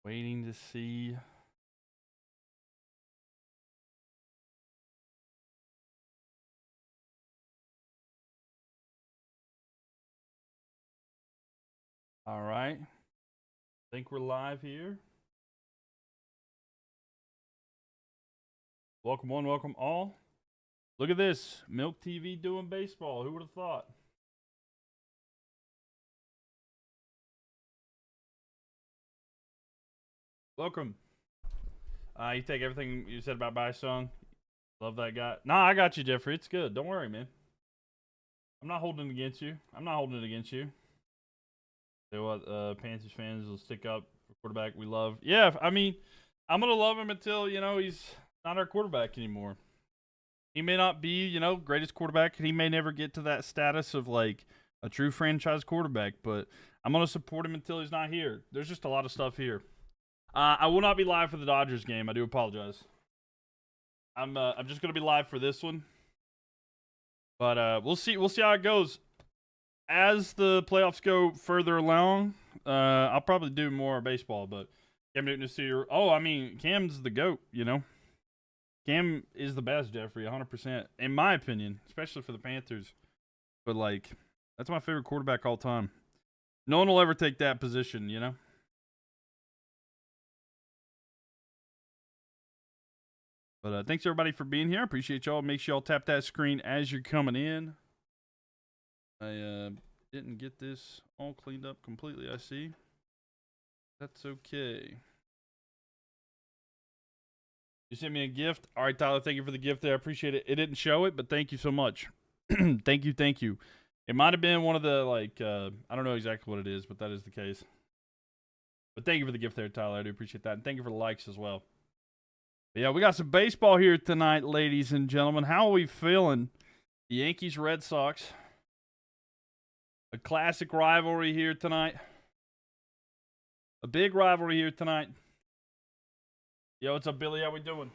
Waiting to see. All right. Think we're live here. Welcome one, welcome all. Look at this. MylkTV doing baseball. Who would have thought? Welcome. You take everything you said about Bysung. Love that guy. Nah, I got you, Jeffrey. It's good. Don't worry, man. I'm not holding it against you. I'm not holding it against you. Say what, Panthers fans will stick up for quarterback we love. Yeah, I mean, I'm going to love him until, he's not our quarterback anymore. He may not be, greatest quarterback. He may never get to that status of, like, a true franchise quarterback, but I'm going to support him until he's not here. There's just a lot of stuff here. I will not be live for the Dodgers game. I do apologize. I'm just going to be live for this one. But we'll see how it goes. As the playoffs go further along, I'll probably do more baseball, but Cam Newton is here. Oh, I mean, Cam's the GOAT, Cam is the best, Jeffrey, 100%, in my opinion, especially for the Panthers. But, like, that's my favorite quarterback all time. No one will ever take that position, But thanks, everybody, for being here. I appreciate y'all. Make sure y'all tap that screen as you're coming in. I didn't get this all cleaned up completely, I see. That's okay. You sent me a gift. All right, Tyler, thank you for the gift there. I appreciate it. It didn't show it, but thank you so much. Thank you. It might have been one of the, like, I don't know exactly what it is, but that is the case. But thank you for the gift there, Tyler. I do appreciate that. And thank you for the likes as well. But yeah, we got some baseball here tonight, ladies and gentlemen. How are we feeling? The Yankees, Red Sox. A classic rivalry here tonight. A big rivalry here tonight. Yo, what's up, Billy? How we doing?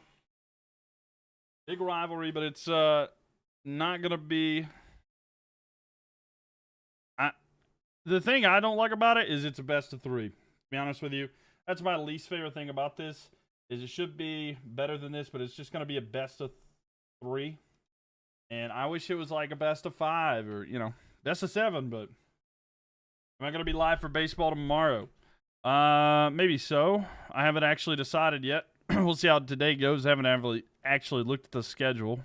Big rivalry, but it's not going to be... The thing I don't like about it is it's a best of three. To be honest with you, that's my least favorite thing about this. Is it should be better than this, but it's just going to be a best of three. And I wish it was like a best of five or, best of seven, but am I going to be live for baseball tomorrow? Maybe so. I haven't actually decided yet. We'll see how today goes. I haven't actually looked at the schedule.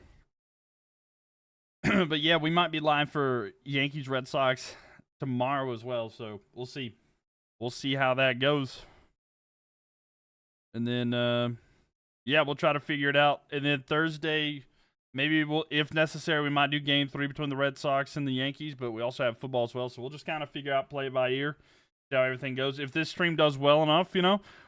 But yeah, we might be live for Yankees, Red Sox tomorrow as well, so we'll see. We'll see how that goes. And then, yeah, we'll try to figure it out. And then Thursday, maybe if necessary, we might do Game 3 between the Red Sox and the Yankees, but we also have football as well, so we'll just kind of figure out, play it by ear, see how everything goes. If this stream does well enough,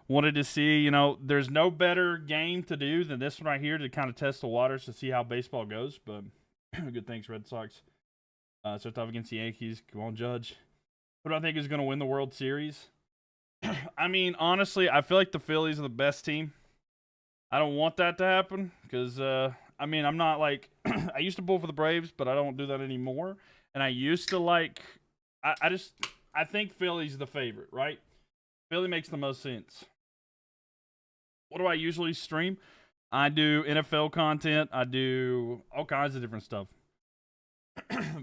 wanted to see, there's no better game to do than this one right here to kind of test the waters to see how baseball goes. But good thanks, Red Sox. So tough against the Yankees. Come on, Judge. Who do I think is going to win the World Series? I mean, honestly, I feel like the Phillies are the best team. I don't want that to happen because, I mean, I'm not like I used to pull for the Braves, but I don't do that anymore. And I used to like I think Philly's the favorite, right? Philly makes the most sense. What do I usually stream? I do NFL content. I do all kinds of different stuff.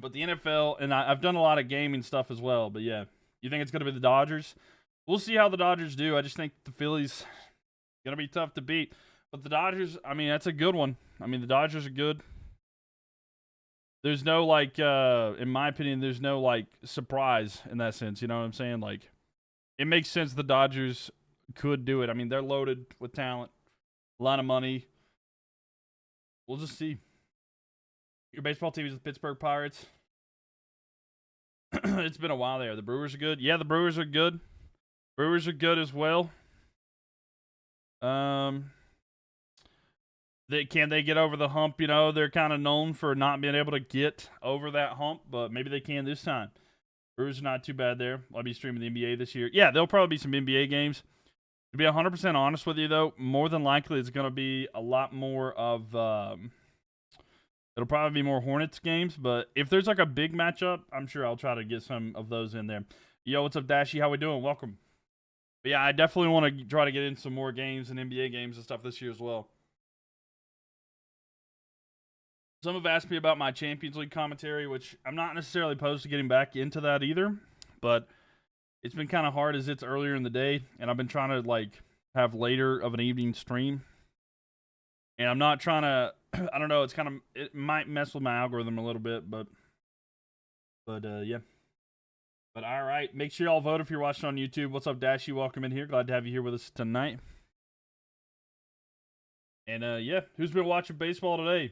But the NFL, and I've done a lot of gaming stuff as well. But yeah, you think it's going to be the Dodgers? We'll see how the Dodgers do. I just think the Phillies going to be tough to beat. But the Dodgers, I mean, that's a good one. I mean, the Dodgers are good. There's no, like, in my opinion, there's no, like, surprise in that sense. You know what I'm saying? Like, it makes sense the Dodgers could do it. I mean, they're loaded with talent, a lot of money. We'll just see. Your baseball team is the Pittsburgh Pirates. It's been a while there. The Brewers are good. Yeah, the Brewers are good. Brewers are good as well. Can they get over the hump? They're kind of known for not being able to get over that hump, but maybe they can this time. Brewers are not too bad there. I'll be streaming the NBA this year. Yeah, there'll probably be some NBA games. To be 100% honest with you, though, more than likely it's going to be a lot more of it'll probably be more Hornets games, but if there's like a big matchup, I'm sure I'll try to get some of those in there. Yo, what's up, Dashy? How we doing? Welcome. But yeah, I definitely want to try to get in some more games and NBA games and stuff this year as well. Some have asked me about my Champions League commentary, which I'm not necessarily opposed to getting back into that either. But it's been kind of hard as it's earlier in the day, and I've been trying to like have later of an evening stream. And I'm not trying to. I don't know. It might mess with my algorithm a little bit, but yeah. But all right, make sure y'all vote if you're watching on YouTube. What's up, Dashy? Welcome in here. Glad to have you here with us tonight. And yeah, who's been watching baseball today?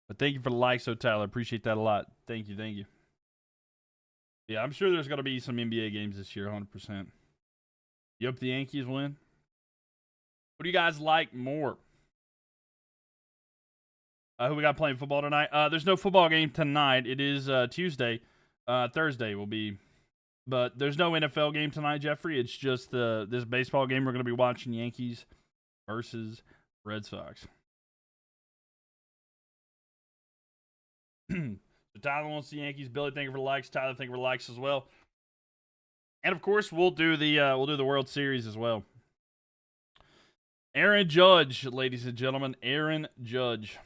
But thank you for the like, so Tyler. Appreciate that a lot. Thank you. Yeah, I'm sure there's going to be some NBA games this year, 100%. You hope the Yankees win? What do you guys like more? Who we got playing football tonight? There's no football game tonight. It is Tuesday. Thursday will be. But there's no NFL game tonight, Jeffrey. It's just this baseball game we're going to be watching, Yankees versus Red Sox. So Tyler wants the Yankees. Billy, thank you for the likes. Tyler, thank you for the likes as well. And of course, we'll do the World Series as well. Aaron Judge, ladies and gentlemen, Aaron Judge,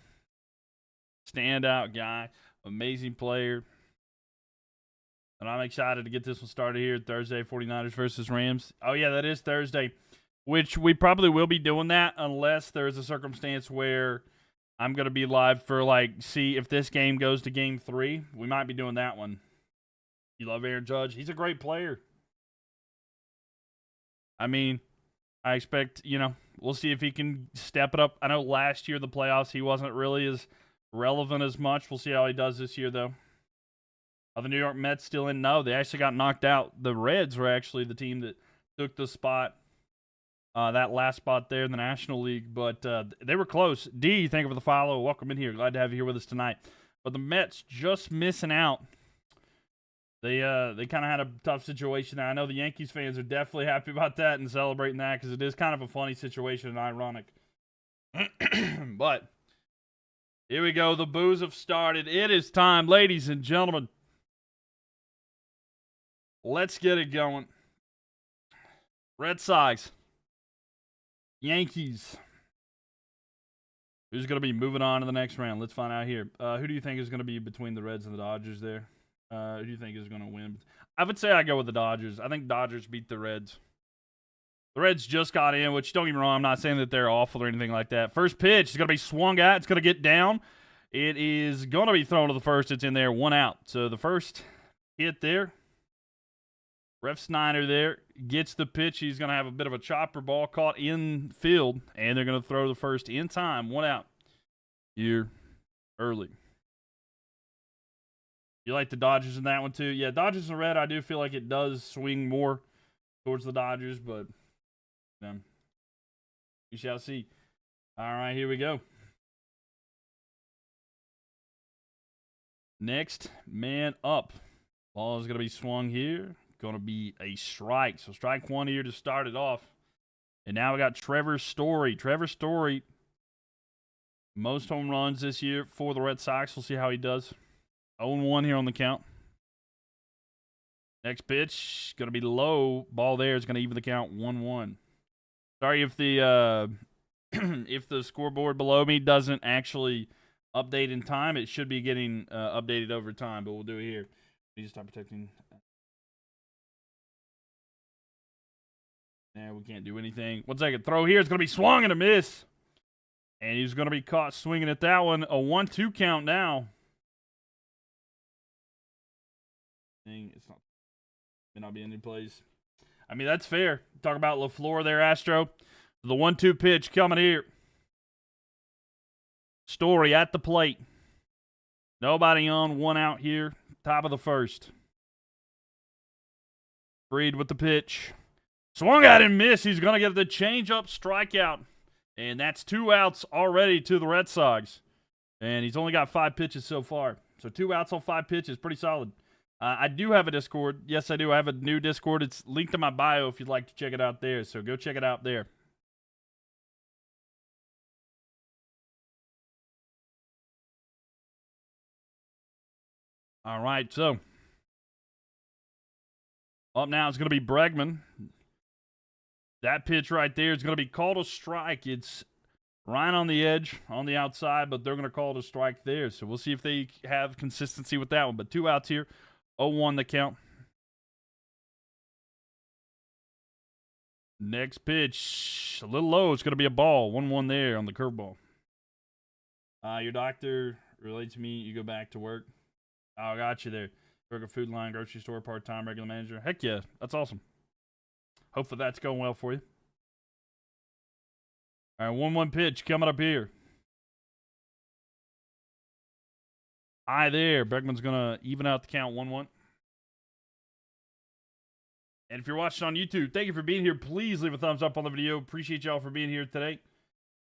standout guy, amazing player, and I'm excited to get this one started here Thursday. 49ers versus Rams. Oh yeah, that is Thursday, which we probably will be doing that unless there's a circumstance where I'm going to be live for, like, see if this game goes to game 3. We might be doing that one. You love Aaron Judge. He's a great player. I mean, I expect, we'll see if he can step it up. I know last year, the playoffs, he wasn't really as relevant as much. We'll see how he does this year, though. Are the New York Mets still in? No, they actually got knocked out. The Reds were actually the team that took the spot. That last spot there in the National League, but they were close. D, thank you for the follow. Welcome in here. Glad to have you here with us tonight. But the Mets just missing out. They kind of had a tough situation there. I know the Yankees fans are definitely happy about that and celebrating that because it is kind of a funny situation and ironic. But here we go. The boos have started. It is time, ladies and gentlemen. Let's get it going. Red Sox. Yankees. Who's going to be moving on to the next round? Let's find out here. Who do you think is going to be between the Reds and the Dodgers there? Who do you think is going to win? I would say I go with the Dodgers. I think Dodgers beat the Reds. The Reds just got in, which, don't get me wrong, I'm not saying that they're awful or anything like that. First pitch is going to be swung at. It's going to get down. It is going to be thrown to the first. It's in there, 1 out. So the first hit there. Ref Snyder there gets the pitch. He's going to have a bit of a chopper ball caught in field, and they're going to throw the first in time. 1 out here early. You like the Dodgers in that one too? Yeah, Dodgers and Red, I do feel like it does swing more towards the Dodgers, but we shall see. All right, here we go. Next man up. Ball is going to be swung here. Going to be a strike. So strike 1 here to start it off. And now we got Trevor Story. Trevor Story, most home runs this year for the Red Sox. We'll see how he does. 0-1 here on the count. Next pitch, going to be low. Ball there is going to even the count 1-1. Sorry if the if the scoreboard below me doesn't actually update in time. It should be getting updated over time, but we'll do it here. Need to stop protecting. There, we can't do anything. 1 second. Throw here. It's going to be swung and a miss. And he's going to be caught swinging at that one. A 1-2 count now. It's not. May not be any plays. I mean, that's fair. Talk about LaFleur there, Astro. The 1-2 pitch coming here. Story at the plate. Nobody on. 1 out here. Top of the first. Freed with the pitch. Swung at and missed. He's going to get the change-up strikeout. And that's 2 outs already to the Red Sox. And he's only got 5 pitches so far. So 2 outs on 5 pitches. Pretty solid. I do have a Discord. Yes, I do. I have a new Discord. It's linked in my bio if you'd like to check it out there. So go check it out there. All right, so Up now is going to be Bregman. That pitch right there is going to be called a strike. It's right on the edge, on the outside, but they're going to call it a strike there. So we'll see if they have consistency with that one. But 2 outs here. 0-1 the count. Next pitch, a little low. It's going to be a ball. 1-1 there on the curveball. Your doctor relayed to me. You go back to work. Oh, I got you there. Work a food line, grocery store, part-time, regular manager. Heck yeah, that's awesome. Hopefully that's going well for you. All right, 1-1 pitch coming up here. High there. Bregman's going to even out the count 1-1. And if you're watching on YouTube, thank you for being here. Please leave a thumbs up on the video. Appreciate y'all for being here today.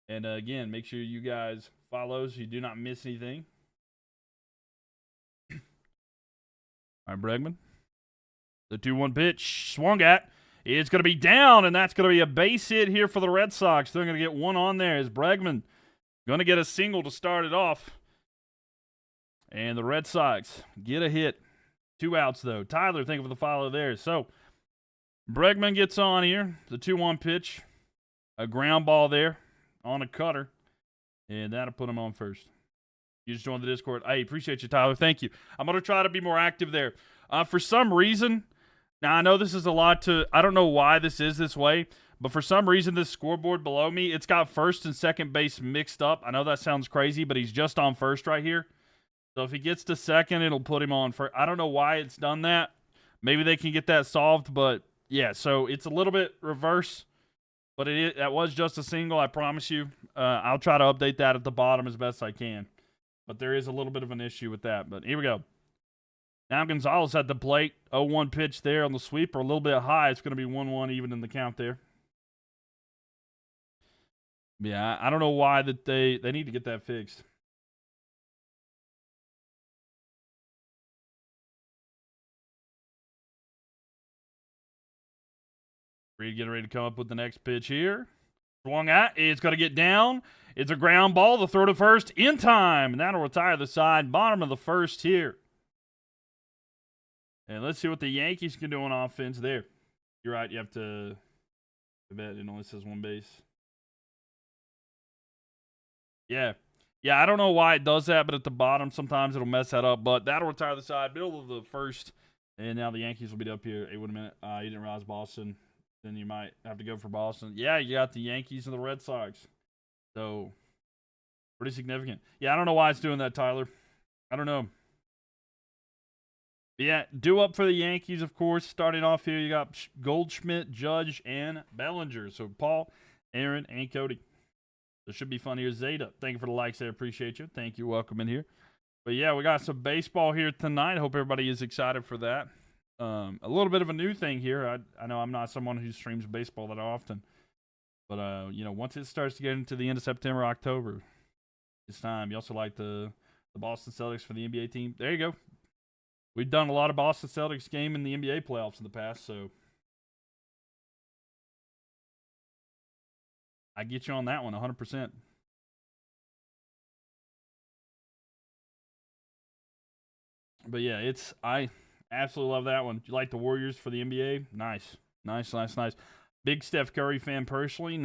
And again, make sure you guys follow so you do not miss anything. All right, Bregman. The 2-1 pitch. Swung at. It's going to be down, and that's going to be a base hit here for the Red Sox. They're going to get one on there as Bregman going to get a single to start it off. And the Red Sox get a hit. 2 outs, though. Tyler, thank you for the follow there. So, Bregman gets on here. The 2-1 pitch. A ground ball there on a cutter. And that'll put him on first. You just joined the Discord. I appreciate you, Tyler. Thank you. I'm going to try to be more active there. For some reason, now I know this is a lot to, I don't know why this is this way, but for some reason this scoreboard below me, it's got first and second base mixed up. I know that sounds crazy, but he's just on first right here. So if he gets to second, it'll put him on first. I don't know why it's done that. Maybe they can get that solved, but yeah, so it's a little bit reverse. But that was just a single, I promise you. I'll try to update that at the bottom as best I can. But there is a little bit of an issue with that. But here we go. Now Gonzalez at the plate. 0-1 pitch there on the sweeper. A little bit high. It's going to be 1-1 even in the count there. Yeah, I don't know why that they need to get that fixed. Reed getting ready to come up with the next pitch here. Swung at. It's going to get down. It's a ground ball. The throw to first in time. And that'll retire the side. Bottom of the first here. And let's see what the Yankees can do on offense there. You're right. You have to bet it only says one base. Yeah. Yeah, I don't know why it does that, but at the bottom, sometimes it'll mess that up. But that'll retire the side. Middle of the first. And now the Yankees will be up here. Hey, wait a minute. You didn't realize Boston. Then you might have to go for Boston. Yeah, you got the Yankees and the Red Sox. So, pretty significant. Yeah, I don't know why it's doing that, Tyler. I don't know. But yeah, due up for the Yankees, of course. Starting off here, you got Goldschmidt, Judge, and Bellinger. So, Paul, Aaron, and Cody. This should be fun here. Zeta, thank you for the likes there. Appreciate you. Thank you. Welcome in here. But yeah, we got some baseball here tonight. Hope everybody is excited for that. A little bit of a new thing here. I know I'm not someone who streams baseball that often. But, you know, once it starts to get into the end of September, October, it's time. You also like the Boston Celtics for the NBA team. There you go. We've done a lot of Boston Celtics game in the NBA playoffs in the past, so I get you on that one 100%. But, yeah, I absolutely love that one. You like the Warriors for the NBA? Nice. Nice. Big Steph Curry fan personally.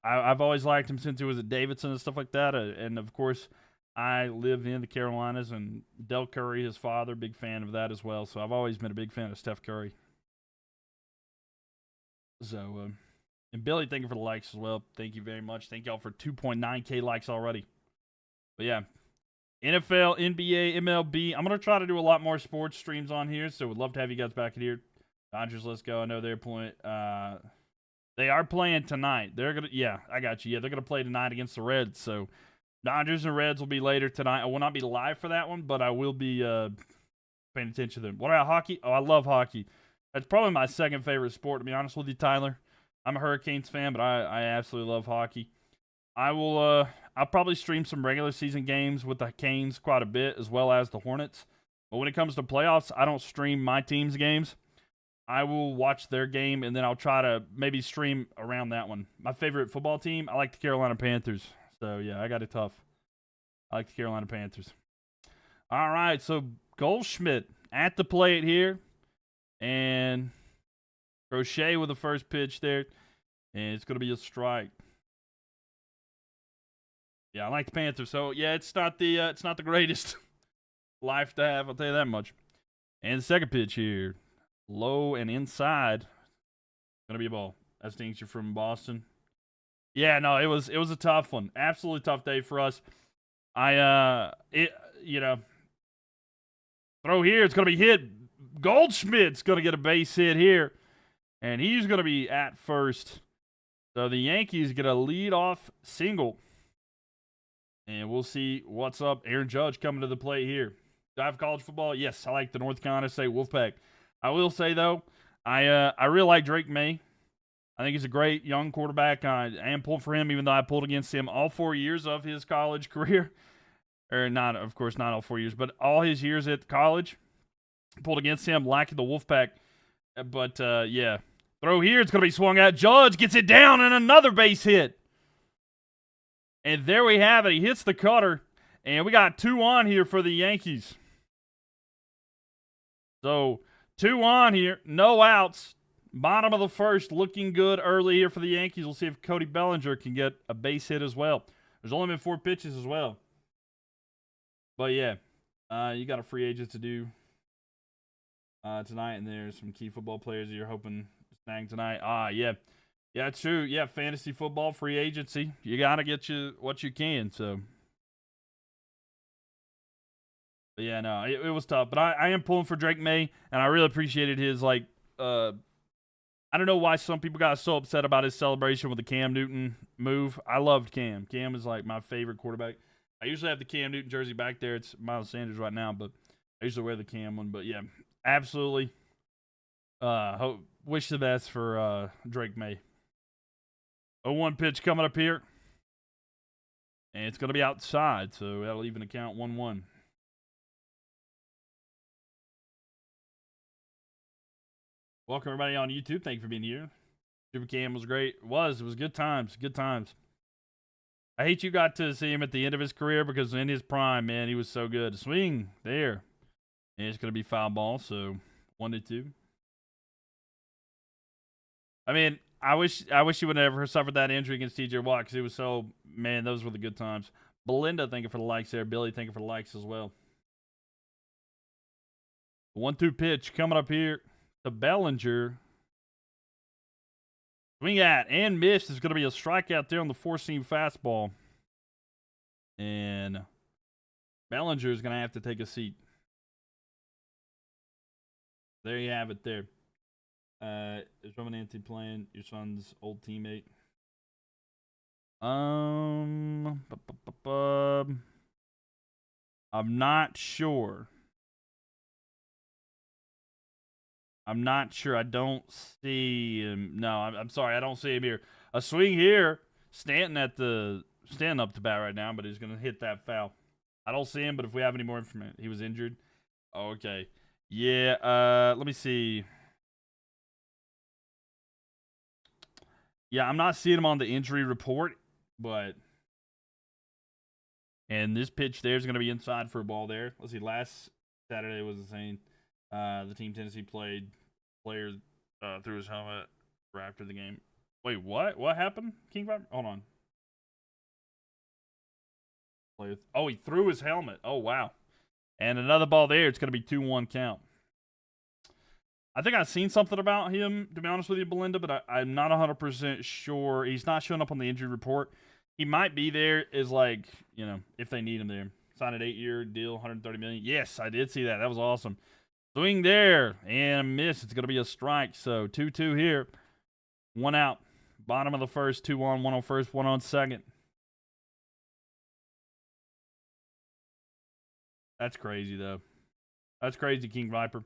I've always liked him since he was at Davidson and stuff like that. And, of course, I live in the Carolinas, and Del Curry, his father, big fan of that as well. So I've always been a big fan of Steph Curry. So, and Billy, thank you for the likes as well. Thank you very much. Thank y'all for 2.9K likes already. But, yeah. NFL, NBA, MLB. I'm going to try to do a lot more sports streams on here, so would love to have you guys back in here. Dodgers, let's go. I know they're playing. They are playing tonight. They're going to, yeah, I got you. Yeah, they're going to play tonight against the Reds. So, Dodgers and Reds will be later tonight. I will not be live for that one, but I will be paying attention to them. What about hockey? Oh, I love hockey. That's probably my second favorite sport, to be honest with you, Tyler. I'm a Hurricanes fan, but I absolutely love hockey. I'll probably stream some regular season games with the Canes quite a bit, as well as the Hornets. But when it comes to playoffs, I don't stream my team's games. I will watch their game, and then I'll try to maybe stream around that one. My favorite football team, I like the Carolina Panthers. So, yeah, I got it tough. I like the Carolina Panthers. All right, so Goldschmidt at the plate here. And Crochet with the first pitch there. And it's going to be a strike. Yeah, I like the Panthers. So, yeah, it's not the greatest life to have, I'll tell you that much. And the second pitch here. Low and inside. Going to be a ball. That's the answer from Boston. Yeah, no, it was a tough one. Absolutely tough day for us. Throw here. It's going to be hit. Goldschmidt's going to get a base hit here. And he's going to be at first. So the Yankees get a leadoff single. And we'll see what's up. Aaron Judge coming to the plate here. Do I have college football? Yes, I like the North Carolina State Wolfpack. I will say, though, I really like Drake May. I think he's a great young quarterback. I am pulled for him, even though I pulled against him all 4 years of his college career. Or not, of course, not all 4 years, but all his years at college. Pulled against him, liking the Wolfpack. But, yeah. Throw here, it's going to be swung at. Judge gets it down, and another base hit. And there we have it. He hits the cutter, and we got 2 on here for the Yankees. So, 2 on here, no outs. Bottom of the first, looking good early here for the Yankees. We'll see if Cody Bellinger can get a base hit as well. There's only been 4 pitches as well. But, yeah, you got a free agent to do tonight, and there's some key football players that you're hoping snag tonight. Yeah. Yeah, it's true. Yeah, fantasy football, free agency. You got to get you what you can, so. But yeah, no, it was tough. But I am pulling for Drake May, and I really appreciated his, I don't know why some people got so upset about his celebration with the Cam Newton move. I loved Cam. Cam is, my favorite quarterback. I usually have the Cam Newton jersey back there. It's Miles Sanders right now, but I usually wear the Cam one. But, yeah, absolutely. Wish the best for Drake May. 0-1 pitch coming up here. And it's going to be outside, so that'll even account 1-1. Welcome, everybody on YouTube. Thank you for being here. Super Cam was great. It was good times. Good times. I hate you got to see him at the end of his career because in his prime, man, he was so good. Swing there. And it's going to be foul ball, so 1-2. I mean, I wish he would never suffered that injury against TJ Watt because it was so, man, those were the good times. Belinda, thank you for the likes there. Billy, thank you for the likes as well. 1-2 pitch coming up here to Bellinger. Swing at and missed. Is going to be a strikeout there on the 4-seam fastball. And Bellinger is going to have to take a seat. There you have it there. Is Roman Anthony playing your son's old teammate? I'm not sure. I don't see him. No, I'm sorry. I don't see him here. A swing here. Stanton up to bat right now, but he's going to hit that foul. I don't see him, but if we have any more information, he was injured. Oh, okay. Yeah, let me see. Yeah, I'm not seeing him on the injury report, but. And this pitch there is going to be inside for a ball there. Let's see. Last Saturday was insane. The team Tennessee played. Player threw his helmet right after the game. Wait, what? What happened? King Viper? Hold on. Oh, he threw his helmet. Oh, wow. And another ball there. It's going to be 2-1 count. I think I've seen something about him, to be honest with you, Belinda, but I'm not 100% sure. He's not showing up on the injury report. He might be there as, if they need him there. Signed an 8-year deal, $130 million. Yes, I did see that. That was awesome. Swing there and a miss. It's going to be a strike. So 2-2 here. 1 out. Bottom of the first. 2 on. 1 on first. 1 on second. That's crazy, though. That's crazy, King Viper.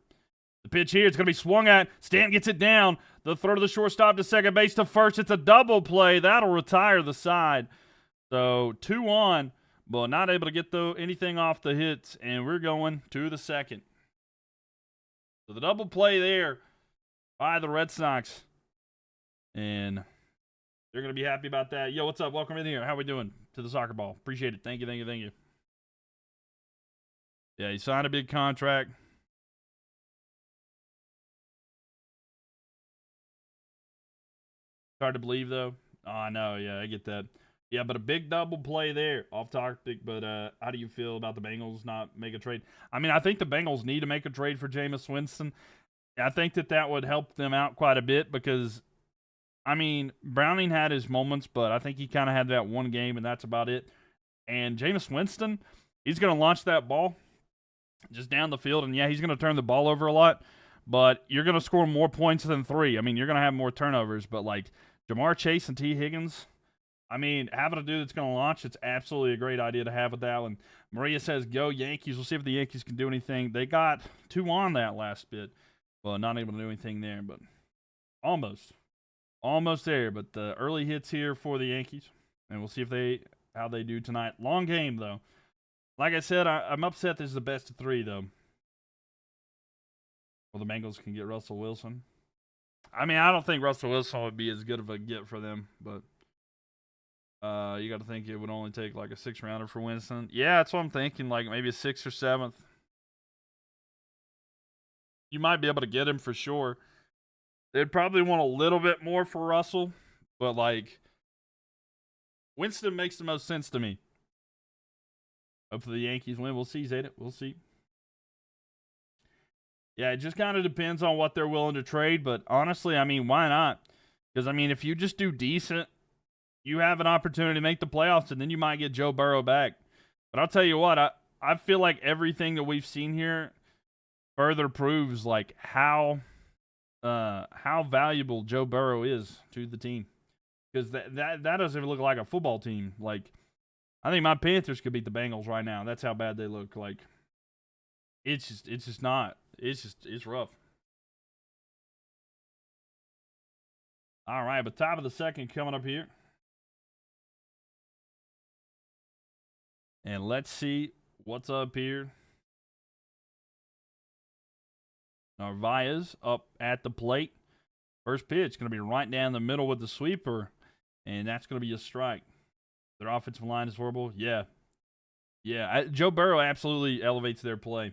The pitch here, it's going to be swung at. Stanton gets it down. The throw to the shortstop to second base to first. It's a double play. That'll retire the side. So 2 on, but not able to get anything off the hits. And we're going to the second. So the double play there by the Red Sox. And they're going to be happy about that. Yo, what's up? Welcome in here. How we doing to the soccer ball? Appreciate it. Thank you, thank you, thank you. Yeah, he signed a big contract. Hard to believe, though. Oh, I know. Yeah, I get that. Yeah, but a big double play there. Off topic, but how do you feel about the Bengals not make a trade? I mean, I think the Bengals need to make a trade for Jameis Winston. I think that would help them out quite a bit because, I mean, Browning had his moments, but I think he kind of had that one game, and that's about it. And Jameis Winston, he's going to launch that ball just down the field, and yeah, he's going to turn the ball over a lot, but you're going to score more points than 3. I mean, you're going to have more turnovers, but like Jamar Chase and T. Higgins, I mean, having a dude that's going to launch, it's absolutely a great idea to have with that one. Maria says, go Yankees. We'll see if the Yankees can do anything. They got 2 on that last bit. Well, not able to do anything there, but almost. Almost there, but the early hits here for the Yankees, and we'll see if how they do tonight. Long game, though. Like I said, I'm upset this is the best of 3, though. Well, the Bengals can get Russell Wilson. I mean, I don't think Russell Wilson would be as good of a get for them, but you got to think it would only take like a 6th-rounder for Winston. Yeah, that's what I'm thinking, like maybe a 6th or 7th. You might be able to get him for sure. They'd probably want a little bit more for Russell, but like Winston makes the most sense to me. Hopefully the Yankees win. We'll see, Zeta. We'll see. Yeah, it just kind of depends on what they're willing to trade, but honestly, I mean, why not? Because, I mean, if you just do decent, you have an opportunity to make the playoffs, and then you might get Joe Burrow back. But I'll tell you what, I feel like everything that we've seen here further proves like how valuable Joe Burrow is to the team. Because that doesn't even look like a football team. Like, I think my Panthers could beat the Bengals right now. That's how bad they look. Like, it's just not. It's rough. All right, but top of the second coming up here. And let's see what's up here. Narvaez up at the plate. First pitch going to be right down the middle with the sweeper, and that's going to be a strike. Their offensive line is horrible. Yeah. Yeah, Joe Burrow absolutely elevates their play.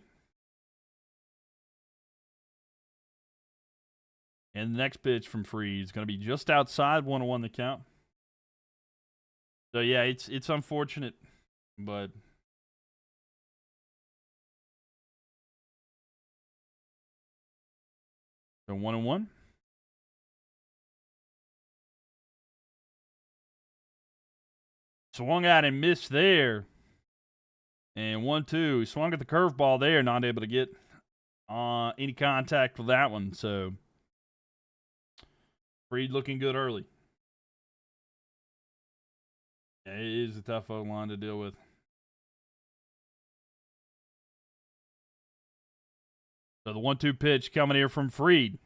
And the next pitch from Freed is going to be just outside, 1-1 the count. So, yeah, it's unfortunate, but so 1-1. Swung out and missed there. And 1-2. He swung at the curveball there, not able to get any contact with that one. So, Freed looking good early. Yeah, it is a tough O-line to deal with. So the 1-2 pitch coming here from Freed.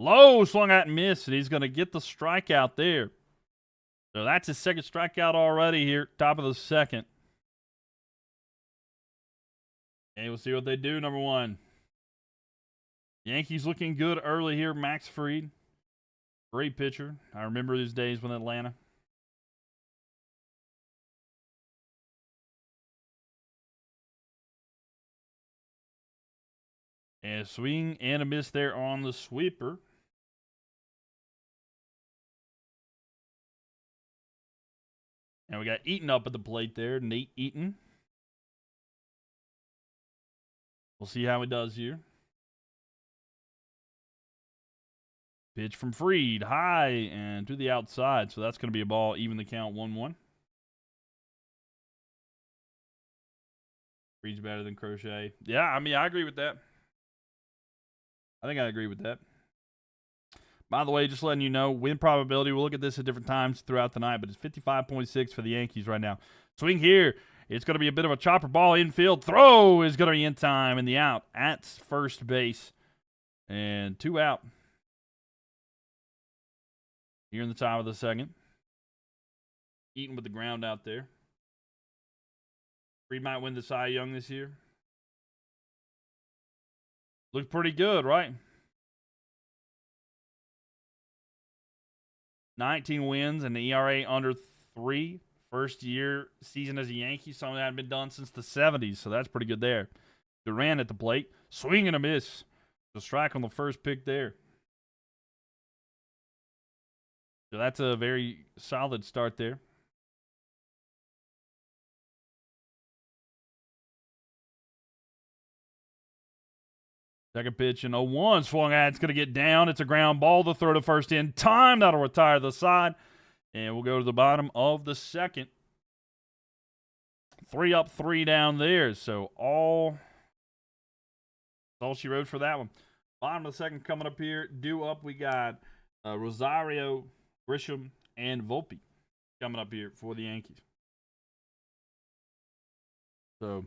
Low, swung out and missed, and he's going to get the strikeout there. So that's his 2nd strikeout already here, top of the 2nd. And we'll see what they do, number 1. Yankees looking good early here, Max Fried. Great pitcher. I remember these days with Atlanta. And a swing and a miss there on the sweeper. And we got Eaton up at the plate there, Nate Eaton. We'll see how he does here. Pitch from Freed, high and to the outside. So that's going to be a ball, even the count, 1-1. Freed's better than Crochet. Yeah, I mean, I agree with that. I think I agree with that. By the way, just letting you know, win probability, we'll look at this at different times throughout the night, but it's 55.6 for the Yankees right now. Swing here. It's going to be a bit of a chopper ball infield. Throw is going to be in time, and the out at first base. And 2 out. Here in the top of the 2nd. Eaton with the ground out there. Freed might win the Cy Young this year. Looks pretty good, right? 19 wins and the ERA under 3. First year season as a Yankee. Something that hadn't been done since the 70s, so that's pretty good there. Durant at the plate. Swing and a miss. The strike on the first pick there. So that's a very solid start there. Second pitch in 0-1. Swung at. It's going to get down. It's a ground ball. The throw to first in time. That'll retire the side. And we'll go to the bottom of the second. 3 up, 3 down there. So all she wrote for that one. Bottom of the second coming up here. Due up, we got Rosario, Grisham, and Volpe coming up here for the Yankees. So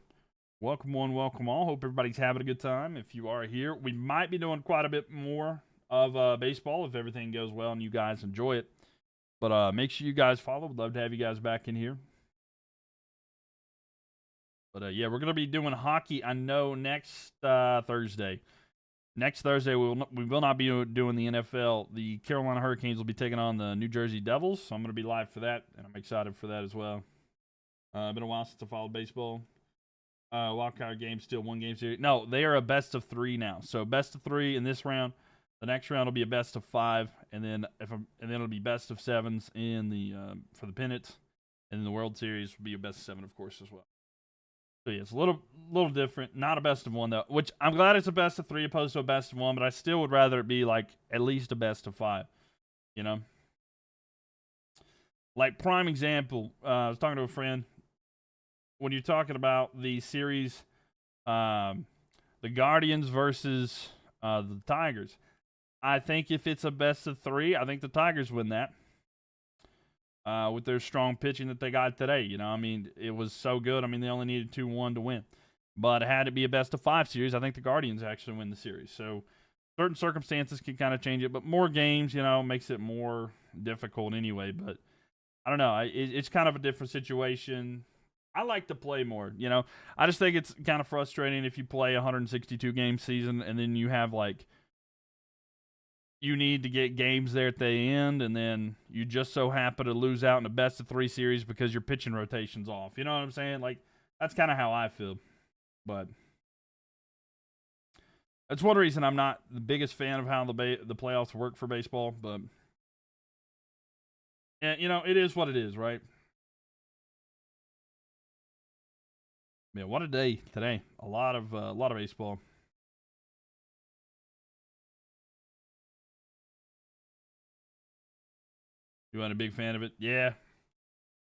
welcome one, welcome all. Hope everybody's having a good time. If you are here, we might be doing quite a bit more of baseball if everything goes well and you guys enjoy it. But make sure you guys follow. Would love to have you guys back in here. But yeah, we're going to be doing hockey, I know, next Thursday. Next Thursday, we will not be doing the NFL. The Carolina Hurricanes will be taking on the New Jersey Devils, so I'm going to be live for that, and I'm excited for that as well. Been a while since I followed baseball. Wildcard game, still 1 game series. No, they are a best of 3 now. So best of 3 in this round. The next round will be a best of 5, and then it'll be best of 7s in the for the pennant, and then the World Series will be a best of 7, of course, as well. So yeah, it's a little different. Not a best of 1 though, which I'm glad it's a best of 3 opposed to a best of 1, but I still would rather it be like at least a best of 5. You know, like prime example. I was talking to a friend. When you're talking about the series, the Guardians versus the Tigers, I think if it's a best of 3, I think the Tigers win that. With their strong pitching that they got today. You know, I mean, it was so good. I mean, they only needed 2-1 to win. But had it be a best of 5 series, I think the Guardians actually win the series. So certain circumstances can kind of change it, but more games, you know, makes it more difficult anyway. But I don't know. It's kind of a different situation. I like to play more, you know. I just think it's kind of frustrating if you play a 162-game season and then you have, like, you need to get games there at the end, and then you just so happen to lose out in a best of 3 series because your pitching rotation's off. You know what I'm saying? Like, that's kind of how I feel. But that's one reason I'm not the biggest fan of how the playoffs work for baseball. But, yeah, you know, it is what it is, right? Yeah, what a day today. A lot of baseball. You weren't a big fan of it? Yeah.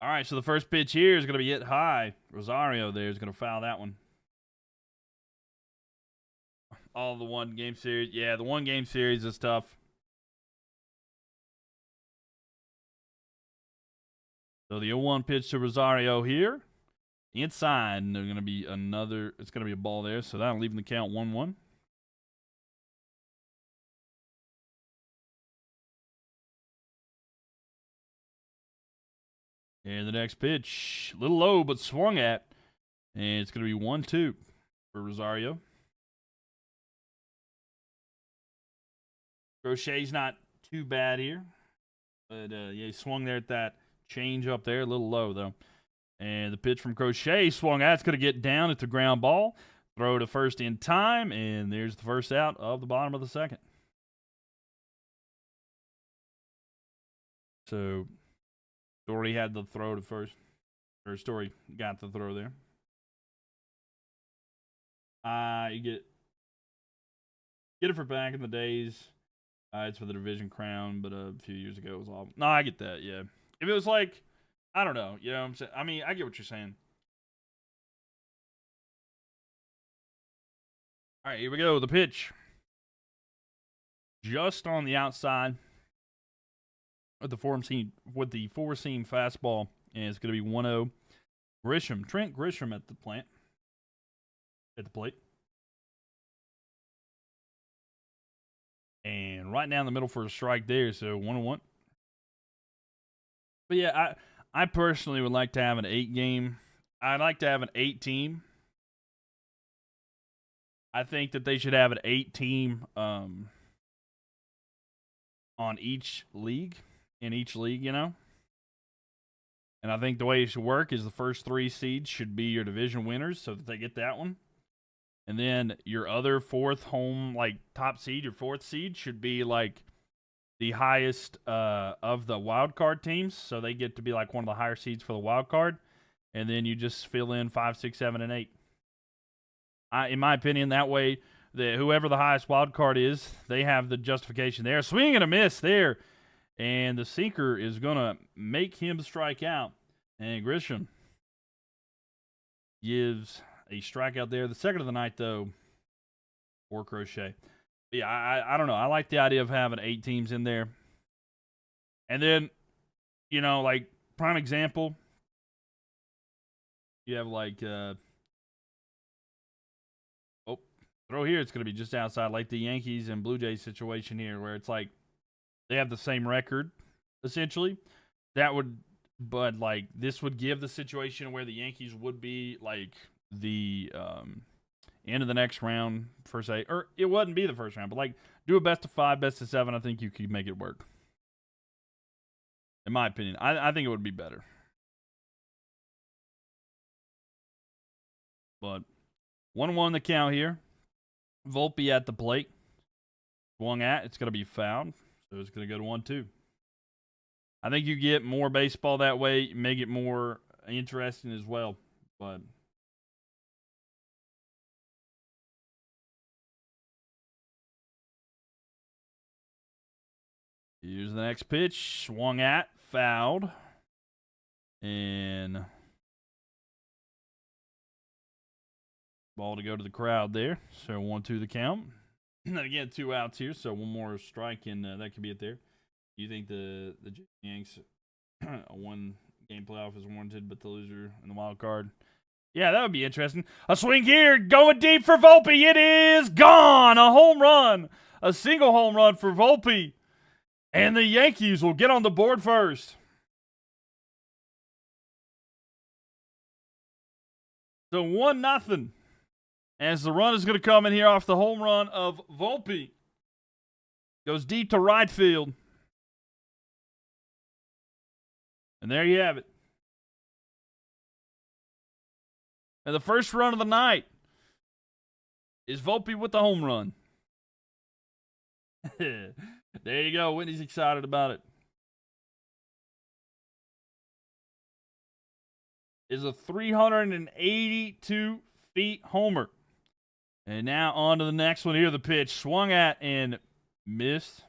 All right, so the first pitch here is going to be hit high. Rosario there is going to foul that one. All the 1 game series. Yeah, the 1 game series is tough. So the 0-1 pitch to Rosario here. Inside, and there's going to be it's going to be a ball there, so that'll leave the count 1-1. And the next pitch, a little low, but swung at. And it's going to be 1-2 for Rosario. Crochet's not too bad here. But, yeah, he swung there at that change up there. A little low, though. And the pitch from Crochet swung at. It's going to get down. It's a ground ball. Throw to first in time. And there's the first out of the bottom of the second. So Story had the throw to first. Or Story got the throw there. You get it for back in the days. It's for the division crown, but a few years ago it was all. No, I get that, yeah. If it was like, I don't know, you know what I'm saying? I mean, I get what you're saying. All right, here we go. The pitch. Just on the outside. With the four-seam fastball, and it's going to be 1-0. Trent Grisham at the plate. And right down the middle for a strike there, so 1-1. But yeah, I personally would like to have an 8-game. I'd like to have an 8-team. I think that they should have an 8-team on each league. In each league, you know? And I think the way it should work is the first 3 seeds should be your division winners so that they get that one. And then your other 4th home, like, top seed, your 4th seed should be, like, the highest of the wild card teams, so they get to be like one of the higher seeds for the wild card, and then you just fill in 5, 6, 7, and 8. In my opinion, that way, whoever the highest wild card is, they have the justification there. Swing and a miss there, and the sinker is gonna make him strike out, and Grisham gives a strikeout there. The second of the night, though, for Crochet. But yeah, I don't know. I like the idea of having 8 teams in there. And then, like, prime example, you have, like, throw here, it's going to be just outside, like the Yankees and Blue Jays situation here, where it's like they have the same record, essentially. But, like, this would give the situation where the Yankees would be, like, the end of the next round, per se. Or it wouldn't be the first round, but, like, do a best of 5, best of 7. I think you could make it work. In my opinion. I think it would be better. But 1-1 the count here. Volpe at the plate. Swung at. It's going to be fouled. So it's going to go to 1-2. I think you get more baseball that way. Make it more interesting as well. But here's the next pitch. Swung at. Fouled. And ball to go to the crowd there. So 1-2 the count. And again, 2 outs here. So one more strike, and that could be it there. Do you think the Yanks a 1-game playoff is warranted, but the loser in the wild card? Yeah, that would be interesting. A swing here, going deep for Volpe. It is gone. A home run. A single home run for Volpe. And the Yankees will get on the board first. So 1-0. As the run is going to come in here off the home run of Volpe. Goes deep to right field. And there you have it. And the first run of the night is Volpe with the home run. There you go. Whitney's excited about it. Is a 382 feet homer. And now on to the next one here. The pitch swung at and missed.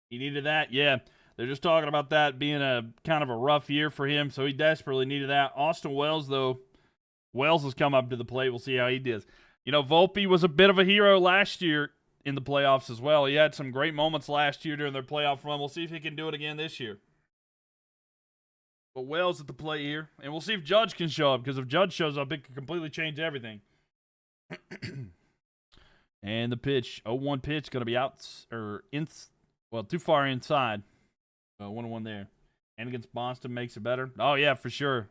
He needed that. Yeah, they're just talking about that being a kind of a rough year for him, so he desperately needed that. Austin Wells, though, Wells has come up to the plate. We'll see how he does. Volpe was a bit of a hero last year in the playoffs as well. He had some great moments last year during their playoff run. We'll see if he can do it again this year. But Wells at the plate here. And we'll see if Judge can show up, because if Judge shows up, it could completely change everything. And the pitch, 0-1 pitch, going to be out, too far inside. 1-1 there. And against Boston makes it better. Oh, yeah, for sure.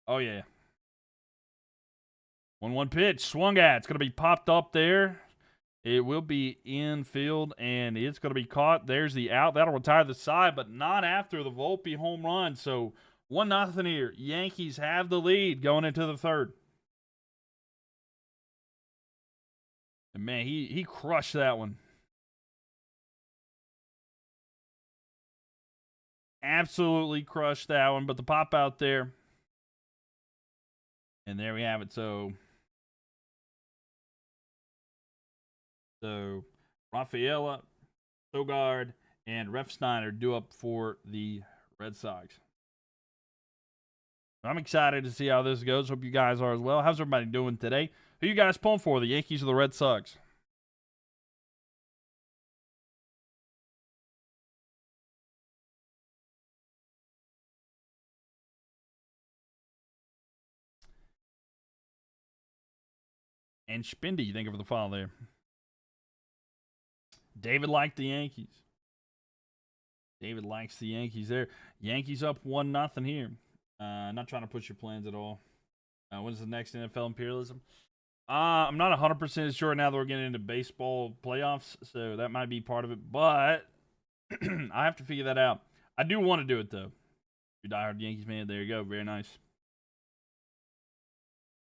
Oh, yeah. 1-1 pitch, swung at. It's going to be popped up there. It will be infield, and it's going to be caught. There's the out. That'll retire the side, but not after the Volpe home run. So 1-0 here. Yankees have the lead going into the third. And, man, he crushed that one. Absolutely crushed that one, but the pop out there. And there we have it. So Rafaela, Sogard, and Refsnyder due up for the Red Sox. I'm excited to see how this goes. Hope you guys are as well. How's everybody doing today? Who you guys pulling for, the Yankees or the Red Sox? And Spindy, you think of the file there. David liked the Yankees. David likes the Yankees there. Yankees up 1-0 here. Not trying to push your plans at all. When's the next NFL Imperialism? I'm not 100% sure now that we're getting into baseball playoffs, so that might be part of it. But I have to figure that out. I do want to do it, though. You're a diehard Yankees fan. There you go. Very nice.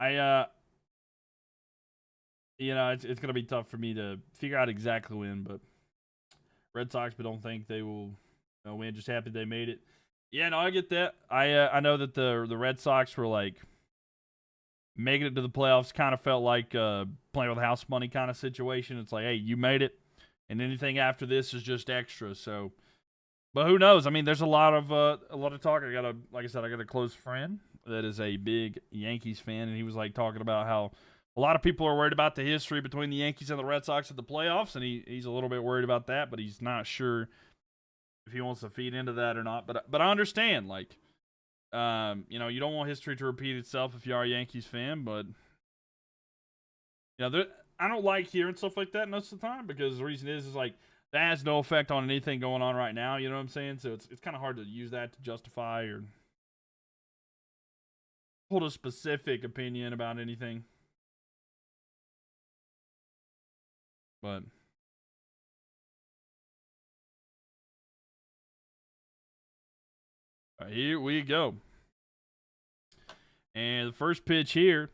You know, it's gonna be tough for me to figure out exactly when, but Red Sox, but don't think they will win. Just happy they made it. Yeah, no, I get that. I know that the Red Sox were like making it to the playoffs. Kind of felt like playing with house money kind of situation. It's like, hey, you made it, and anything after this is just extra. So, but who knows? I mean, there's a lot of talk. Like I said, I got a close friend that is a big Yankees fan, and he was like talking about how a lot of people are worried about the history between the Yankees and the Red Sox at the playoffs, and he's a little bit worried about that, but he's not sure if he wants to feed into that or not. But I understand, like, you know, you don't want history to repeat itself if you are a Yankees fan, but you know, I don't like hearing stuff like that most of the time because the reason is like that has no effect on anything going on right now. You know what I'm saying? So it's kind of hard to use that to justify or hold a specific opinion about anything. But here we go. And the first pitch here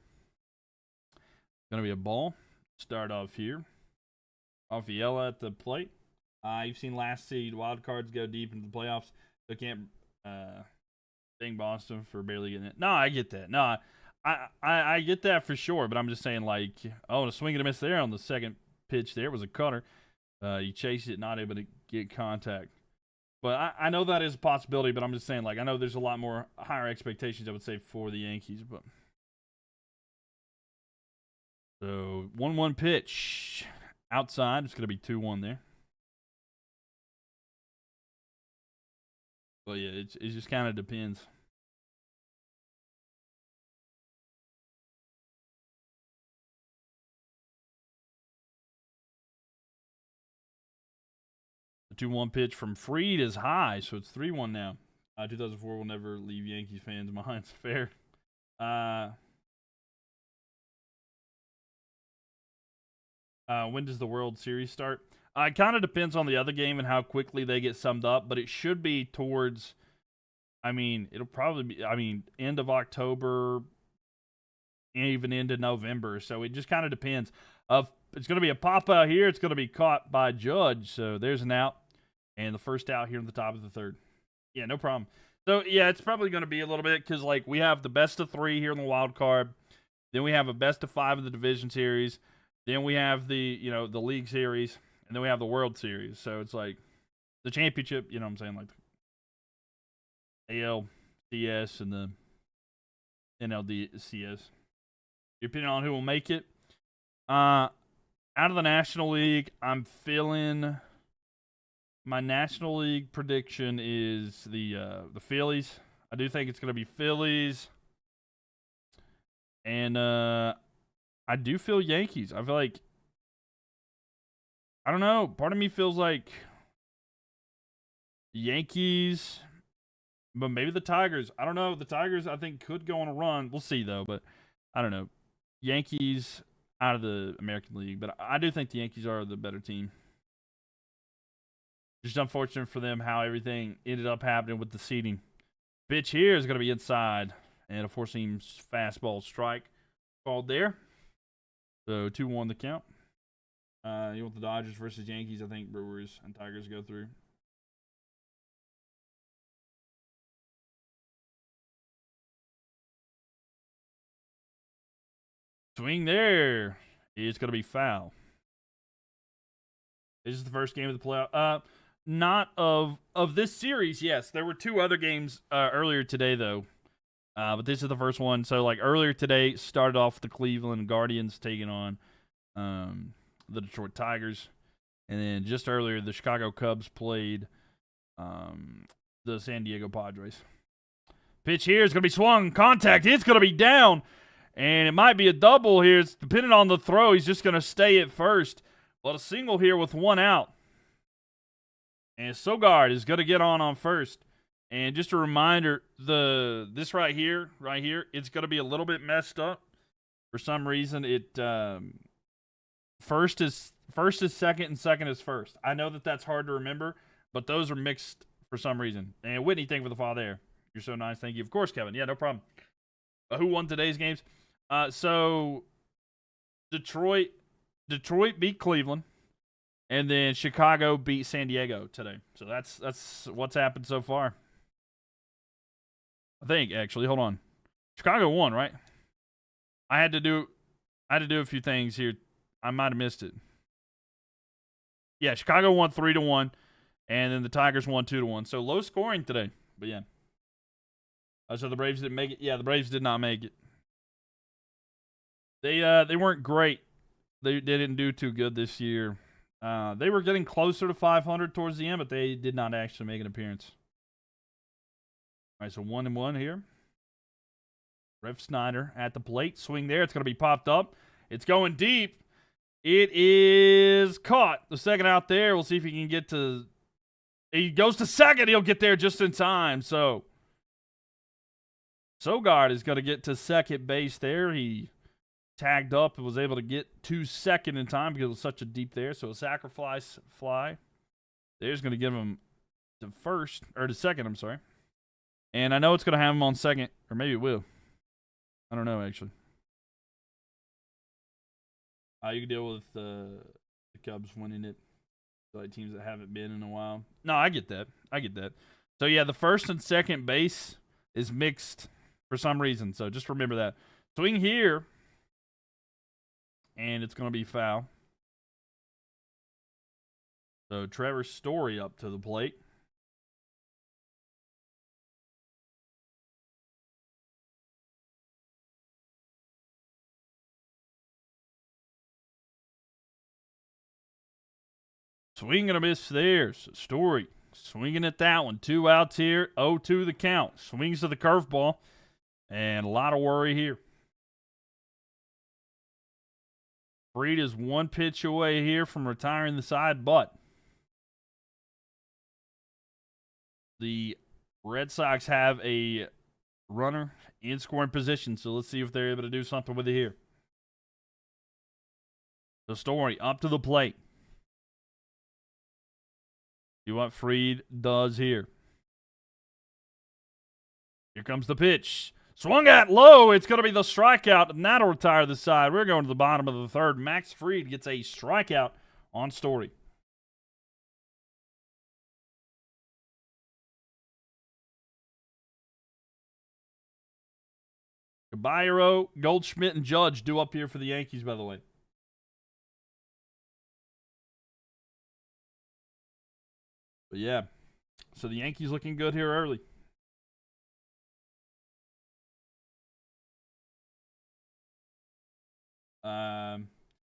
is going to be a ball. Start off here. Alfiella at the plate. You've seen last seed wild cards go deep into the playoffs. So can't ding Boston for barely getting it. No, I get that. No, I get that for sure. But I'm just saying, like, oh, a swing and a miss there on the second pitch there was a cutter. You chased it, not able to get contact. But I know that is a possibility, but I'm just saying, like, I know there's a lot more higher expectations, I would say, for the Yankees. But so 1-1 pitch outside. It's going to be 2-1 there. But yeah, it just kind of depends. The 2-1 pitch from Fried is high, so it's 3-1 now. 2004 will never leave Yankees fans' minds. Fair. When does the World Series start? It kind of depends on the other game and how quickly they get summed up, but it should be towards, I mean, it'll probably be, I mean, end of October, even into November. So it just kind of depends. It's going to be a pop out here. It's going to be caught by Judge. So there's an out. And the first out here in the top of the third. Yeah, no problem. So, yeah, it's probably going to be a little bit because, like, we have the best of 3 here in the wild card. Then we have a best of 5 in the division series. Then we have the league series. And then we have the World Series. So it's like the championship, you know what I'm saying? Like ALCS and the NLDCS. Depending on who will make it. Out of the National League, I'm feeling my National League prediction is the Phillies. I do think it's going to be Phillies. And I do feel Yankees. I feel like, I don't know, part of me feels like Yankees, but maybe the Tigers. I don't know. The Tigers, I think, could go on a run. We'll see, though, but I don't know. Yankees out of the American League, but I do think the Yankees are the better team. Just unfortunate for them how everything ended up happening with the seeding. Pitch here is going to be inside, and a four-seam fastball strike called there. So 2-1 the count. You want the Dodgers versus Yankees? I think Brewers and Tigers go through. Swing there. It's going to be foul. This is the first game of the playoff. Not of this series, yes. There were 2 other games earlier today, though. But this is the first one. So, like, earlier today, started off with the Cleveland Guardians taking on the Detroit Tigers. And then just earlier, the Chicago Cubs played the San Diego Padres. Pitch here is going to be swung. Contact. It's going to be down. And it might be a double here. It's depending on the throw. He's just going to stay at first. But a single here with 1 out. And Sogard is going to get on first. And just a reminder, this right here, it's going to be a little bit messed up. For some reason, it first is second and second is first. I know that's hard to remember, but those are mixed for some reason. And Whitney, thank you for the follow there. You're so nice. Thank you. Of course, Kevin. Yeah, no problem. Who won today's games? So Detroit beat Cleveland, and then Chicago beat San Diego today. So that's what's happened so far. I think actually, hold on. Chicago won, right? I had to do a few things here. I might have missed it. Yeah, Chicago won 3-1, and then the Tigers won 2-1. So low scoring today. But yeah. So the Braves didn't make it. Yeah, the Braves did not make it. They weren't great. They didn't do too good this year. They were getting closer to 500 towards the end, but they did not actually make an appearance. All right, so 1-1 here. Rev Snyder at the plate. Swing there. It's going to be popped up. It's going deep. It is caught. The second out there. We'll see if he can get to... He goes to second. He'll get there just in time. So Sogard is going to get to second base there. He tagged up and was able to get to second in time because it was such a deep there. So a sacrifice fly. There's going to give him to first, or to second, I'm sorry. And I know it's going to have him on second, or maybe it will. I don't know, actually. You can deal with the Cubs winning it. Like teams that haven't been in a while. No, I get that. So, yeah, the first and second base is mixed for some reason. So just remember that. Swing here. And it's going to be foul. So Trevor Story up to the plate. Swing and a miss there. So Story swinging at that one. 2 outs here. 0-2 the count. Swings to the curveball. And a lot of worry here. Fried is 1 pitch away here from retiring the side, but the Red Sox have a runner in scoring position, so let's see if they're able to do something with it here. The Story up to the plate. See what Fried does here. Here comes the pitch. Swung at low. It's going to be the strikeout, and that'll retire the side. We're going to the bottom of the third. Max Fried gets a strikeout on Story. Caballero, Goldschmidt, and Judge due up here for the Yankees, by the way. But yeah, so the Yankees looking good here early.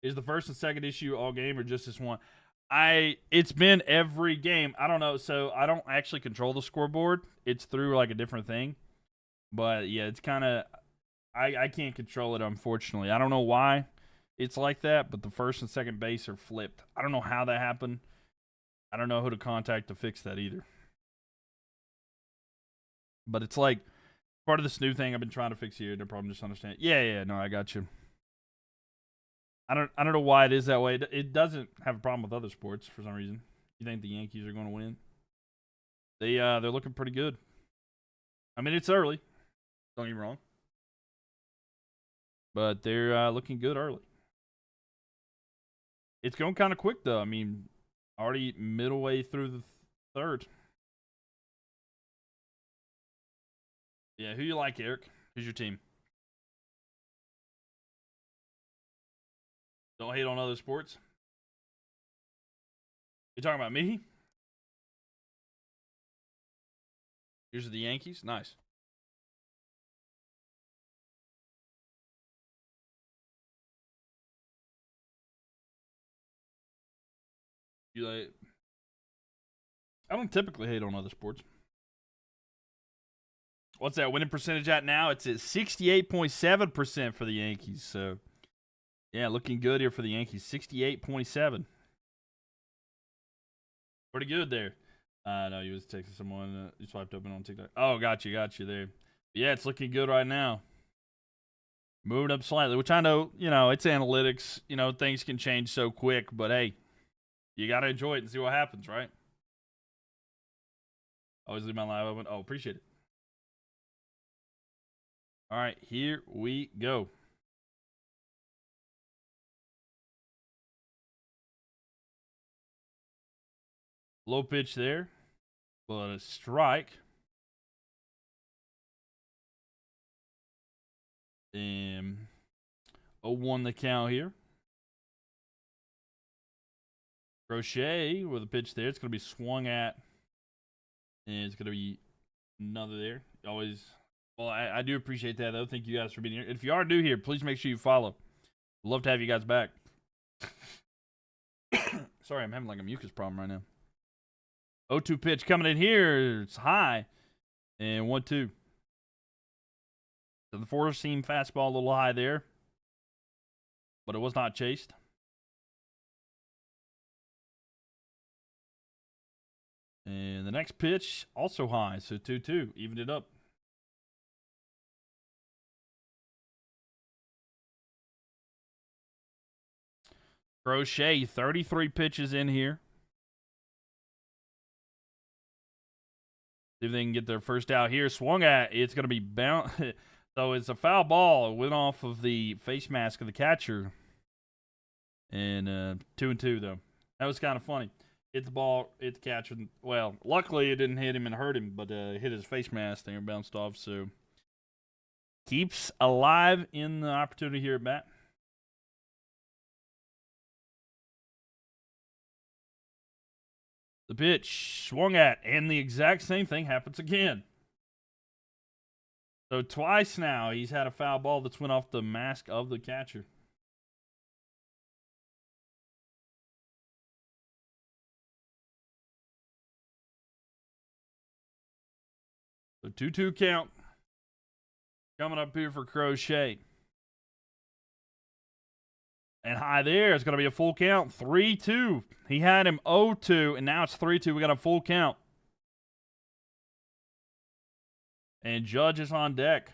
Is the first and second issue all game or just this one? It's been every game. I don't know. So I don't actually control the scoreboard. It's through like a different thing. But yeah, it's kind of I can't control it, unfortunately. I don't know why it's like that, but the first and second base are flipped. I don't know how that happened. I don't know who to contact to fix that either. But it's like part of this new thing I've been trying to fix here. No problem, just understand. Yeah, no, I got you. I don't know why it is that way. It doesn't have a problem with other sports for some reason. You think the Yankees are going to win? They're looking pretty good. I mean, it's early. Don't get me wrong. But they're looking good early. It's going kind of quick, though. I mean, already middle way through the third. Yeah, who you like, Eric? Who's your team? Don't hate on other sports. You talking about me? Here's the Yankees. Nice. You like? I don't typically hate on other sports. What's that winning percentage at now? It's at 68.7% for the Yankees. So, yeah, looking good here for the Yankees. 68.7. Pretty good there. No, you was texting someone. You swiped open on TikTok. Oh, got you there. Yeah, it's looking good right now. Moving up slightly, which I know, it's analytics. Things can change so quick. But, hey, you got to enjoy it and see what happens, right? Always leave my live open. Oh, appreciate it. All right, here we go. Low pitch there, but a strike. And 0-1 the count here. Crochet with a pitch there. It's going to be swung at. And it's going to be another there. Always. Well, I do appreciate that, though. Thank you guys for being here. If you are new here, please make sure you follow. I'd love to have you guys back. Sorry, I'm having like a mucus problem right now. 0-2 pitch coming in here. It's high. And 1-2. So the four-seam fastball a little high there. But it was not chased. And the next pitch, also high. So 2-2. Evened it up. Crochet, 33 pitches in here. See if they can get their first out here. Swung at. It's going to be bound. So it's a foul ball. It went off of the face mask of the catcher. And 2-2, though. That was kind of funny. Hit the ball, hit the catcher. Well, luckily it didn't hit him and hurt him, but hit his face mask there and bounced off. So keeps alive in the opportunity here at bat. The pitch swung at, and the exact same thing happens again. So twice now he's had a foul ball that's went off the mask of the catcher. So 2-2 count coming up here for Crochet. And high there, it's going to be a full count. 3-2. He had him 0-2, and now it's 3-2. We got a full count. And Judge is on deck.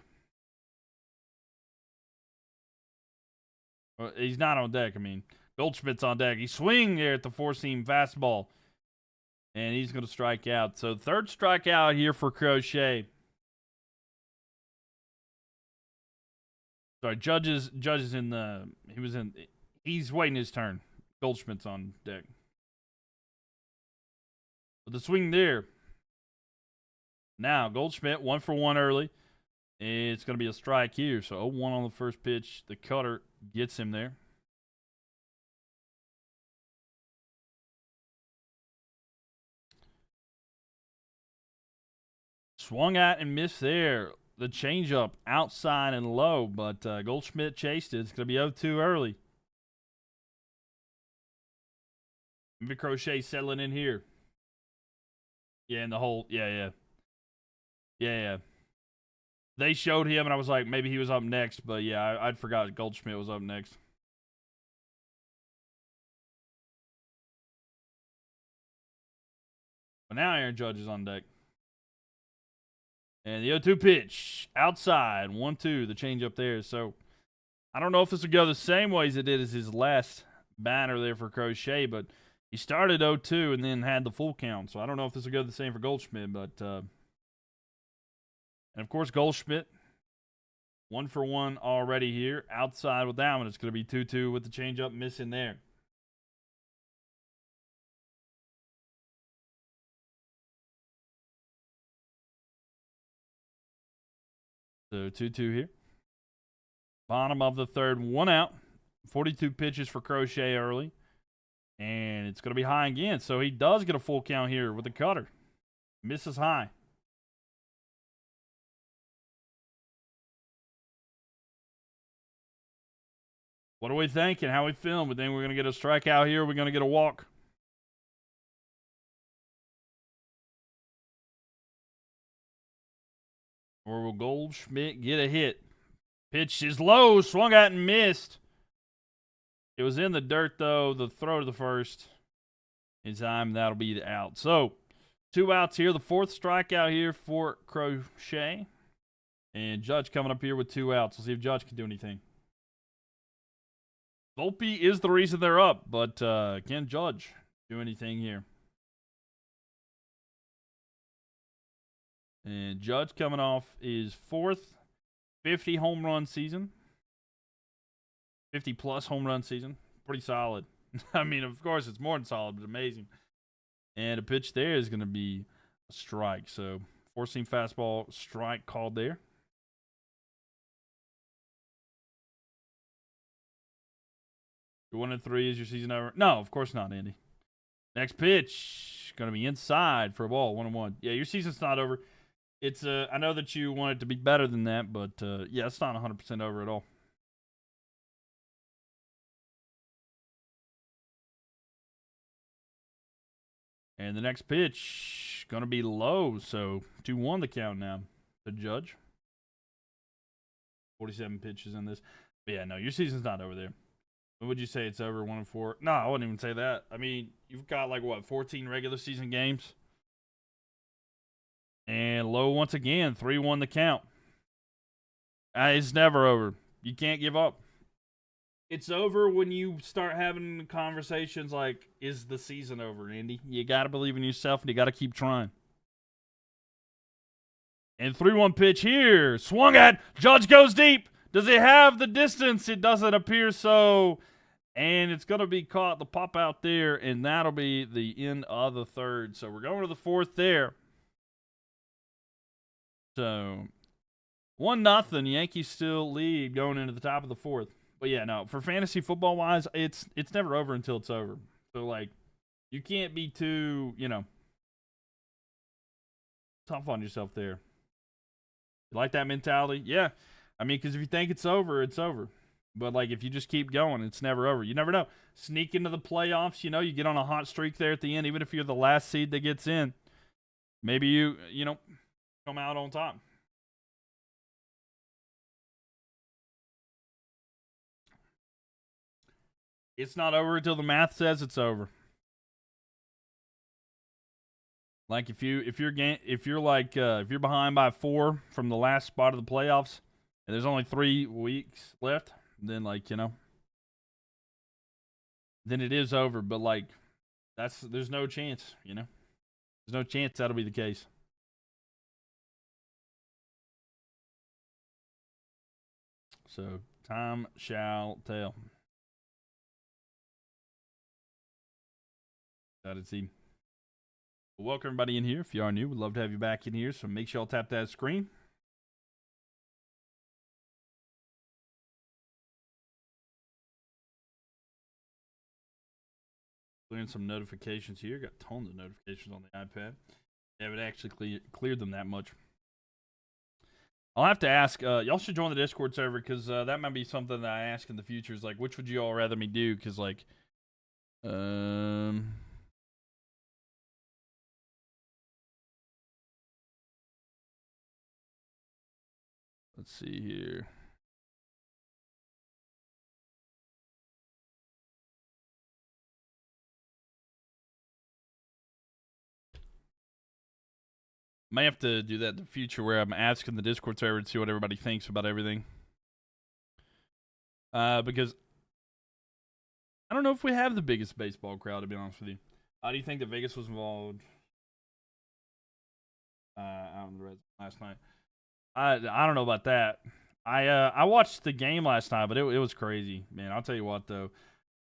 Well, he's not on deck, I mean. Goldschmidt's on deck. He's swinging there at the four-seam fastball. And he's going to strike out. So third strikeout here for Crochet. Sorry, Judge is in the... He's waiting his turn. Goldschmidt's on deck. But the swing there. Now, Goldschmidt, 1 for 1 early. It's going to be a strike here. So 0-1 on the first pitch. The cutter gets him there. Swung at and missed there. The changeup outside and low, but Goldschmidt chased it. It's going to be 0-2 early. Maybe Crochet settling in here. Yeah, in the hole. Yeah. They showed him, and I was like, maybe he was up next. But, yeah, I'd forgot Goldschmidt was up next. But now Aaron Judge is on deck. And the 0-2 pitch. Outside. 1-2. The change up there. So, I don't know if this will go the same way as it did as his last batter there for Crochet, but he started 0-2 and then had the full count. So, I don't know if this will go the same for Goldschmidt, but... And, of course, Goldschmidt, 1 for 1 already here. Outside with that one. It's going to be 2-2 with the changeup missing there. So 2-2 here. Bottom of the third, 1 out. 42 pitches for Crochet early. And it's going to be high again. So he does get a full count here with the cutter. Misses high. What are we thinking? How are we feeling? We think we're going to get a strikeout here? Or we're going to get a walk? Or will Goldschmidt get a hit? Pitch is low. Swung at and missed. It was in the dirt, though. The throw to the first. In time, that'll be the out. So, 2 outs here. The fourth strikeout here for Crochet. And Judge coming up here with 2 outs. We'll see if Judge can do anything. Volpe is the reason they're up, but can Judge do anything here? And Judge coming off his 4th 50 home run season. 50 plus home run season. Pretty solid. I mean, of course, it's more than solid, but amazing. And a pitch there is going to be a strike. So, four-seam fastball strike called there. You're 1-3. Is your season over? No, of course not, Andy. Next pitch, going to be inside for a ball, 1-1. Yeah, your season's not over. It's I know that you want it to be better than that, but yeah, it's not 100% over at all. And the next pitch, going to be low, so 2-1 the count now. The judge. 47 pitches in this. But yeah, no, your season's not over there. When would you say it's over, 1-4? No, I wouldn't even say that. I mean, you've got like, what, 14 regular season games? And low once again, 3-1 the count. It's never over. You can't give up. It's over when you start having conversations like, is the season over, Andy? You got to believe in yourself, and you got to keep trying. And 3-1 pitch here. Swung at. Judge goes deep. Does it have the distance? It doesn't appear so. And it's going to be caught. The pop out there, and that'll be the end of the third. So we're going to the fourth there. So 1-0. Yankees still lead going into the top of the fourth. But yeah, no, for fantasy football wise, it's never over until it's over. So like, you can't be too, tough on yourself there. You like that mentality? Yeah. I mean, because if you think it's over, it's over. But like, if you just keep going, it's never over. You never know. Sneak into the playoffs, you get on a hot streak there at the end, even if you're the last seed that gets in. Maybe you come out on top. It's not over until the math says it's over. Like if you're behind by 4 from the last spot of the playoffs, and there's only 3 weeks left, then then it is over. But like there's no chance, There's no chance that'll be the case. So time shall tell. Excited to see. Welcome everybody in here. If you are new, we'd love to have you back in here. So make sure y'all tap that screen. Clearing some notifications here. Got tons of notifications on the iPad. They haven't actually cleared them that much. I'll have to ask. Y'all should join the Discord server because that might be something that I ask in the future. Is like, which would you all rather me do? Because like, let's see here. May have to do that in the future where I'm asking the Discord server to see what everybody thinks about everything. Because I don't know if we have the biggest baseball crowd, to be honest with you. How do you think that Vegas was involved out in the Reds last night? I don't know about that. I watched the game last night, but it was crazy, man. I'll tell you what though.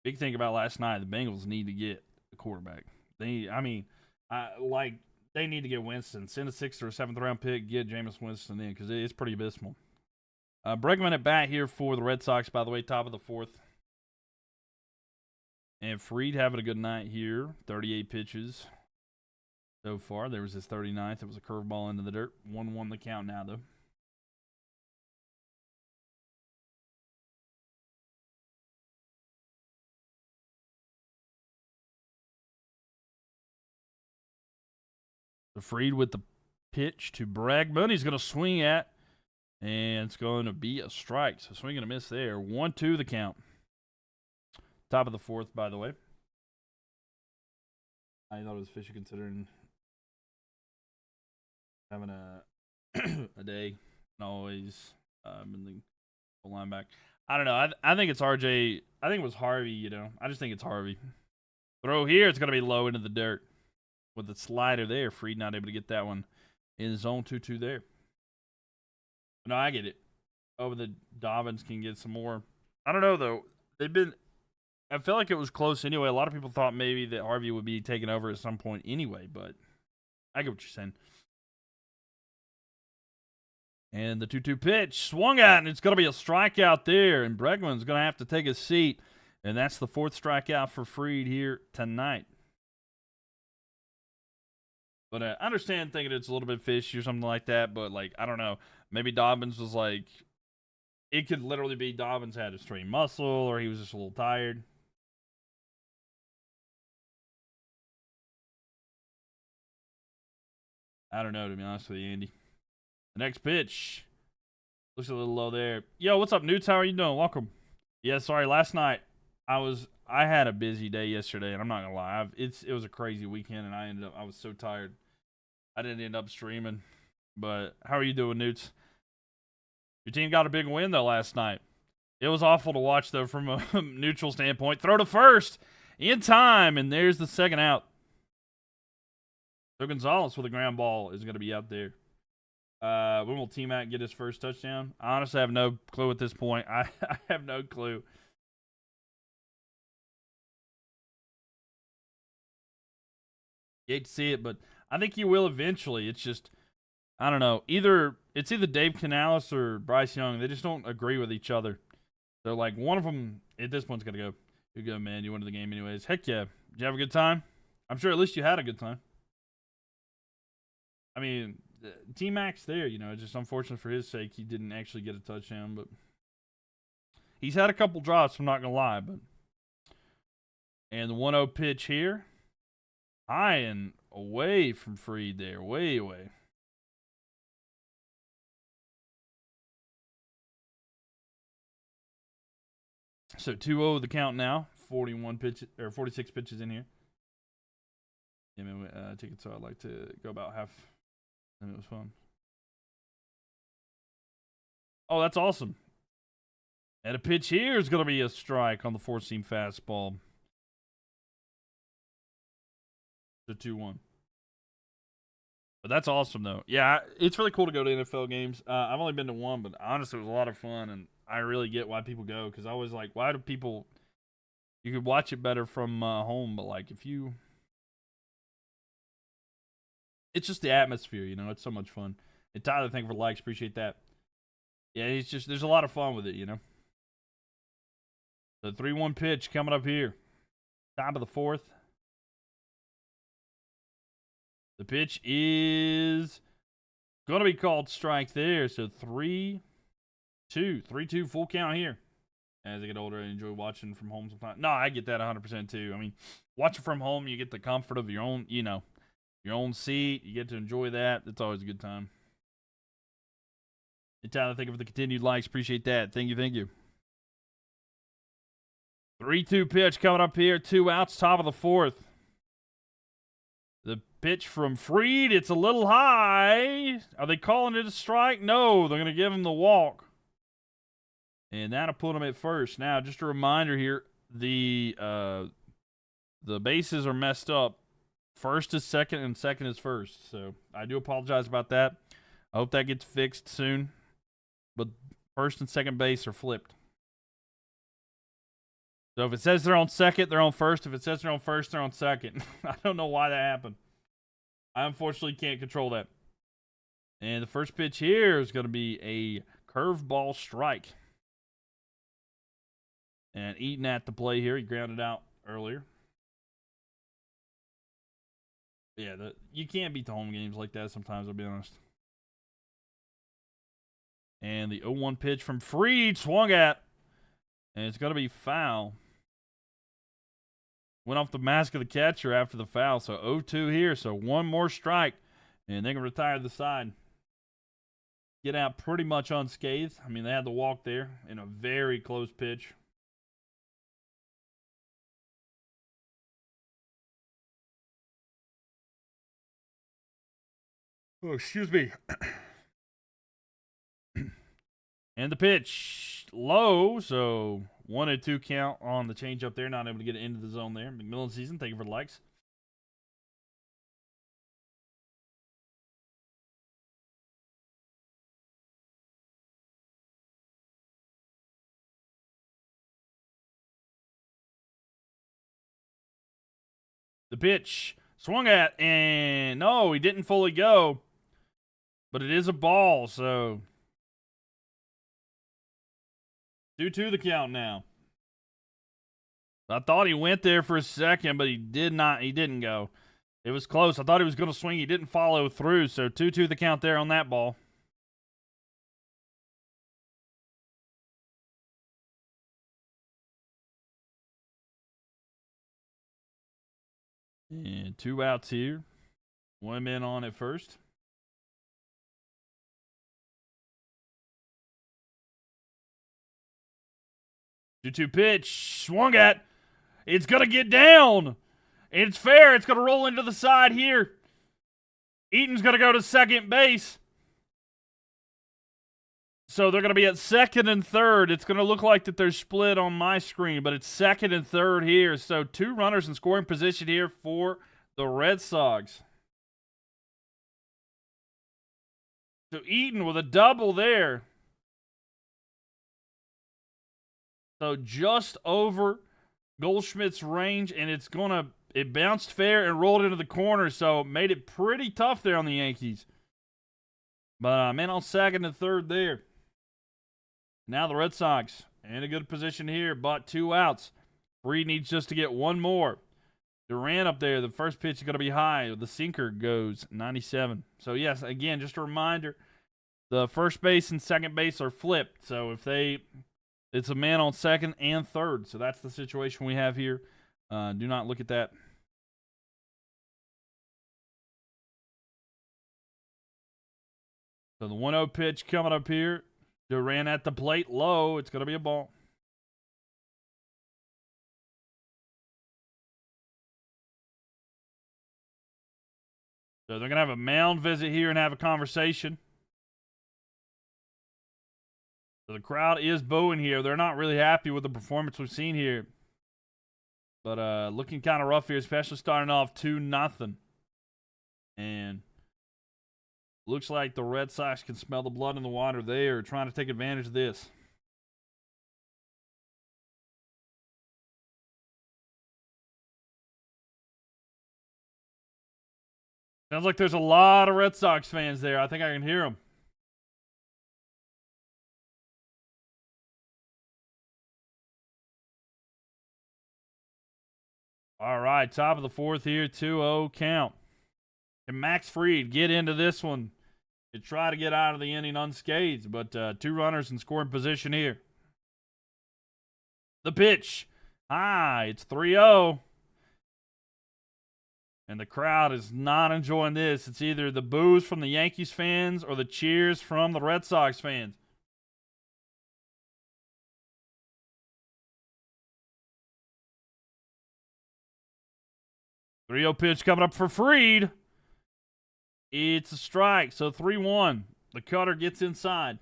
Big thing about last night, the Bengals need to get the quarterback. They need to get Winston. Send a 6th or 7th round pick, get Jameis Winston in because it's pretty abysmal. Bregman at bat here for the Red Sox, by the way, top of the 4th. And Fried having a good night here. 38 pitches so far. There was his 39th. It was a curveball into the dirt. 1-1 the count now, though. So Fried with the pitch to Bregman. He's going to swing at, and it's going to be a strike. So swing and a miss there. 1-2 the count. Top of the 4th, by the way. I thought it was fishy considering having a day and always in the linebacker. I don't know. I think it's RJ. I think it was Harvey, I just think it's Harvey. Throw here. It's going to be low into the dirt. With the slider there, Fried not able to get that one in zone 2-2 there. No, I get it. Oh, the Dobbins can get some more. I don't know, though. I feel like it was close anyway. A lot of people thought maybe that Harvey would be taken over at some point anyway, but I get what you're saying. And the 2-2 pitch swung at, and it's going to be a strikeout there. And Bregman's going to have to take a seat. And that's the 4th strikeout for Fried here tonight. But I understand thinking it's a little bit fishy or something like that. But, like, I don't know. Maybe Dobbins was like, it could literally be Dobbins had a strained muscle or he was just a little tired. I don't know, to be honest with you, Andy. The next pitch looks a little low there. Yo, what's up, Newts? How are you doing? Welcome. Yeah, sorry. Last night I had a busy day yesterday, and I'm not gonna lie, it was a crazy weekend, and I was so tired. I didn't end up streaming. But how are you doing, Newts? Your team got a big win though last night. It was awful to watch though from a neutral standpoint. Throw to first in time, and there's the second out. So Gonzalez with a ground ball is going to be out there. When will T-Mac get his first touchdown? I honestly have no clue at this point. I have no clue. You hate to see it, but I think he will eventually. It's just, I don't know. It's either Dave Canales or Bryce Young. They just don't agree with each other. So, like, one of them at this point's going to go, "You go, man. You went to the game anyways." Heck yeah. Did you have a good time? I'm sure at least you had a good time. I mean, T-Mac's there, you know. It's just unfortunate for his sake he didn't actually get a touchdown, but he's had a couple drops, I'm not going to lie. And the 1-0 pitch here. High and away from Fried there. Way away. So 2-0 the count now. 46 pitches in here. Yeah, man, take it so I'd like to go about half. And it was fun. Oh, that's awesome. And a pitch here is going to be a strike on the 4-seam fastball. The 2-1. But that's awesome, though. Yeah, it's really cool to go to NFL games. I've only been to one, but honestly, it was a lot of fun, and I really get why people go, because I was like, why do people... You could watch it better from home, but, like, if you... It's just the atmosphere, you know? It's so much fun. And Tyler, thank you for the likes. Appreciate that. Yeah, it's just... There's a lot of fun with it, you know? The 3-1 pitch coming up here. Top of the 4th. The pitch is going to be called strike there. So 3-2. 3-2 full count here. As I get older, I enjoy watching from home sometimes. No, I get that 100% too. I mean, watching from home, you get the comfort of your own, you know, your own seat. You get to enjoy that. It's always a good time. And Tyler, thank you for the continued likes. Appreciate that. Thank you, thank you. 3-2 pitch coming up here. 2 outs, top of the 4th. The pitch from Fried, it's a little high. Are they calling it a strike? No, they're going to give him the walk. And that'll put him at first. Now, just a reminder here, the bases are messed up. First is second, and second is first. So I do apologize about that. I hope that gets fixed soon. But first and second base are flipped. So if it says they're on second, they're on first. If it says they're on first, they're on second. I don't know why that happened. I unfortunately can't control that. And the first pitch here is going to be a curveball strike. And Eaton at the play here. He grounded out earlier. Yeah, you can't beat the home games like that sometimes, I'll be honest. And the 0-1 pitch from Fried swung at. And it's going to be foul. Went off the mask of the catcher after the foul. So 0-2 here. So one more strike. And they can retire the side. Get out pretty much unscathed. I mean, they had the walk there in a very close pitch. Oh, excuse me. And the pitch low, so 1-2 count on the changeup there. Not able to get it into the zone there. McMillan season, thank you for the likes. The pitch. Swung at, and no, he didn't fully go. But it is a ball, so 2-2 the count now. I thought he went there for a second, but he did not. He didn't go. It was close. I thought he was going to swing. He didn't follow through, so 2-2 the count there on that ball. And 2 outs here. 1 man on at first. Two pitch. Swung at. It's going to get down. It's fair. It's going to roll into the side here. Eaton's going to go to second base. So they're going to be at second and third. It's going to look like that they're split on my screen, but it's second and third here. So 2 runners in scoring position here for the Red Sox. So Eaton with a double there. So just over Goldschmidt's range, and it bounced fair and rolled into the corner, so made it pretty tough there on the Yankees. But man on second and third there. Now the Red Sox in a good position here, but 2 outs. Fried needs just to get 1 more. Durant up there, the first pitch is going to be high. The sinker goes 97. So yes, again, just a reminder, the first base and second base are flipped. So it's a man on second and third. So that's the situation we have here. Do not look at that. So the 1-0 pitch coming up here. Durant at the plate, low. It's going to be a ball. So they're going to have a mound visit here and have a conversation. So the crowd is booing here. They're not really happy with the performance we've seen here. But looking kind of rough here, especially starting off 2-0. And looks like the Red Sox can smell the blood in the water. They are trying to take advantage of this. Sounds like there's a lot of Red Sox fans there. I think I can hear them. All right, top of the 4th here, 2-0 count. Can Max Fried get into this one to try to get out of the inning unscathed? But 2 runners in scoring position here. The pitch. High. It's 3-0. And the crowd is not enjoying this. It's either the boos from the Yankees fans or the cheers from the Red Sox fans. Three-zero pitch coming up for Fried. It's a strike, so 3-1. The cutter gets inside.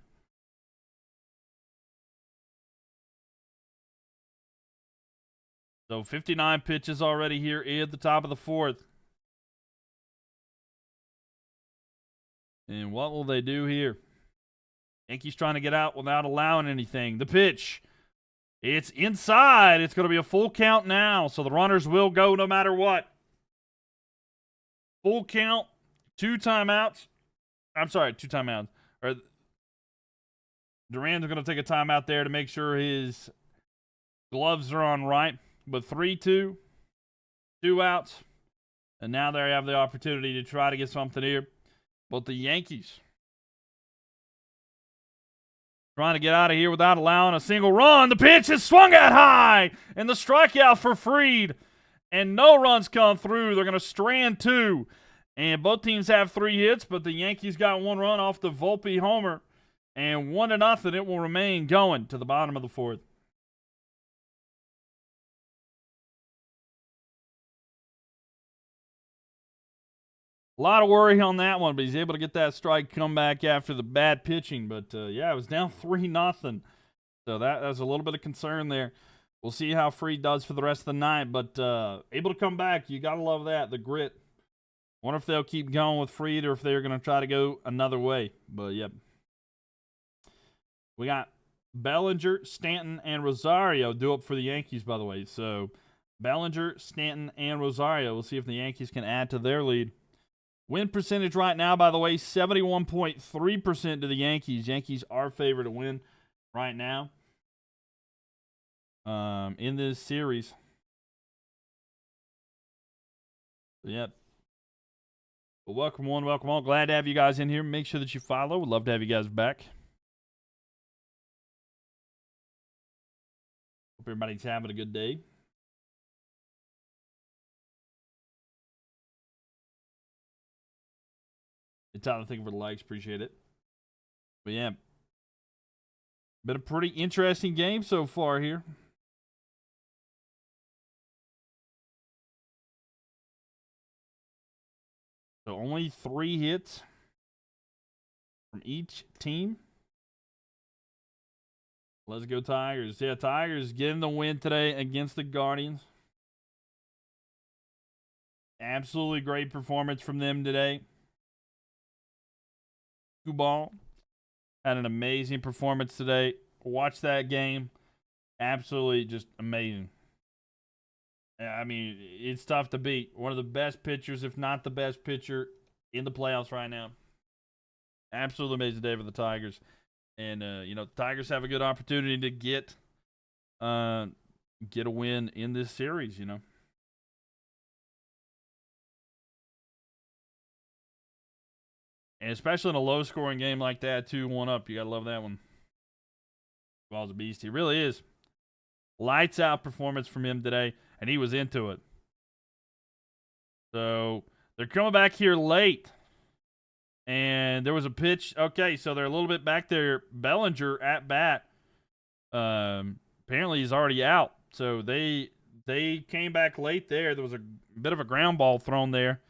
So 59 pitches already here at the top of the 4th. And what will they do here? Yankees trying to get out without allowing anything. The pitch. It's inside. It's going to be a full count now, so the runners will go no matter what. Full count, 2 timeouts. I'm sorry, 2 timeouts. Durant's going to take a timeout there to make sure his gloves are on right. But 3-2, 2 outs. And now they have the opportunity to try to get something here. But the Yankees trying to get out of here without allowing a single run. The pitch is swung at high. And the strikeout for Fried. And no runs come through. They're going to strand 2. And both teams have 3 hits, but the Yankees got 1 run off the Volpe homer. And 1-0, it will remain going to the bottom of the 4th. A lot of worry on that one, but he's able to get that strike come back after the bad pitching. But, yeah, it was down 3-0. So that's a little bit of concern there. We'll see how Fried does for the rest of the night. But able to come back, you got to love that, the grit. Wonder if they'll keep going with Fried or if they're going to try to go another way. But, yep. We got Bellinger, Stanton, and Rosario due up for the Yankees, by the way. So Bellinger, Stanton, and Rosario. We'll see if the Yankees can add to their lead. Win percentage right now, by the way, 71.3% to the Yankees. Yankees are favored to win right now in this series. Yep. Well, welcome one, welcome all. Glad to have you guys in here. Make sure that you follow. We'd love to have you guys back. Hope everybody's having a good day. It's Tyler, thank you for the likes. Appreciate it. But yeah, been a pretty interesting game so far here. So only 3 hits from each team. Let's go Tigers. Yeah, Tigers getting the win today against the Guardians. Absolutely great performance from them today. Ball had an amazing performance today. Watch that game. Absolutely just amazing. I mean, it's tough to beat. One of the best pitchers, if not the best pitcher in the playoffs right now. Absolutely amazing day for the Tigers. And, the Tigers have a good opportunity to get a win in this series, And especially in a low-scoring game like that, 2-1 up. You got to love that one. Ball's a beast. He really is. Lights out performance from him today, and he was into it. So they're coming back here late. And there was a pitch. Okay, so they're a little bit back there. Bellinger at bat. Apparently he's already out. So they came back late there. There was a bit of a ground ball thrown there.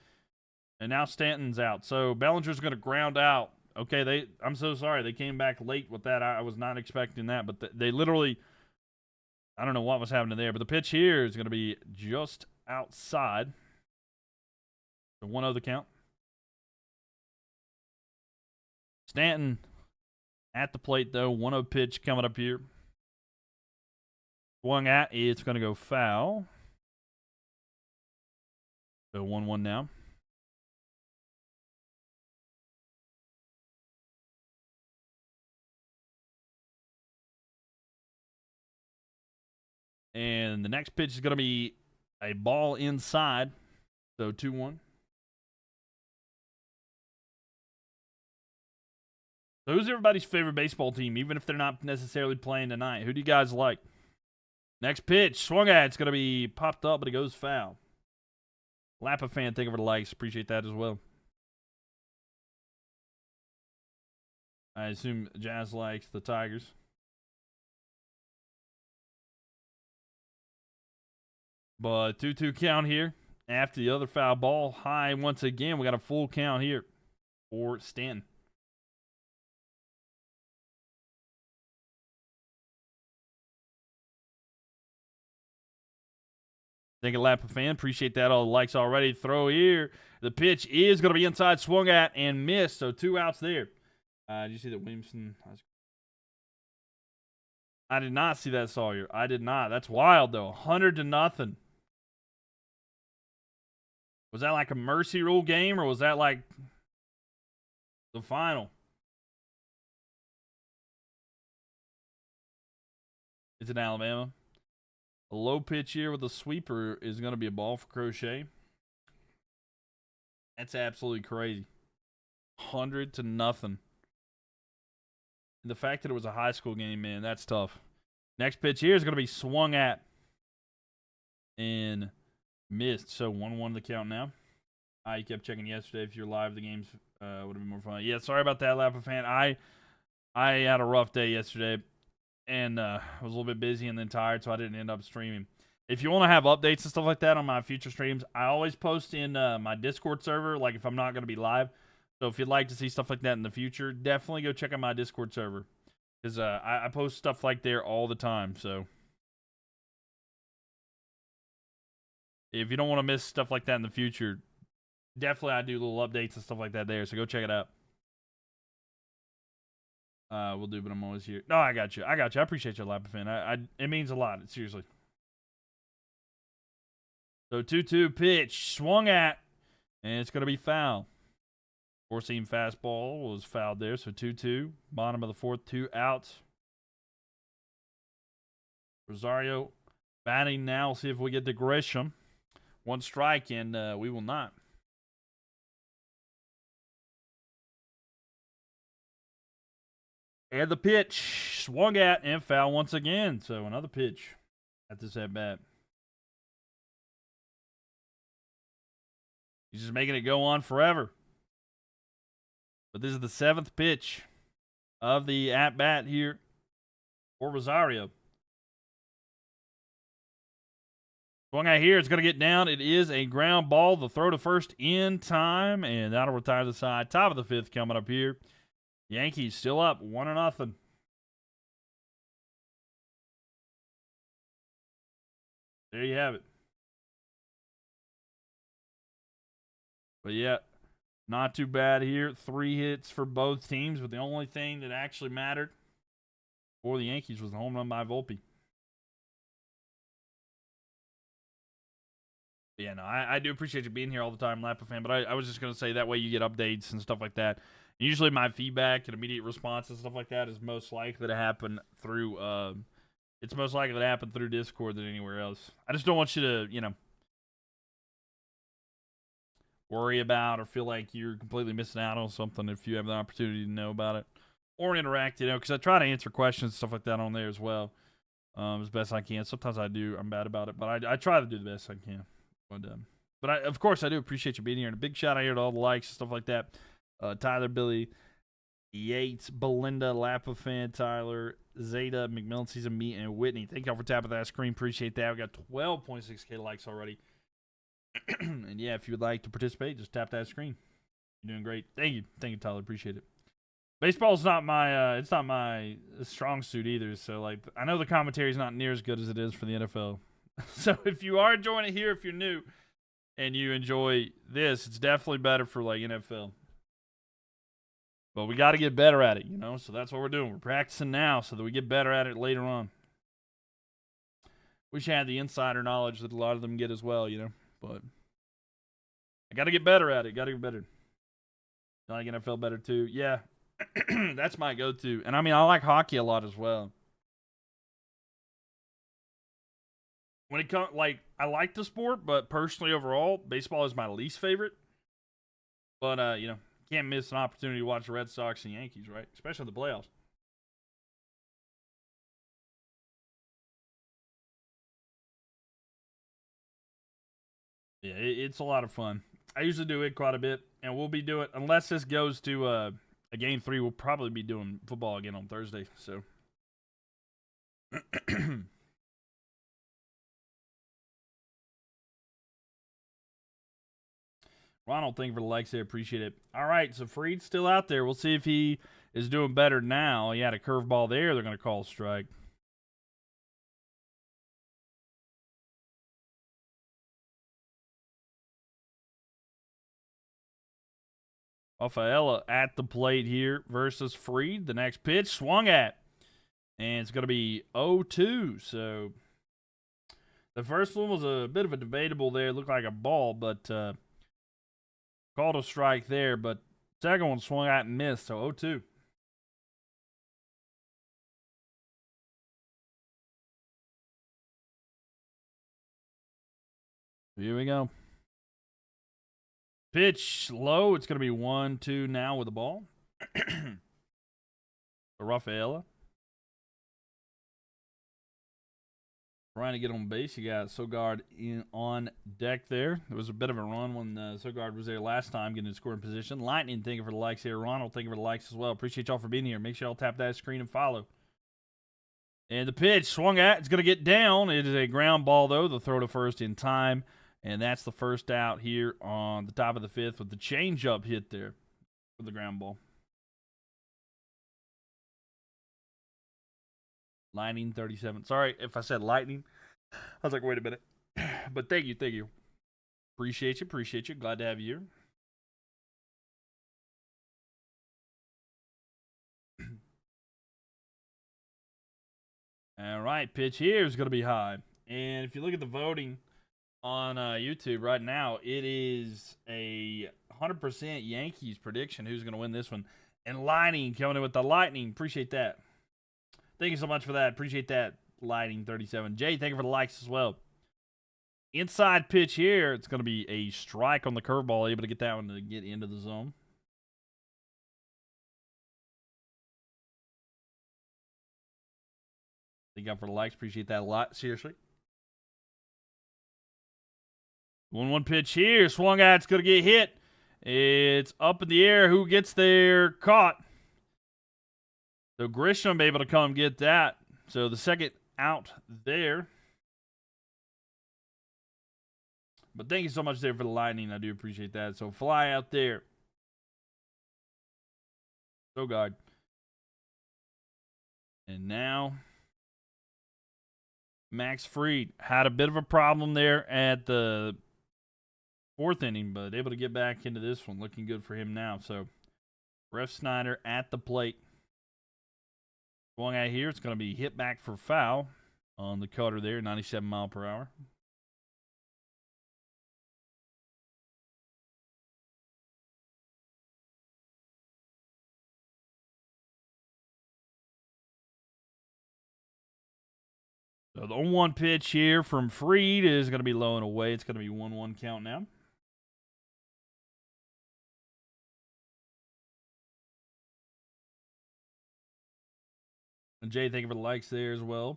And now Stanton's out. So Bellinger's going to ground out. Okay, I'm so sorry. They came back late with that. I was not expecting that. But they literally, I don't know what was happening there. But the pitch here is going to be just outside. So 1-0 the count. Stanton at the plate, though. 1-0 pitch coming up here. Swung at. It's going to go foul. So 1-1 now. And the next pitch is going to be a ball inside. So 2-1. So who's everybody's favorite baseball team, even if they're not necessarily playing tonight? Who do you guys like? Next pitch, swung at. It's going to be popped up, but it goes foul. Lappa fan, thank you for the likes. Appreciate that as well. I assume Jazz likes the Tigers. But 2-2 count here. After the other foul ball, high once again. We got a full count here for Stanton. Thank you, Lappa fan. Appreciate that. All the likes already. Throw here. The pitch is going to be inside, swung at, and missed. So 2 outs there. Did you see that Williamson? I did not see that, Sawyer. I did not. That's wild, though. 100-0. Was that like a mercy rule game, or was that like the final? It's in Alabama. A low pitch here with a sweeper is going to be a ball for Crochet. That's absolutely crazy. 100-0. And the fact that it was a high school game, man, that's tough. Next pitch here is going to be swung at and missed. So 1-1 the count now. I kept checking yesterday. If you're live, the games would have been more fun. Yeah, sorry about that, Lappa fan. I had a rough day yesterday. And I was a little bit busy and then tired, so I didn't end up streaming. If you want to have updates and stuff like that on my future streams, I always post in my Discord server, like if I'm not going to be live. So if you'd like to see stuff like that in the future, definitely go check out my Discord server. Because I post stuff like there all the time. So if you don't want to miss stuff like that in the future, definitely I do little updates and stuff like that there. So go check it out. We'll do, but I'm always here. No, I got you. I appreciate you, Lappa fan. It means a lot. Seriously. So 2-2 pitch, swung at, and it's going to be foul. Four-seam fastball was fouled there, so 2-2. Bottom of the fourth, 2 outs. Rosario batting now. We'll see if we get to Grisham. 1 strike, and we will not. And the pitch, swung at, and foul once again. So another pitch at this at-bat. He's just making it go on forever. But this is the 7th pitch of the at-bat here for Rosario. Swung out here. It's going to get down. It is a ground ball. The throw to first in time, and that'll retire the side. Top of the 5th coming up here. Yankees still up 1-0. There you have it. But yeah, not too bad here. 3 hits for both teams, but the only thing that actually mattered for the Yankees was the home run by Volpe. Yeah, no, I do appreciate you being here all the time, Lappa fan, but I was just going to say that way you get updates and stuff like that. Usually my feedback and immediate response and stuff like that is most likely to happen through it's most likely to happen through Discord than anywhere else. I just don't want you to, worry about or feel like you're completely missing out on something if you have the opportunity to know about it or interact, because I try to answer questions and stuff like that on there as well, as best I can. Sometimes I do. I'm bad about it, but I try to do the best I can. But of course, I do appreciate you being here. And a big shout out here to all the likes and stuff like that. Tyler, Billy, Yates, Belinda, Lappa fan, Tyler, Zeta, McMillan Season, me, and Whitney. Thank y'all for tapping that screen. Appreciate that. We got 12.6K likes already. And yeah, if you would like to participate, just tap that screen. You're doing great. Thank you, Tyler. Appreciate it. Baseball's not my it's not my strong suit either. So like, I know the commentary is not near as good as it is for the NFL. So if you are enjoying it here, if you're new and you enjoy this, it's definitely better for like NFL. But we got to get better at it, so that's what we're doing. We're practicing now so that we get better at it later on. Wish I had the insider knowledge that a lot of them get as well, but I got to get better at it. Got to get better. I like NFL better too. Yeah, that's my go-to. And I mean, I like hockey a lot as well. When it comes, I like the sport, but personally overall, baseball is my least favorite. But, can't miss an opportunity to watch the Red Sox and Yankees, right? Especially the playoffs. Yeah, it's a lot of fun. I usually do it quite a bit, and we'll be doing, unless this goes to a game 3, we'll probably be doing football again on Thursday. So, Ronald, thank you for the likes there. Appreciate it. All right, so Freed's still out there. We'll see if he is doing better now. He had a curveball there. They're going to call a strike. Rafaela at the plate here versus Freed. The next pitch swung at. And it's going to be 0-2. So the first one was a bit of a debatable there. It looked like a ball, but called a strike there. But second one swung at and missed. So 0-2. Here we go. Pitch low. It's going to be 1-2 now with the ball. Rafaela. Trying to get on base. You got Sogard on deck there. There was a bit of a run when Sogard was there last time, getting in scoring position. Lightning, thank you for the likes here. Ronald, thank you for the likes as well. Appreciate y'all for being here. Make sure y'all tap that screen and follow. And the pitch swung at. It's going to get down. It is a ground ball, though. The throw to first in time. And that's the first out here on the top of the 5th with the changeup hit there for the ground ball. Lightning 37. Sorry if I said lightning. I was like, wait a minute. But thank you. Appreciate you. Glad to have you here. All right, pitch here is going to be high. And if you look at the voting on YouTube right now. It is a 100% Yankees prediction. Who's going to win this one? And Lightning coming in with the Lightning. Appreciate that. Thank you so much for that. Appreciate that, Lightning 37. Jay, thank you for the likes as well. Inside pitch here. It's going to be a strike on the curveball. Able to get that one to get into the zone. Thank you for the likes. Appreciate that a lot. Seriously. 1-1 pitch here. Swung at. It's going to get hit. It's up in the air. Who gets there? Caught. So Grisham able to come get that. So the second out there. But thank you so much there for the Lightning. I do appreciate that. So fly out there. So God. And now Max Fried had a bit of a problem there at the fourth inning, but able to get back into this one. Looking good for him now. So Ref Snyder at the plate. Going out here, it's going to be hit back for foul on the cutter there, 97 mile per hour. So the 0-1 pitch here from Fried is going to be low and away. It's going to be 1-1 count now. And Jay, thank you for the likes there as well.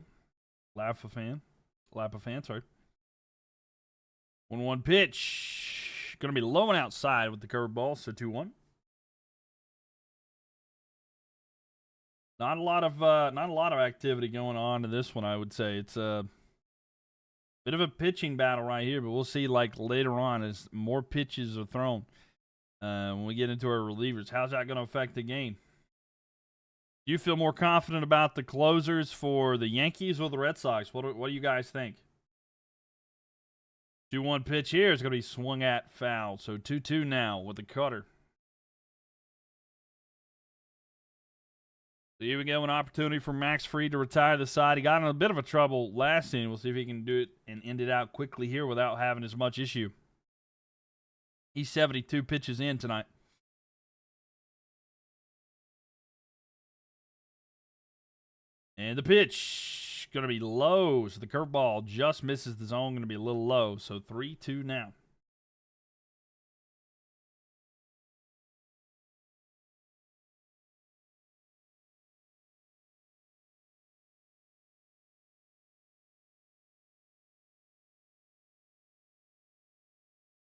Lappa fan, sorry. 1-1 pitch. Going to be low and outside with the curveball, so 2-1. Not a lot of activity going on in this one, I would say. It's a bit of a pitching battle right here, but we'll see like later on as more pitches are thrown when we get into our relievers. How's that going to affect the game? Do you feel more confident about the closers for the Yankees or the Red Sox? What do you guys think? 2-1 pitch here is going to be swung at foul. So 2-2 now with the cutter. So here we go, an opportunity for Max Fried to retire the side. He got in a bit of a trouble last inning. We'll see if he can do it and end it out quickly here without having as much issue. He's 72 pitches in tonight. And the pitch, going to be low. So the curveball just misses the zone, going to be a little low. So 3-2 now.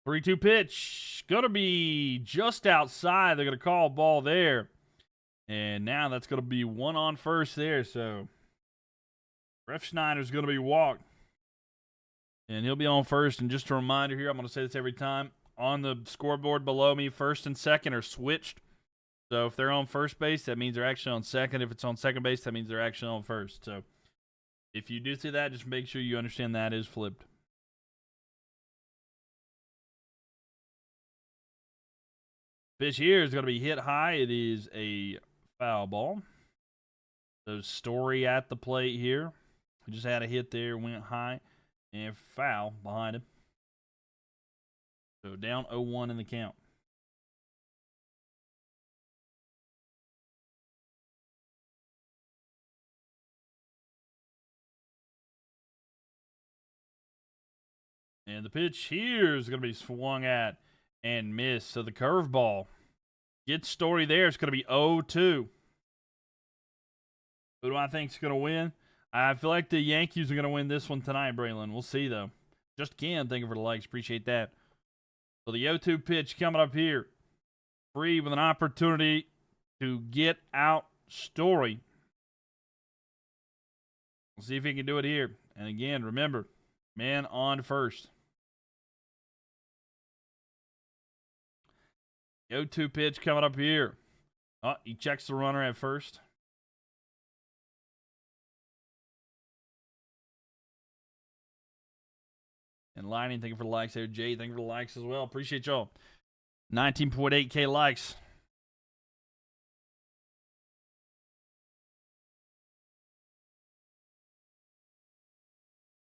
Three-two pitch. Going to be just outside. They're going to call a ball there. And now that's going to be one on first there. So Ref Schneider's going to be walked. And he'll be on first. And just a reminder here, I'm going to say this every time. On the scoreboard below me, first and second are switched. So if they're on first base, that means they're actually on second. If it's on second base, that means they're actually on first. So if you do see that, just make sure you understand that is flipped. Pitch here is going to be hit high. It is a foul ball. So Story at the plate here. We just had a hit there, went high, and foul behind him. So down 0-1 in the count. And the pitch here is going to be swung at and missed. So the curveball gets Story there. It's going to be 0-2. Who do I think is going to win? I feel like the Yankees are going to win this one tonight, Braylon. We'll see, though. Just Ken, thank you for the likes. Appreciate that. So the 0-2 pitch coming up here. Free with an opportunity to get out Story. We'll see if he can do it here. And again, remember, man on first. 0-2 pitch coming up here. Oh, he checks the runner at first. And Lightning, thank you for the likes there. Jay, thank you for the likes as well. Appreciate y'all. 19.8K likes.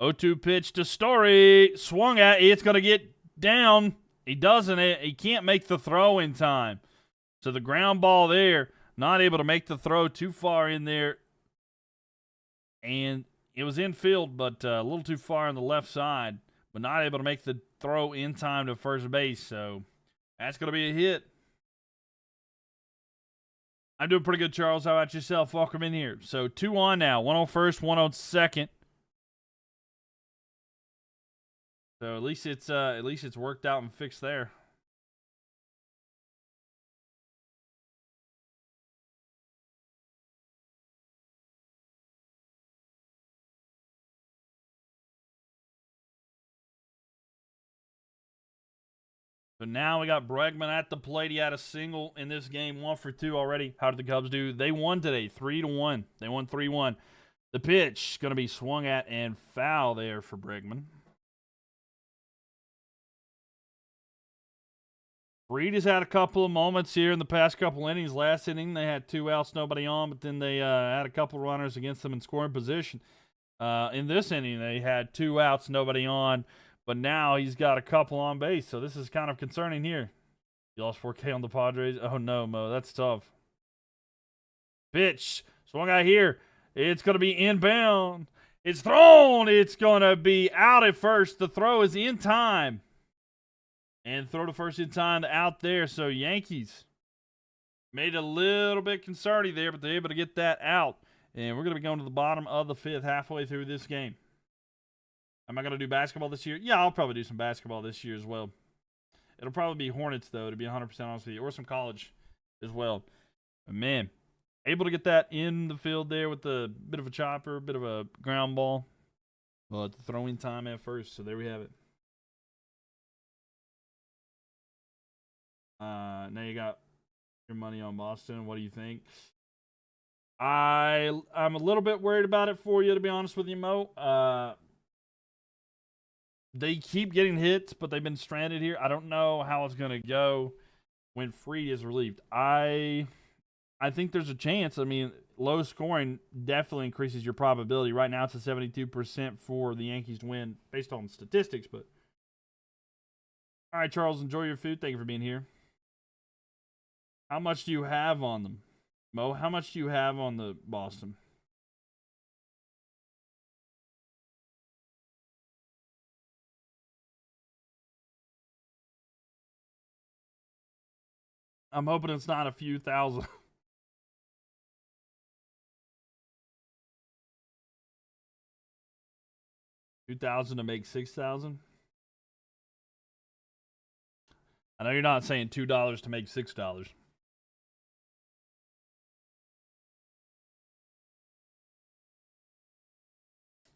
0-2 pitch to Story. Swung at. It's going to get down. He doesn't. He can't make the throw in time. So the ground ball there, not able to make the throw too far in there. And it was infield, but a little too far on the left side. But not able to make the throw in time to first base. So that's going to be a hit. I'm doing pretty good, Charles. How about yourself? Welcome in here. So 2 on now. 1 on first, 1 on second. So at least it's worked out and fixed there. So now we got Bregman at the plate. He had a single in this game, 1 for 2 already. How did the Cubs do? They won today, 3-1. They won 3-1. The pitch going to be swung at and foul there for Bregman. Reed has had a couple of moments here in the past couple innings. Last inning, they had 2 outs, nobody on, but then they had a couple runners against them in scoring position. In this inning, they had 2 outs, nobody on, but now he's got a couple on base, so this is kind of concerning here. You lost 4K on the Padres? Oh, no, Mo, that's tough. Pitch, swung out here. It's going to be inbound. It's thrown. It's going to be out at first. The throw is in time. And throw to first in time out there. So Yankees made it a little bit concerning there, but they're able to get that out. And we're going to be going to the bottom of the 5th halfway through this game. Am I going to do basketball this year? Yeah, I'll probably do some basketball this year as well. It'll probably be Hornets, though, to be 100% honest with you, or some college as well. But man, able to get that in the field there with a bit of a chopper, a bit of a ground ball. Well, at the throwing time at first, so there we have it. Now you got your money on Boston. What do you think? I'm a little bit worried about it for you, to be honest with you, Mo. They keep getting hits, but they've been stranded here. I don't know how it's going to go when Freed is relieved. I think there's a chance. I mean, low scoring definitely increases your probability. Right now it's a 72% for the Yankees to win based on statistics. But all right, Charles, enjoy your food. Thank you for being here. How much do you have on them? Mo, how much do you have on the Boston? I'm hoping it's not a few thousand. 2,000 to make 6,000? I know you're not saying $2 to make $6.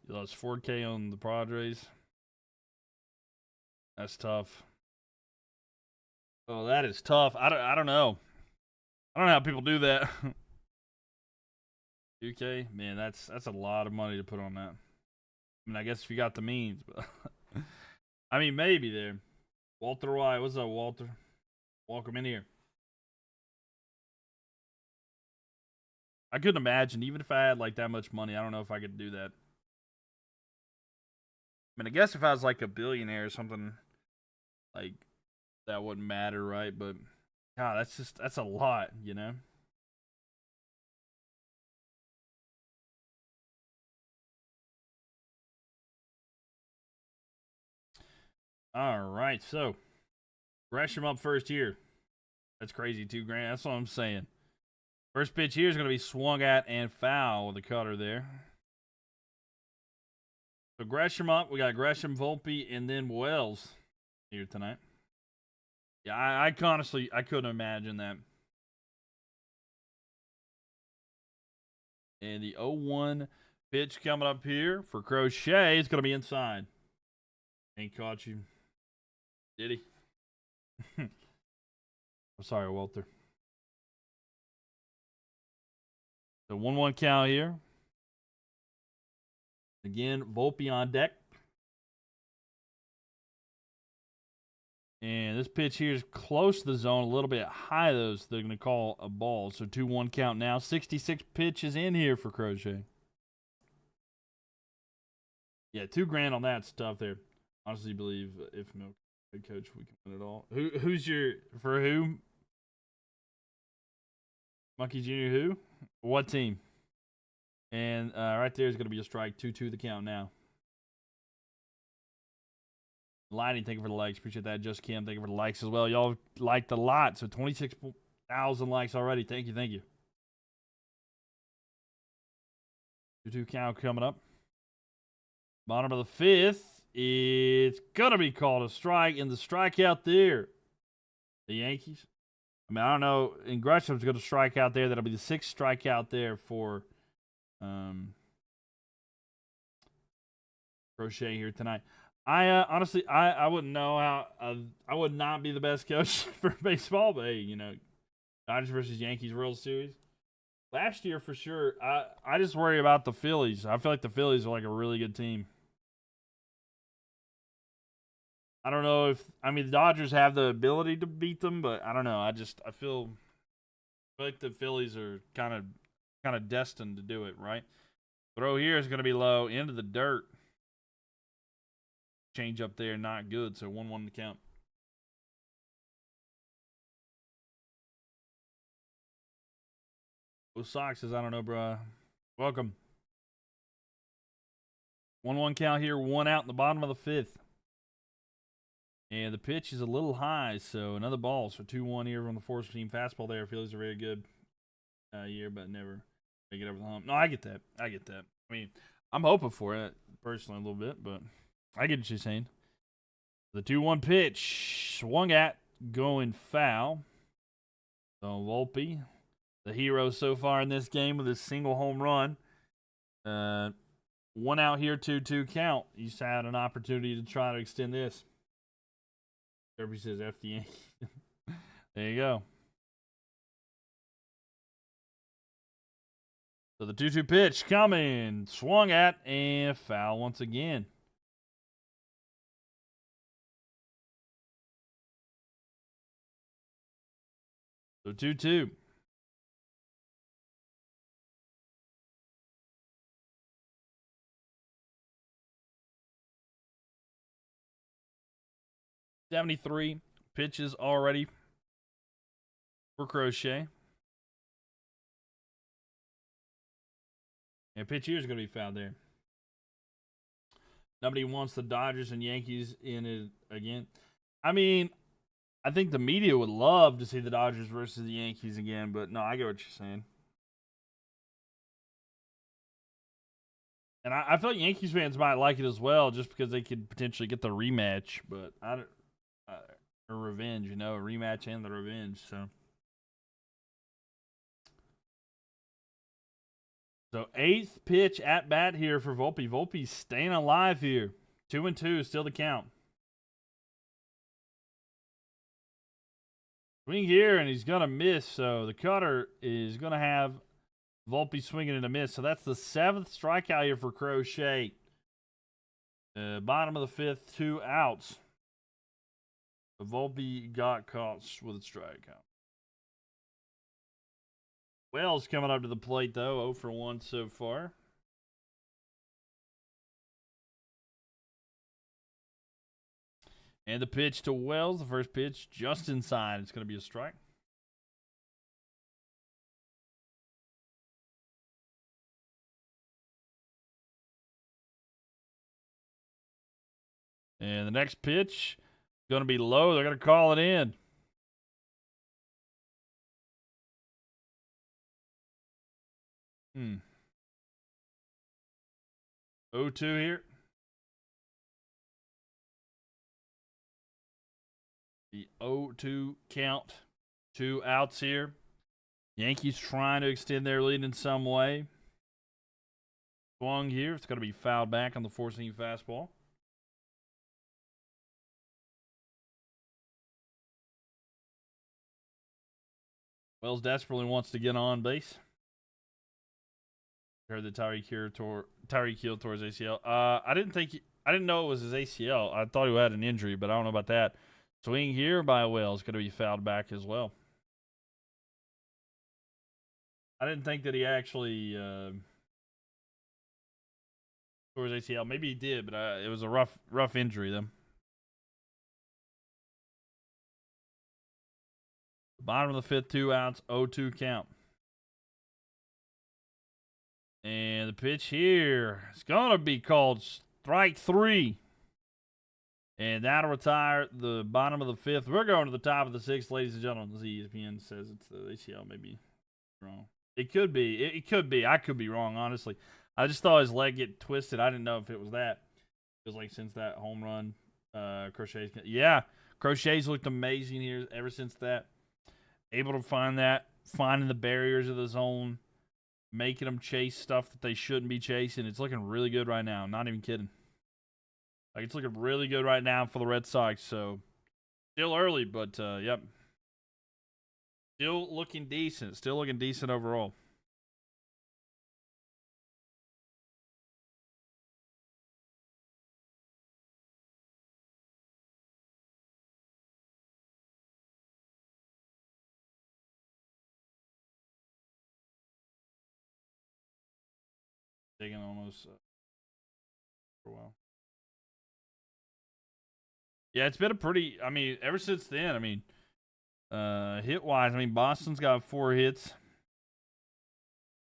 You lost 4K on the Padres. That's tough. Oh, that is tough. I don't know. I don't know how people do that. 2K? Man, that's a lot of money to put on that. I mean, I guess if you got the means, but I mean, maybe there. Walter White, what's up, Walter? Welcome in here. I couldn't imagine, even if I had like that much money, I don't know if I could do that. I mean, I guess if I was like a billionaire or something, like that wouldn't matter, right? But God, that's a lot, you know? All right, so Gresham up first here. That's crazy, $2 grand. That's what I'm saying. First pitch here is going to be swung at and foul with the cutter there. So Gresham up. We got Gresham, Volpe, and then Wells here tonight. Yeah, I honestly, I couldn't imagine that. And the 0-1 pitch coming up here for Crochet is going to be inside. Ain't caught you. Did he? I'm sorry, Walter. So 1-1 count here. Again, Volpe on deck. And this pitch here is close to the zone, a little bit high, though, so they're going to call a ball. So 2-1 count now. 66 pitches in here for Crochet. Yeah, $2,000 on that's tough there. Honestly, believe if Mylk head coach, we can win it all. Who's your for who? Monkey Jr. Who? What team? And right there is going to be a strike. 2-2 the count now. Lightning, thank you for the likes. Appreciate that. Just Kim, thank you for the likes as well. Y'all liked a lot. So 26,000 likes already. Thank you, thank you. 2-2 count coming up. Bottom of the fifth. It's going to be called a strike. And the strikeout there. The Yankees. I mean, I don't know. And Gresham's going to strike out there. That'll be the sixth strikeout there for Crochet here tonight. I honestly, I wouldn't know how. I would not be the best coach for baseball, but hey, you know, Dodgers versus Yankees World Series. Last year, for sure, I just worry about the Phillies. I feel like the Phillies are like a really good team. I don't know if the Dodgers have the ability to beat them, but I don't know. I feel like the Phillies are kind of destined to do it, right? Throw here is going to be low into the dirt. Change up there, not good. So 1-1 to count. Red Sox says, I don't know, bro. Welcome. 1-1 count here, 1 out in the bottom of the fifth. And the pitch is a little high, so another ball. So 2-1 here from the four-seam fastball there. Phillies are very good year, but never make it over the hump. No, I get that. I mean, I'm hoping for it personally a little bit, but I get what you're saying. The 2-1 pitch. Swung at, going foul. So Volpe, the hero so far in this game with his single home run. 1 out here, 2-2 count. He's had an opportunity to try to extend this. Derby says FDA. There you go. So the 2-2 pitch coming. Swung at and foul once again. So 2-2. $73 pitches already for Crochet. And pitch here is going to be fouled there. Nobody wants the Dodgers and Yankees in it again. I mean, I think the media would love to see the Dodgers versus the Yankees again, but no, I get what you're saying. And I feel like Yankees fans might like it as well, just because they could potentially get the rematch, but I don't. Or revenge, you know, a rematch and the revenge. So eighth pitch at bat here for Volpe. Volpe's staying alive here. 2-2, still the count. Swing here, and he's going to miss. So the cutter is going to have Volpe swinging and a miss. So that's the 7th strikeout here for Crochet. Bottom of the fifth, 2 outs. Volpe got caught with a strikeout. Wells coming up to the plate, though. 0 for 1 so far. And the pitch to Wells, the first pitch, just inside. It's going to be a strike. And the next pitch is going to be low. They're going to call it in. Hmm. 0-2 here. The 0-2 count. 2 outs here. Yankees trying to extend their lead in some way. Swung here. It's going to be fouled back on the four-seam fastball. Wells desperately wants to get on base. Heard that Tyreek Hill tore his ACL. I didn't know it was his ACL. I thought he had an injury, but I don't know about that. Swing here by Wells, going to be fouled back as well. I didn't think that he actually towards ACL. Maybe he did, but it was a rough injury though. Bottom of the 5th, 2 outs, 0-2 count. And the pitch here is going to be called strike 3. And that'll retire the bottom of the 5th. We're going to the top of the 6th, ladies and gentlemen. The ESPN says it's the ACL. Maybe wrong. It could be. It could be. I could be wrong, honestly. I just thought his leg get twisted. I didn't know if it was that. It was like since that home run, Crochet's. Yeah, Crochet's looked amazing here ever since that. Able to find that, finding the barriers of the zone, making them chase stuff that they shouldn't be chasing. It's looking really good right now. I'm not even kidding. Like, it's looking really good right now for the Red Sox. So, still early, but, yep. Still looking decent. Still looking decent overall. Taking almost for a while. Yeah, it's been a pretty. I mean, ever since then. I mean, hit wise. I mean, Boston's got 4 hits.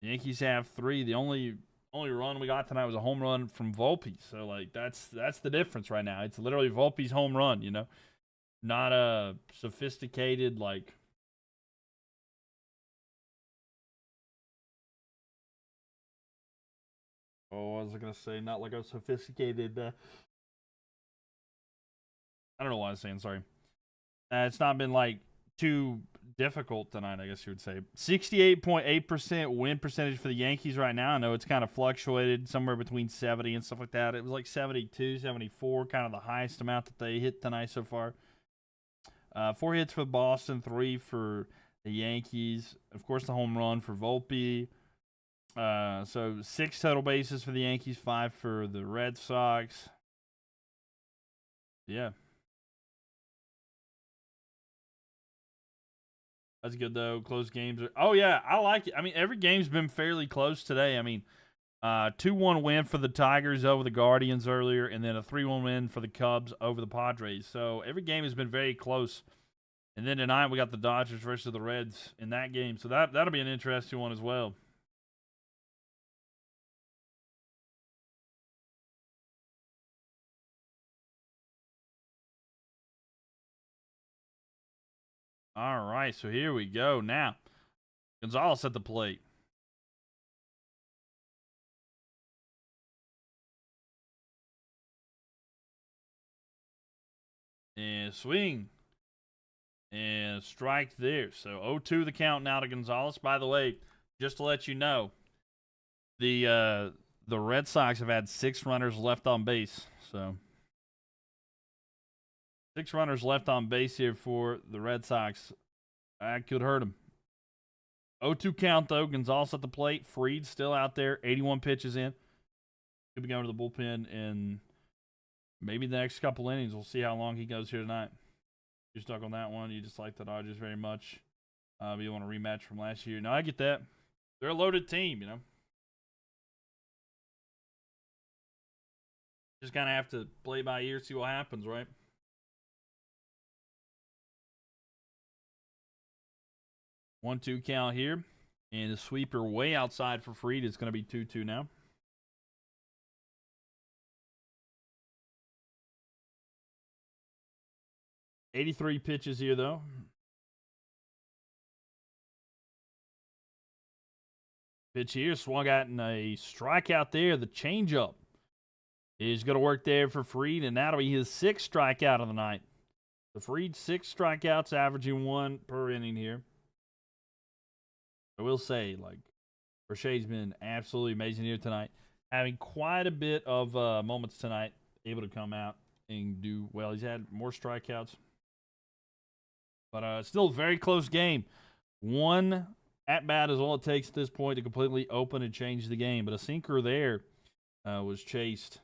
The Yankees have 3. The only run we got tonight was a home run from Volpe. So like that's the difference right now. It's literally Volpe's home run. You know, not a sophisticated like. Oh, I was gonna say not like a sophisticated. I don't know what I was saying. Sorry. It's not been like too difficult tonight, I guess you would say. 68.8% win percentage for the Yankees right now. I know it's kind of fluctuated somewhere between 70 and stuff like that. It was like 72, 74, kind of the highest amount that they hit tonight so far. 4 hits for Boston, 3 for the Yankees. Of course, the home run for Volpe. So 6 total bases for the Yankees, 5 for the Red Sox. Yeah. That's good, though. Close games. Oh, yeah. I like it. I mean, every game's been fairly close today. I mean, 2-1 win for the Tigers over the Guardians earlier, and then a 3-1 win for the Cubs over the Padres. So every game has been very close. And then tonight we got the Dodgers versus the Reds in that game. So that'll be an interesting one as well. All right, so here we go. Now, Gonzalez at the plate. And swing. And strike there. So 0-2 the count now to Gonzalez. By the way, just to let you know, the Red Sox have had 6 runners left on base. So 6 runners left on base here for the Red Sox. That could hurt them. 0-2 count, though. Gonzalez at the plate. Fried still out there. 81 pitches in. Could be going to the bullpen in maybe the next couple innings. We'll see how long he goes here tonight. You're stuck on that one. You just like the Dodgers very much. But you want a rematch from last year. No, I get that. They're a loaded team, you know. Just kind of have to play by ear, see what happens, right? One-two count here. And the sweeper way outside for Fried. It's going to be 2-2 now. $83 pitches here, though. Pitch here, swung out in a strikeout there. The changeup is going to work there for Fried, and that'll be his 6th strikeout of the night. The Fried 6 strikeouts, averaging 1 per inning here. I will say, like, Crochet's been absolutely amazing here tonight. Having quite a bit of moments tonight, able to come out and do well. He's had more strikeouts. But still a very close game. 1 at-bat is all it takes at this point to completely open and change the game. But a sinker there was chased.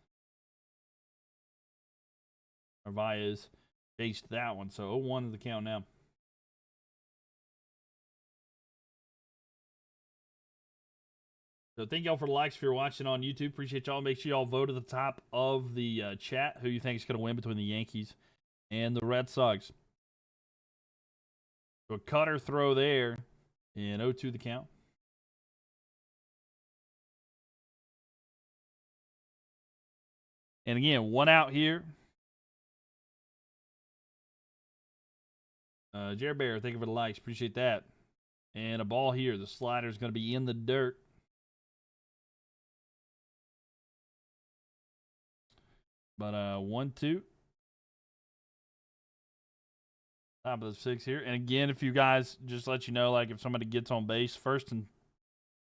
Narvaez chased that one. So 0-1 is the count now. So thank y'all for the likes if you're watching on YouTube. Appreciate y'all. Make sure y'all vote at the top of the chat who you think is going to win between the Yankees and the Red Sox. So a cutter throw there, and 0-2 the count. And again, one out here. Jared Bear, thank you for the likes. Appreciate that. And a ball here. The slider is going to be in the dirt. But 1-2. Top of the 6 here. And again, if you guys, just let you know, like if somebody gets on base, first and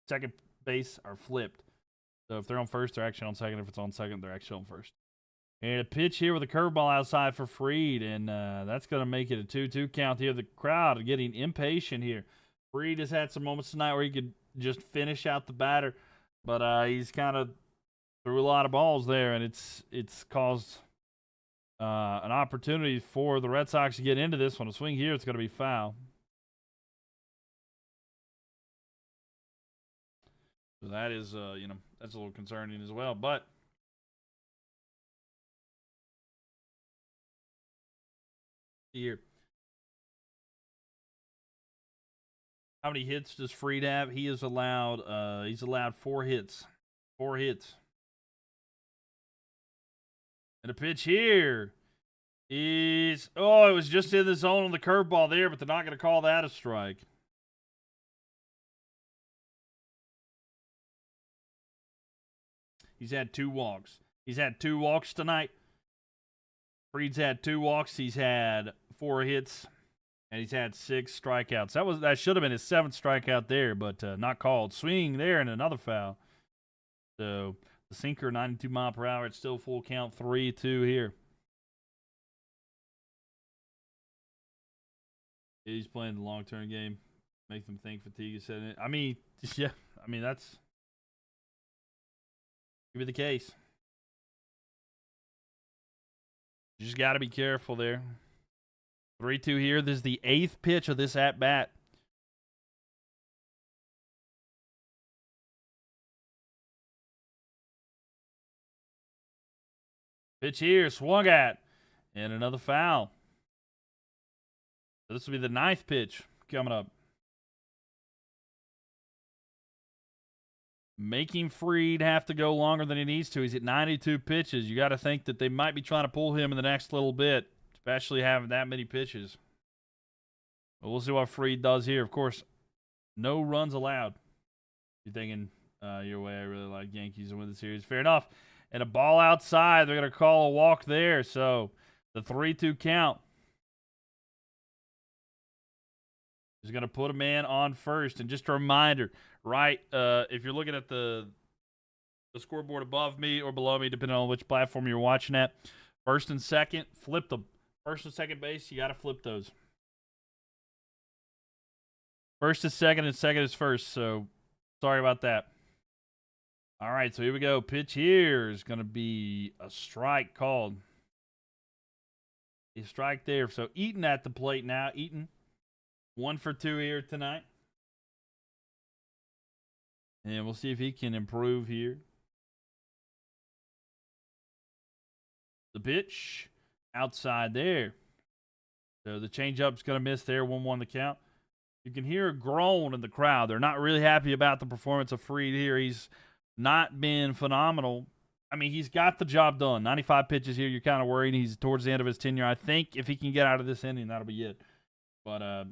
second base are flipped. So if they're on first, they're actually on second. If it's on second, they're actually on first. And a pitch here with a curveball outside for Freed. And that's going to make it a 2-2 count here. The crowd getting impatient here. Freed has had some moments tonight where he could just finish out the batter. But he's kind of threw a lot of balls there. And it's caused an opportunity for the Red Sox to get into this one. A swing here, it's going to be foul. So that is, that's a little concerning as well. But here, how many hits does Freed have? He is allowed. He's allowed 4 hits. 4 hits. And a pitch here is, it was just in the zone on the curveball there, but they're not going to call that a strike. He's had 2 walks. He's had 2 walks tonight. Freed's had 2 walks. He's had 4 hits, and he's had 6 strikeouts. That should have been his 7th strikeout there, but not called. Swing there and another foul. So the sinker, 92 mile per hour. It's still full count, 3-2 here. He's playing the long-term game. Make them think fatigue is setting in. I mean, yeah. I mean, that's could be the case. You just got to be careful there. 3-2 here. This is the 8th pitch of this at-bat. Pitch here, swung at, and another foul. So this will be the 9th pitch coming up. Making Freed have to go longer than he needs to. He's at 92 pitches. You got to think that they might be trying to pull him in the next little bit, especially having that many pitches. But we'll see what Freed does here. Of course, no runs allowed. You're thinking your way, I really like Yankees to win the series. Fair enough. And a ball outside. They're going to call a walk there. So the 3-2 count is going to put a man on first. And just a reminder, right, if you're looking at the scoreboard above me or below me, depending on which platform you're watching at, first and second, flip them. First and second base, you got to flip those. First is second and second is first. So sorry about that. All right, so here we go. Pitch here is going to be a strike called. A strike there. So Eaton at the plate now. Eaton, 1 for 2 here tonight. And we'll see if he can improve here. The pitch outside there. So the changeup's going to miss there. 1-1 the count. You can hear a groan in the crowd. They're not really happy about the performance of Freed here. He's not been phenomenal. I mean, he's got the job done. 95 pitches here. You're kind of worried he's towards the end of his tenure. I think if he can get out of this inning, that'll be it. But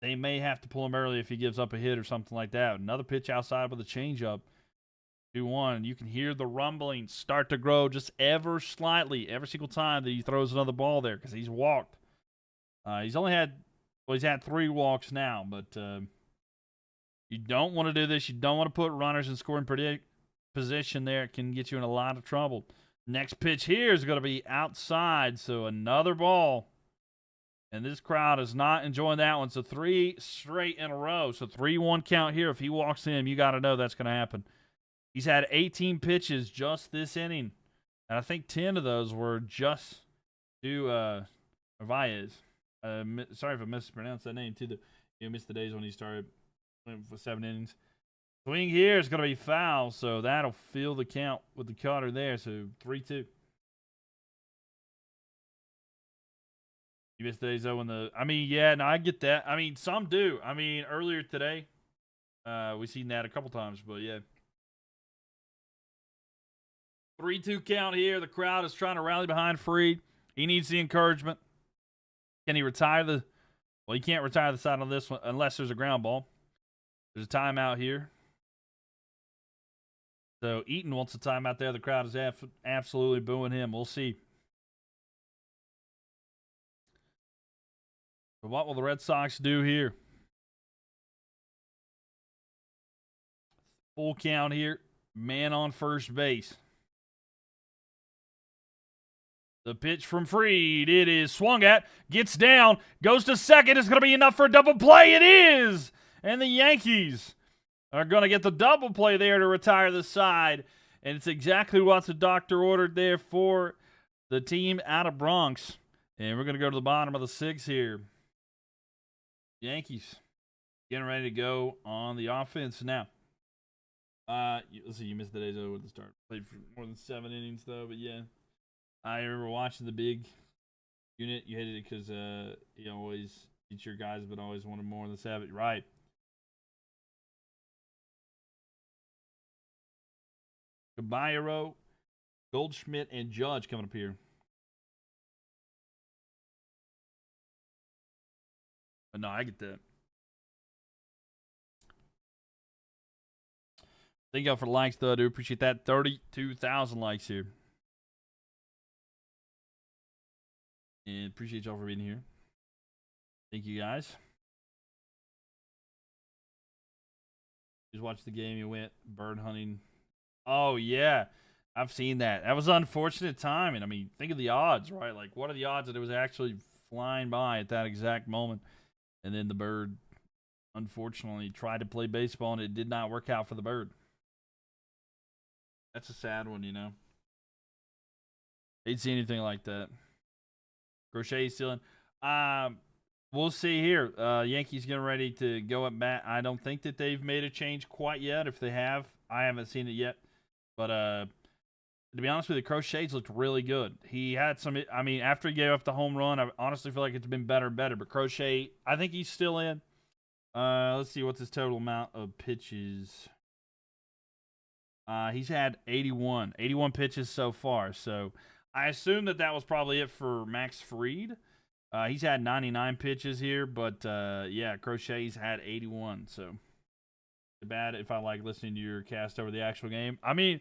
they may have to pull him early if he gives up a hit or something like that. Another pitch outside with a changeup. 2-1. You can hear the rumbling start to grow just ever slightly every single time that he throws another ball there because he's walked. He's had 3 walks now, but you don't want to do this. You don't want to put runners in scoring position there. It can get you in a lot of trouble. Next pitch here is going to be outside, so another ball. And this crowd is not enjoying that one. So 3 straight in a row. So 3-1 count here. If he walks in, you got to know that's going to happen. He's had 18 pitches just this inning. And I think 10 of those were just to Valles. Sorry if I mispronounced that name, too. You missed the days when he started with 7 innings. Swing here is going to be foul, so that'll fill the count with the cutter there. So 3-2. You missed days though in the. I mean, yeah, no, I get that. I mean, some do. I mean, earlier today, we seen that a couple times, but yeah. 3-2 count here. The crowd is trying to rally behind Fried. He needs the encouragement. Can he retire the? Well, he can't retire the side on this one unless there's a ground ball. There's a timeout here. So Eaton wants a timeout there. The crowd is absolutely booing him. We'll see. But what will the Red Sox do here? Full count here. Man on first base. The pitch from Fried. It is swung at. Gets down. Goes to second. It's going to be enough for a double play. It is. And the Yankees are going to get the double play there to retire the side. And it's exactly what the doctor ordered there for the team out of Bronx. And we're going to go to the bottom of the 6 here. Yankees getting ready to go on the offense now. Let's see, you missed the days over with the start. Played for more than 7 innings, though, but yeah. I remember watching the big unit. You hated it because you always beat your guys, but always wanted more than 7. Right. Caballero, Goldschmidt, and Judge coming up here. But no, I get that. Thank y'all for the likes, though. I do appreciate that. 32,000 likes here. And appreciate y'all for being here. Thank you, guys. Just watched the game. You went bird hunting. Oh, yeah. I've seen that. That was unfortunate timing. I mean, think of the odds, right? Like, what are the odds that it was actually flying by at that exact moment? And then the bird, unfortunately, tried to play baseball, and it did not work out for the bird. That's a sad one, you know. Hate see anything like that. Crochet still in. We'll see here. Yankees getting ready to go at bat. I don't think that they've made a change quite yet. If they have, I haven't seen it yet. But to be honest with you, Crochet's looked really good. He had some. I mean, after he gave up the home run, I honestly feel like it's been better and better. But Crochet, I think he's still in. Let's see what's his total amount of pitches. He's had 81 pitches so far. So I assume that was probably it for Max Fried. He's had 99 pitches here, but yeah, Crochet's had 81. So bad if I like listening to your cast over the actual game. I mean,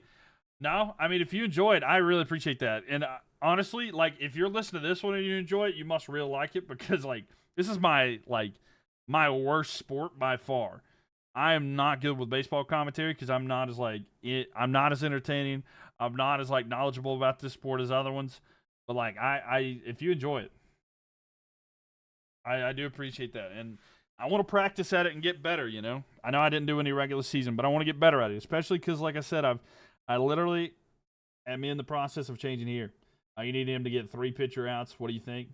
no, I mean, if you enjoy it, I really appreciate that. And honestly, like, if you're listening to this one and you enjoy it, you must really like it, because like this is my worst sport by far. I am not good with baseball commentary because I'm not as I'm not as entertaining. I'm not as knowledgeable about this sport as other ones. But like I if you enjoy it, I do appreciate that. And I want to practice at it and get better, you know. I know I didn't do any regular season, but I want to get better at it, especially because, like I said, I literally am in the process of changing here. You need him to get 3 pitcher outs. What do you think?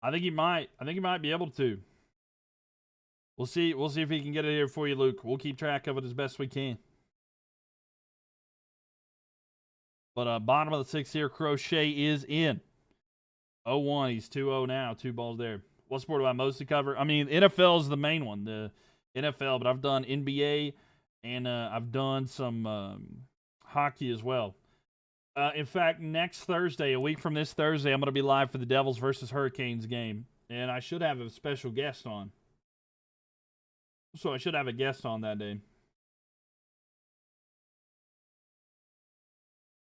I think he might. I think he might be able to. We'll see. We'll see if he can get it here for you, Luke. We'll keep track of it as best we can. But bottom of the 6 here, Crochet is in. 0-1. He's 2-0 now. 2 balls there. What sport do I mostly cover? I mean, NFL is the main one, the NFL, but I've done NBA and I've done some hockey as well. In fact, next Thursday, a week from this Thursday, I'm going to be live for the Devils versus Hurricanes game, and I should have a special guest on. So I should have a guest on that day.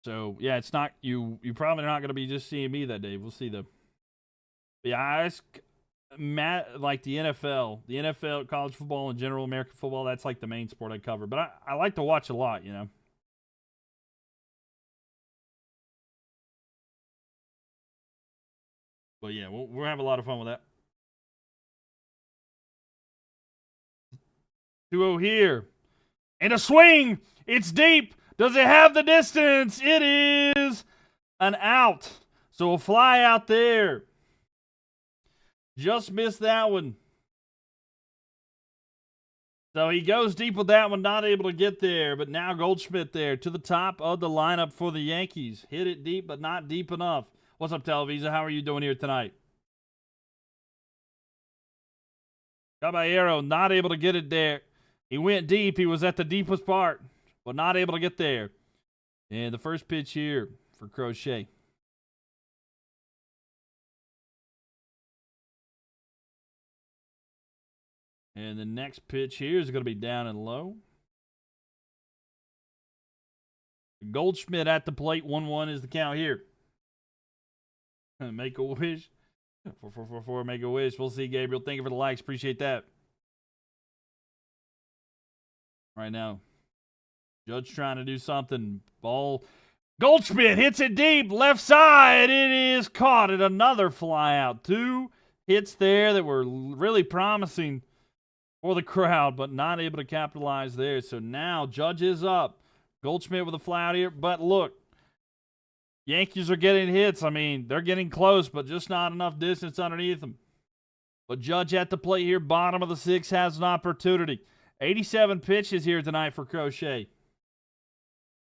So, yeah, it's not, you probably not going to be just seeing me that day. We'll see, though. But yeah, I ask Matt, like the NFL, college football in general, American football, that's like the main sport I cover. But I like to watch a lot, you know. But yeah, we'll have a lot of fun with that. 2-0 here. And a swing. It's deep. Does it have the distance? It is an out. So we'll fly out there. Just missed that one. So he goes deep with that one, not able to get there. But now Goldschmidt there to the top of the lineup for the Yankees. Hit it deep, but not deep enough. What's up, Televisa? How are you doing here tonight? Caballero not able to get it there. He went deep. He was at the deepest part, but not able to get there. And the first pitch here for Crochet. And the next pitch here is going to be down and low. Goldschmidt at the plate. 1-1 is the count here. Make a wish. 4-4-4-4, make a wish. We'll see, Gabriel. Thank you for the likes. Appreciate that. Right now, Judge trying to do something. Ball. Goldschmidt hits it deep. Left side. It is caught at another fly out. 2 hits there that were really promising for the crowd, but not able to capitalize there. So now Judge is up. Goldschmidt with a fly out here. But look, Yankees are getting hits. I mean, they're getting close, but just not enough distance underneath them. But Judge at the plate here, bottom of the 6th, has an opportunity. 87 pitches here tonight for Crochet.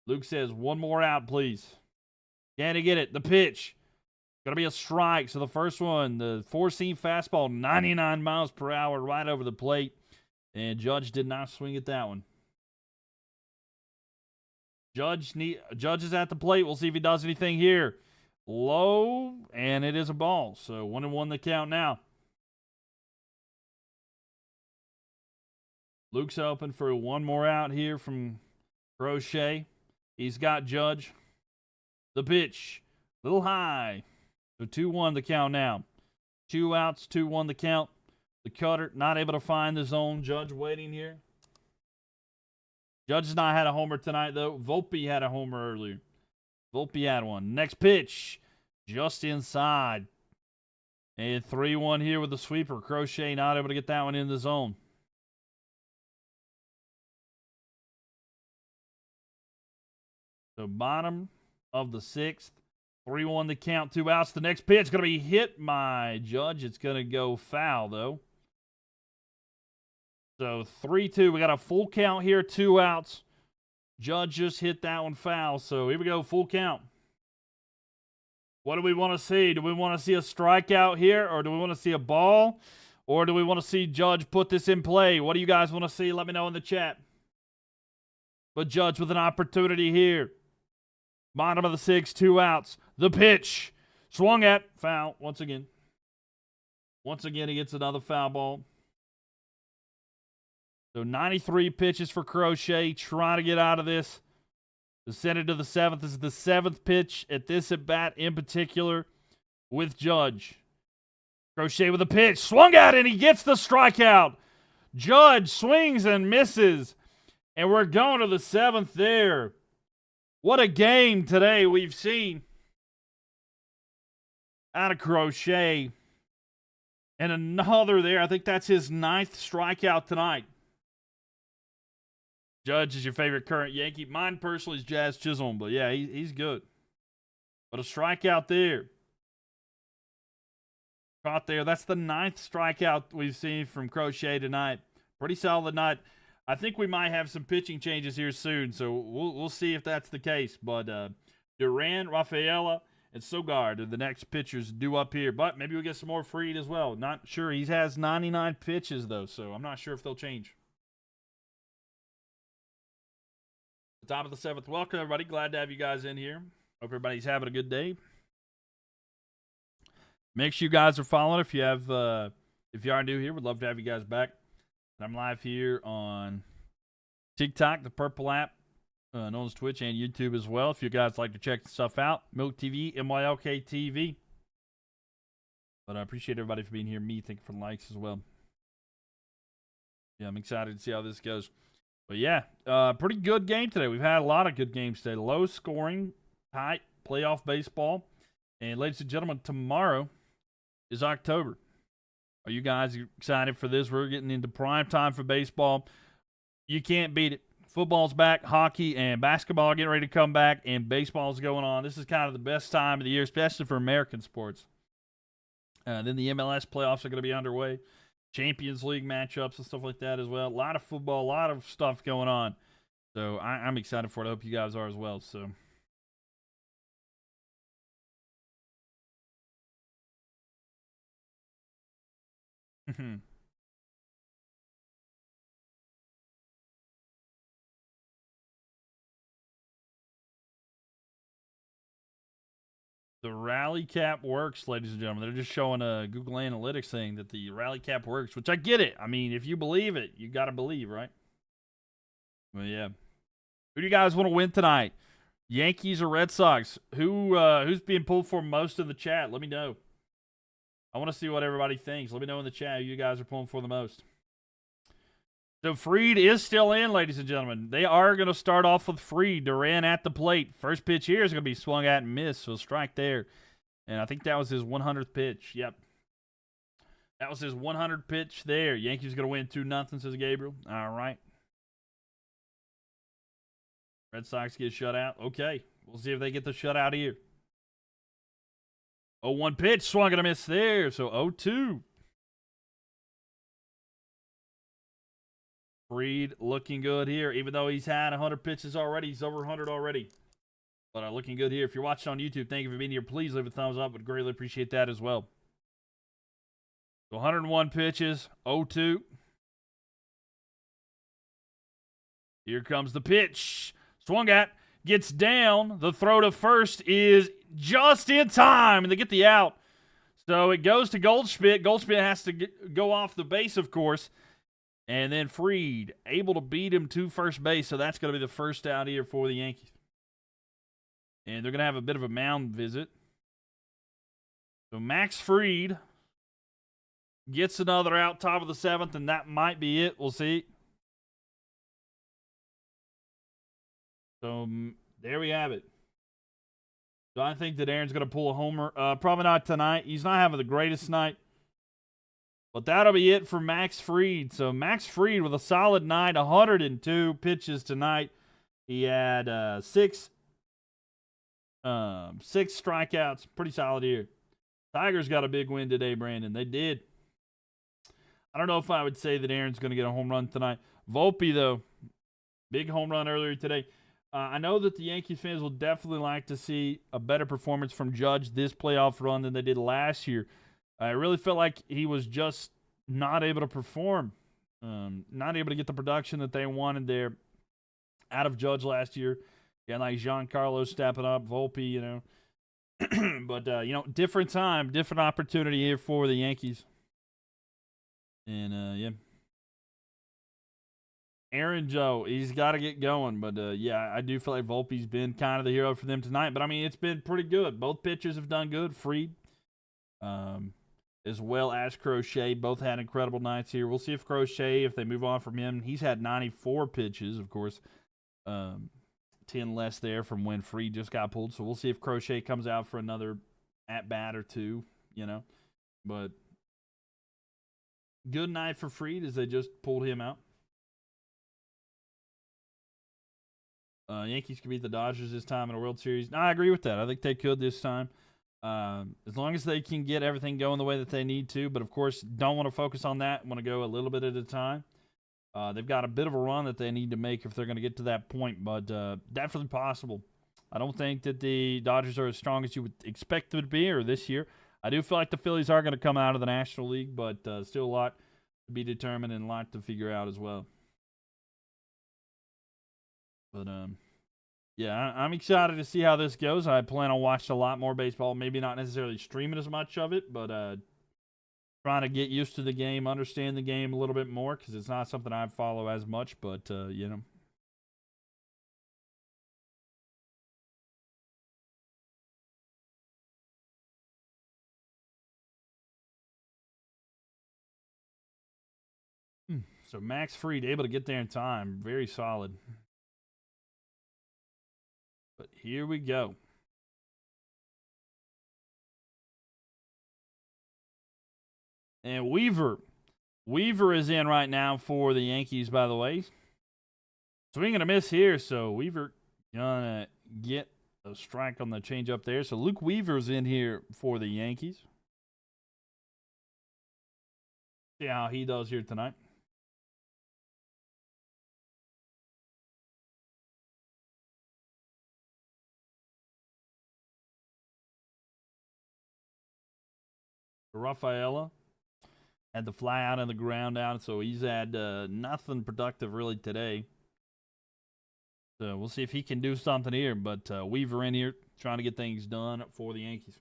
Luke says, one more out, please. Can he get it? The pitch. Going to be a strike. So the first one, the 4-seam fastball, 99 miles per hour right over the plate. And Judge did not swing at that one. Judge is at the plate. We'll see if he does anything here. Low, and it is a ball. So 1-1 the count now. Luke's open for one more out here from Crochet. He's got Judge. The pitch. A little high. So 2-1 the count now. 2 outs, 2-1 the count. The cutter not able to find the zone. Judge waiting here. Judge has not had a homer tonight, though. Volpe had a homer earlier. Volpe had one. Next pitch. Just inside. And 3-1 here with the sweeper. Crochet not able to get that one in the zone. So bottom of the 6th. 3-1 the count. 2 outs. The next pitch is going to be hit by Judge. It's going to go foul, though. So 3-2. We got a full count here. 2 outs. Judge just hit that one foul. So here we go. Full count. What do we want to see? Do we want to see a strikeout here? Or do we want to see a ball? Or do we want to see Judge put this in play? What do you guys want to see? Let me know in the chat. But Judge with an opportunity here. Bottom of the 6th. 2 outs. The pitch. Swung at. Foul once again. Once again, he gets another foul ball. So 93 pitches for Crochet. Trying to get out of this. Descended to the 7th. This is the 7th pitch at this at-bat in particular with Judge. Crochet with a pitch. Swung at, and he gets the strikeout. Judge swings and misses. And we're going to the 7th there. What a game today we've seen out of Crochet. And another there. I think that's his 9th strikeout tonight. Judge is your favorite current Yankee. Mine personally is Jazz Chisholm, but yeah, he's good. But a strikeout there. Caught there. That's the 9th strikeout we've seen from Crochet tonight. Pretty solid night. I think we might have some pitching changes here soon, so we'll see if that's the case. But Duran, Rafaela, and Sogard are the next pitchers due up here. But maybe we'll get some more Freed as well. Not sure. He has 99 pitches, though, so I'm not sure if they'll change. The top of the 7th. Welcome, everybody. Glad to have you guys in here. Hope everybody's having a good day. Make sure you guys are following. If you are new here, we'd love to have you guys back. I'm live here on TikTok, the Purple app, known as Twitch, and YouTube as well. If you guys like to check stuff out, MylkTV, MylkTV. But I appreciate everybody for being here. Me, thank you for the likes as well. Yeah, I'm excited to see how this goes. But yeah, pretty good game today. We've had a lot of good games today. Low scoring, tight playoff baseball. And ladies and gentlemen, tomorrow is October. Are you guys excited for this? We're getting into prime time for baseball. You can't beat it. Football's back, hockey and basketball are getting ready to come back, and baseball's going on. This is kind of the best time of the year, especially for American sports. Then the MLS playoffs are going to be underway. Champions League matchups and stuff like that as well. A lot of football, a lot of stuff going on. So I'm excited for it. I hope you guys are as well. So. The rally cap works, ladies and gentlemen. They're just showing a Google Analytics thing that the rally cap works, which I get it. I mean, if you believe it, you got to believe, right? Well, yeah. Who do you guys want to win tonight? Yankees or Red Sox? Who's being pulled for most in the chat? Let me know. I want to see what everybody thinks. Let me know in the chat who you guys are pulling for the most. So Fried is still in, ladies and gentlemen. They are going to start off with Fried. Duran at the plate. First pitch here is going to be swung at and missed, so strike there. And I think that was his 100th pitch. Yep. That was his 100th pitch there. Yankees going to win 2-0, says Gabriel. All right. Red Sox get shut out. Okay. We'll see if they get the shutout here. 0-1 pitch. Swung and a miss there. So 0-2. Fried looking good here, even though he's had 100 pitches already. He's over 100 already. But looking good here. If you're watching on YouTube, thank you for being here. Please leave a thumbs up. Would greatly appreciate that as well. So 101 pitches, 0-2. Here comes the pitch. Swung at, gets down. The throw to first is just in time, and they get the out. So it goes to Goldschmidt. Goldschmidt has to go off the base, of course. And then Fried able to beat him to first base. So that's going to be the first out here for the Yankees. And they're going to have a bit of a mound visit. So Max Fried gets another out top of the 7th, and that might be it. We'll see. So there we have it. So I think that Aaron's going to pull a homer. Probably not tonight. He's not having the greatest night. But that'll be it for Max Fried. So Max Fried with a solid night, 102 pitches tonight. He had six strikeouts. Pretty solid here. Tigers got a big win today, Brandon. They did. I don't know if I would say that Aaron's going to get a home run tonight. Volpe, though, big home run earlier today. I know that the Yankees fans will definitely like to see a better performance from Judge this playoff run than they did last year. I really felt like he was just not able to perform, not able to get the production that they wanted there out of Judge last year. Yeah, like Giancarlo stepping up, Volpe, you know. But, you know, different time, different opportunity here for the Yankees. And, yeah. Aaron Joe, he's got to get going. But, yeah, I do feel like Volpe's been kind of the hero for them tonight. But, I mean, it's been pretty good. Both pitchers have done good. Fried, as well as Crochet, both had incredible nights here. We'll see if Crochet, if they move on from him. He's had 94 pitches, of course. 10 less there from when Fried just got pulled. So we'll see if Crochet comes out for another at-bat or two, you know. But good night for Fried as they just pulled him out. Yankees could beat the Dodgers this time in a World Series. No, I agree with that. I think they could this time. As long as they can get everything going the way that they need to. But, of course, don't want to focus on that. Want to go a little bit at a time. They've got a bit of a run that they need to make if they're going to get to that point. But definitely possible. I don't think that the Dodgers are as strong as you would expect them to be or this year. I do feel like the Phillies are going to come out of the National League. But still a lot to be determined and a lot to figure out as well. But, yeah, I'm excited to see how this goes. I plan on watching a lot more baseball. Maybe not necessarily streaming as much of it, but trying to get used to the game, understand the game a little bit more because it's not something I follow as much, but, you know. So Max Fried able to get there in time. Very solid. But here we go. And Weaver is in right now for the Yankees, by the way. Swing and a miss here, so Weaver gonna get a strike on the changeup there. So Luke Weaver's in here for the Yankees. See how he does here tonight. Rafaela had the fly out and the ground out, so he's had nothing productive really today. So we'll see if he can do something here. But Weaver in here trying to get things done for the Yankees.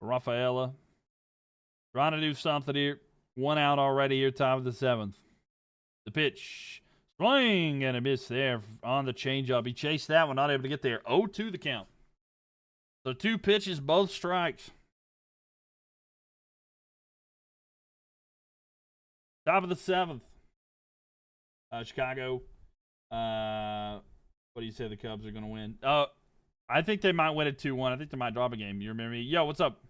Rafaela trying to do something here. 1 out already here, top of the 7th. The pitch. Swing and a miss there on the changeup. He chased that one, not able to get there. 0-2 the count. So 2 pitches, both strikes. Top of the 7th. Chicago. What do you say the Cubs are going to win? I think they might win it 2-1. I think they might drop a game. You remember me? Yo, what's up?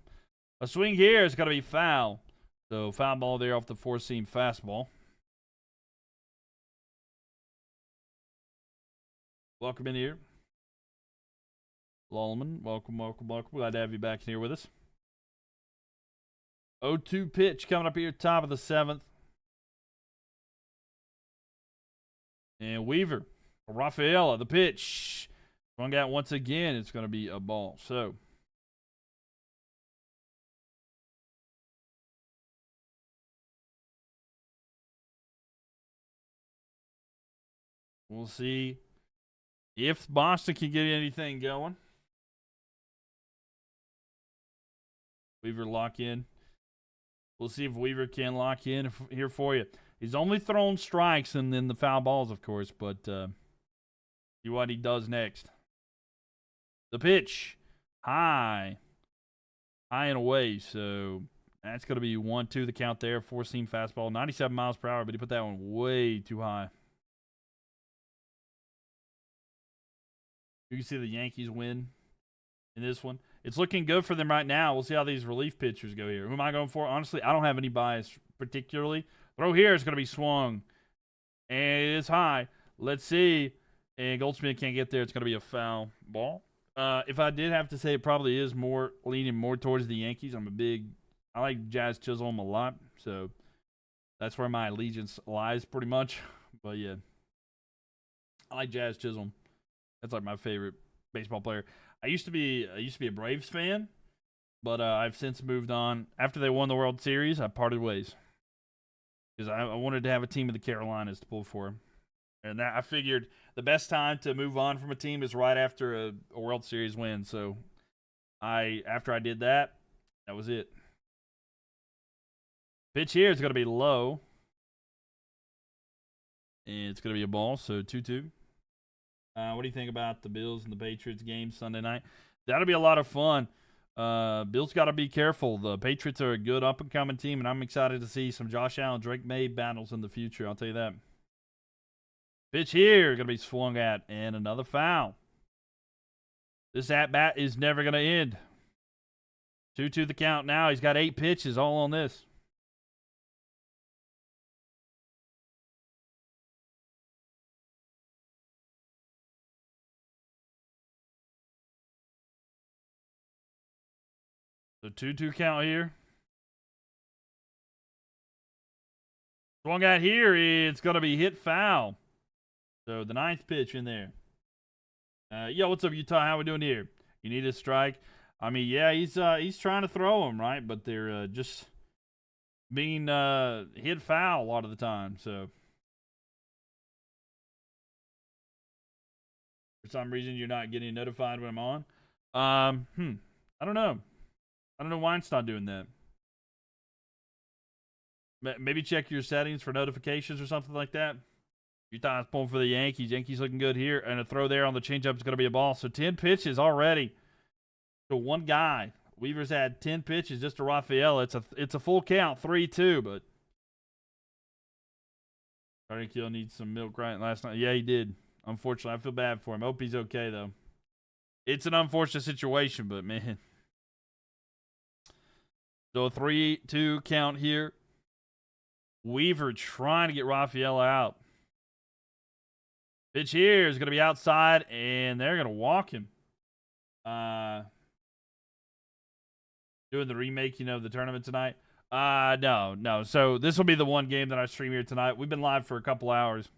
A swing here is going to be foul. So foul ball there off the 4-seam fastball. Welcome in here. Lallman, welcome. Glad to have you back here with us. 0-2 pitch coming up here, top of the 7th. And Weaver, Rafaela, the pitch. Swung out once again. It's going to be a ball. So we'll see if Boston can get anything going. Weaver lock in. We'll see if Weaver can lock in here for you. He's only thrown strikes and then the foul balls, of course, but see what he does next. The pitch. High and away. So that's going to be 1-2 the count there. 4-seam fastball. 97 miles per hour, but he put that one way too high. You can see the Yankees win in this one. It's looking good for them right now. We'll see how these relief pitchers go here. Who am I going for? Honestly, I don't have any bias particularly. Throw here is going to be swung. And it is high. Let's see. And Goldschmidt can't get there. It's going to be a foul ball. If I did have to say, it probably is leaning more towards the Yankees. I like Jazz Chisholm a lot. So that's where my allegiance lies pretty much. But yeah, I like Jazz Chisholm. That's like my favorite baseball player. I used to be a Braves fan, but I've since moved on. After they won the World Series, I parted ways because I wanted to have a team of the Carolinas to pull for, and I figured the best time to move on from a team is right after a World Series win. So after I did that, that was it. Pitch here is going to be low, and it's going to be a ball. So 2-2. What do you think about the Bills and the Patriots game Sunday night? That'll be a lot of fun. Bills got to be careful. The Patriots are a good up-and-coming team, and I'm excited to see some Josh Allen, Drake May battles in the future. I'll tell you that. Pitch here, going to be swung at, and another foul. This at-bat is never going to end. 2-2 the count now. He's got 8 pitches all on this. The 2-2 count here. Swung out here. It's going to be hit foul. So the 9th pitch in there. Yo, what's up, Utah? How we doing here? You need a strike? I mean, yeah, he's trying to throw them, right? But they're just being hit foul a lot of the time. So for some reason, you're not getting notified when I'm on. I don't know. I don't know why it's not doing that. Maybe check your settings for notifications or something like that. Utah's pulling for the Yankees. Yankees looking good here. And a throw there on the changeup is going to be a ball. So 10 pitches already to one guy. Weaver's had 10 pitches just to Rafaela. It's a full count, 3-2. But I think he'll need some milk right last night. Yeah, he did. Unfortunately, I feel bad for him. Hope he's okay, though. It's an unfortunate situation, but, man. So a 3-2 count here. Weaver trying to get Rafaela out. Pitch here is going to be outside, and they're going to walk him. Doing the remake, of the tournament tonight. No. So this will be the one game that I stream here tonight. We've been live for a couple hours.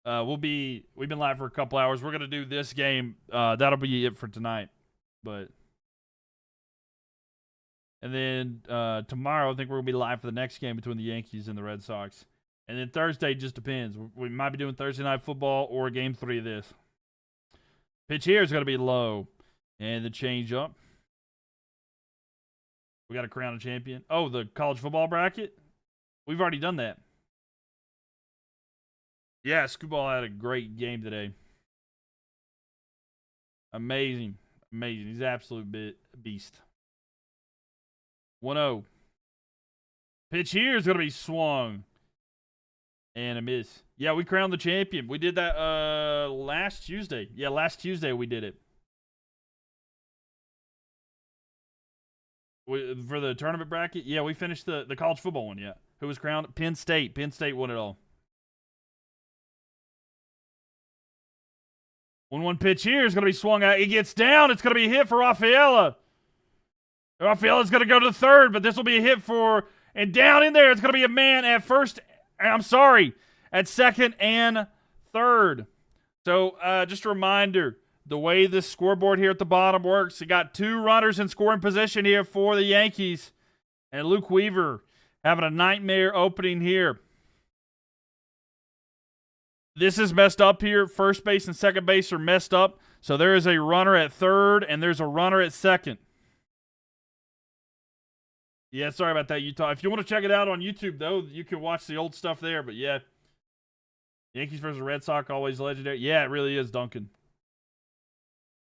We've been live for a couple hours. We're gonna do this game. That'll be it for tonight. But and then tomorrow, I think we're gonna be live for the next game between the Yankees and the Red Sox. And then Thursday just depends. We might be doing Thursday night football or game 3 of this. Pitch here is gonna be low, and the change up. We got to crown a champion. Oh, the college football bracket? We've already done that. Yeah, Scooball had a great game today. Amazing. He's an absolute beast. 1-0. Pitch here is going to be swung. And a miss. Yeah, we crowned the champion. We did that last Tuesday. Yeah, last Tuesday we did it. For the tournament bracket? Yeah, we finished the college football one, yeah. Who was crowned? Penn State. Penn State won it all. 1-1 pitch here is going to be swung out. It gets down. It's going to be a hit for Rafaela. Rafaela's going to go to the third, but this will be a hit for... And down in there, it's going to be a man at first... I'm sorry, at second and third. So, just a reminder... The way this scoreboard here at the bottom works, you got 2 runners in scoring position here for the Yankees. And Luke Weaver having a nightmare opening here. This is messed up here. First base and second base are messed up. So there is a runner at third and there's a runner at second. Yeah, sorry about that, Utah. If you want to check it out on YouTube, though, you can watch the old stuff there. But yeah, Yankees versus Red Sox, always legendary. Yeah, it really is, Duncan.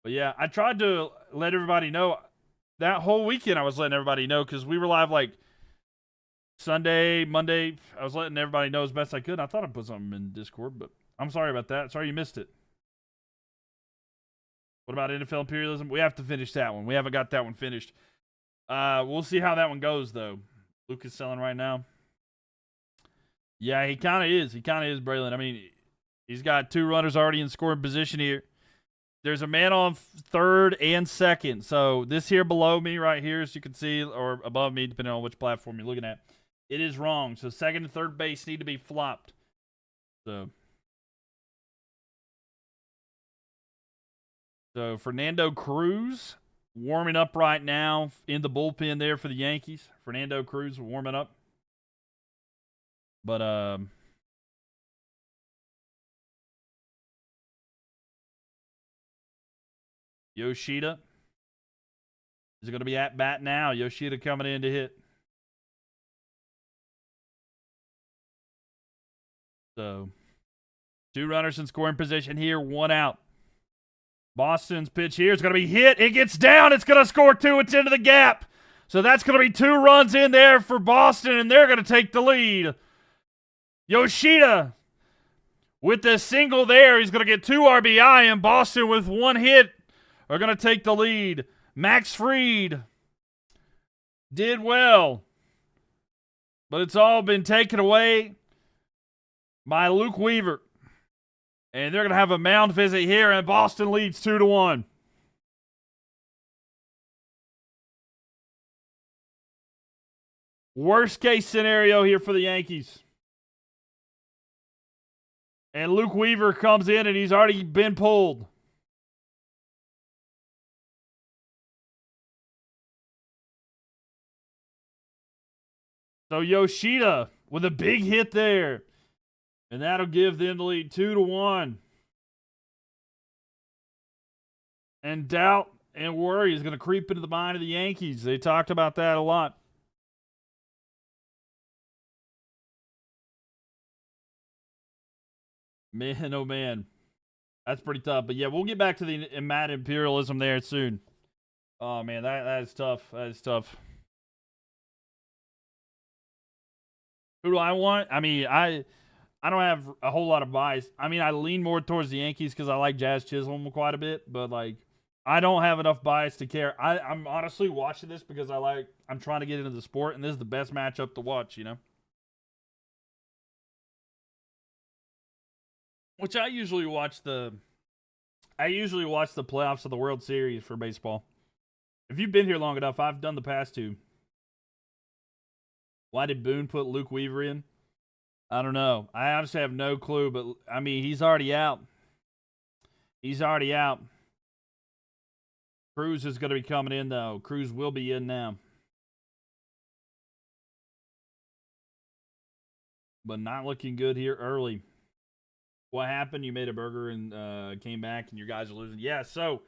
But yeah, I tried to let everybody know. That whole weekend I was letting everybody know because we were live like Sunday, Monday. I was letting everybody know as best I could. I thought I put something in Discord, but I'm sorry about that. Sorry you missed it. What about NFL imperialism? We have to finish that one. We haven't got that one finished. We'll see how that one goes, though. Luke is selling right now. Yeah, he kind of is. He kind of is, Braylon. I mean, he's got 2 runners already in scoring position here. There's a man on third and second. So this here below me right here, as you can see, or above me, depending on which platform you're looking at, it is wrong. So second and third base need to be flopped. So Fernando Cruz warming up right now in the bullpen there for the Yankees. Fernando Cruz warming up. But Yoshida is going to be at bat now. Yoshida coming in to hit. So 2 runners in scoring position here, 1 out. Boston's pitch here is going to be hit. It gets down. It's going to score 2. It's into the gap. So that's going to be 2 runs in there for Boston, and they're going to take the lead. Yoshida with the single there. He's going to get 2 RBI, and Boston with 1 hit are going to take the lead. Max Fried did well, but it's all been taken away by Luke Weaver. And they're going to have a mound visit here, and Boston leads 2-1. Worst case scenario here for the Yankees. And Luke Weaver comes in, and he's already been pulled. So Yoshida with a big hit there. And that'll give them the lead 2-1. And doubt and worry is going to creep into the mind of the Yankees. They talked about that a lot. Man, oh man. That's pretty tough. But yeah, we'll get back to the mad imperialism there soon. Oh man, that is tough. That is tough. Who do I want? I mean, I don't have a whole lot of bias. I mean, I lean more towards the Yankees because I like Jazz Chisholm quite a bit, but like, I don't have enough bias to care. I'm honestly watching this because I'm trying to get into the sport, and this is the best matchup to watch, you know? Which I usually watch the playoffs of the World Series for baseball. If you've been here long enough, I've done the past 2. Why did Boone put Luke Weaver in? I don't know. I honestly have no clue, but I mean, he's already out. He's already out. Cruz is going to be coming in, though. Cruz will be in now. But not looking good here early. What happened? You made a burger and came back, and your guys are losing. Yeah, so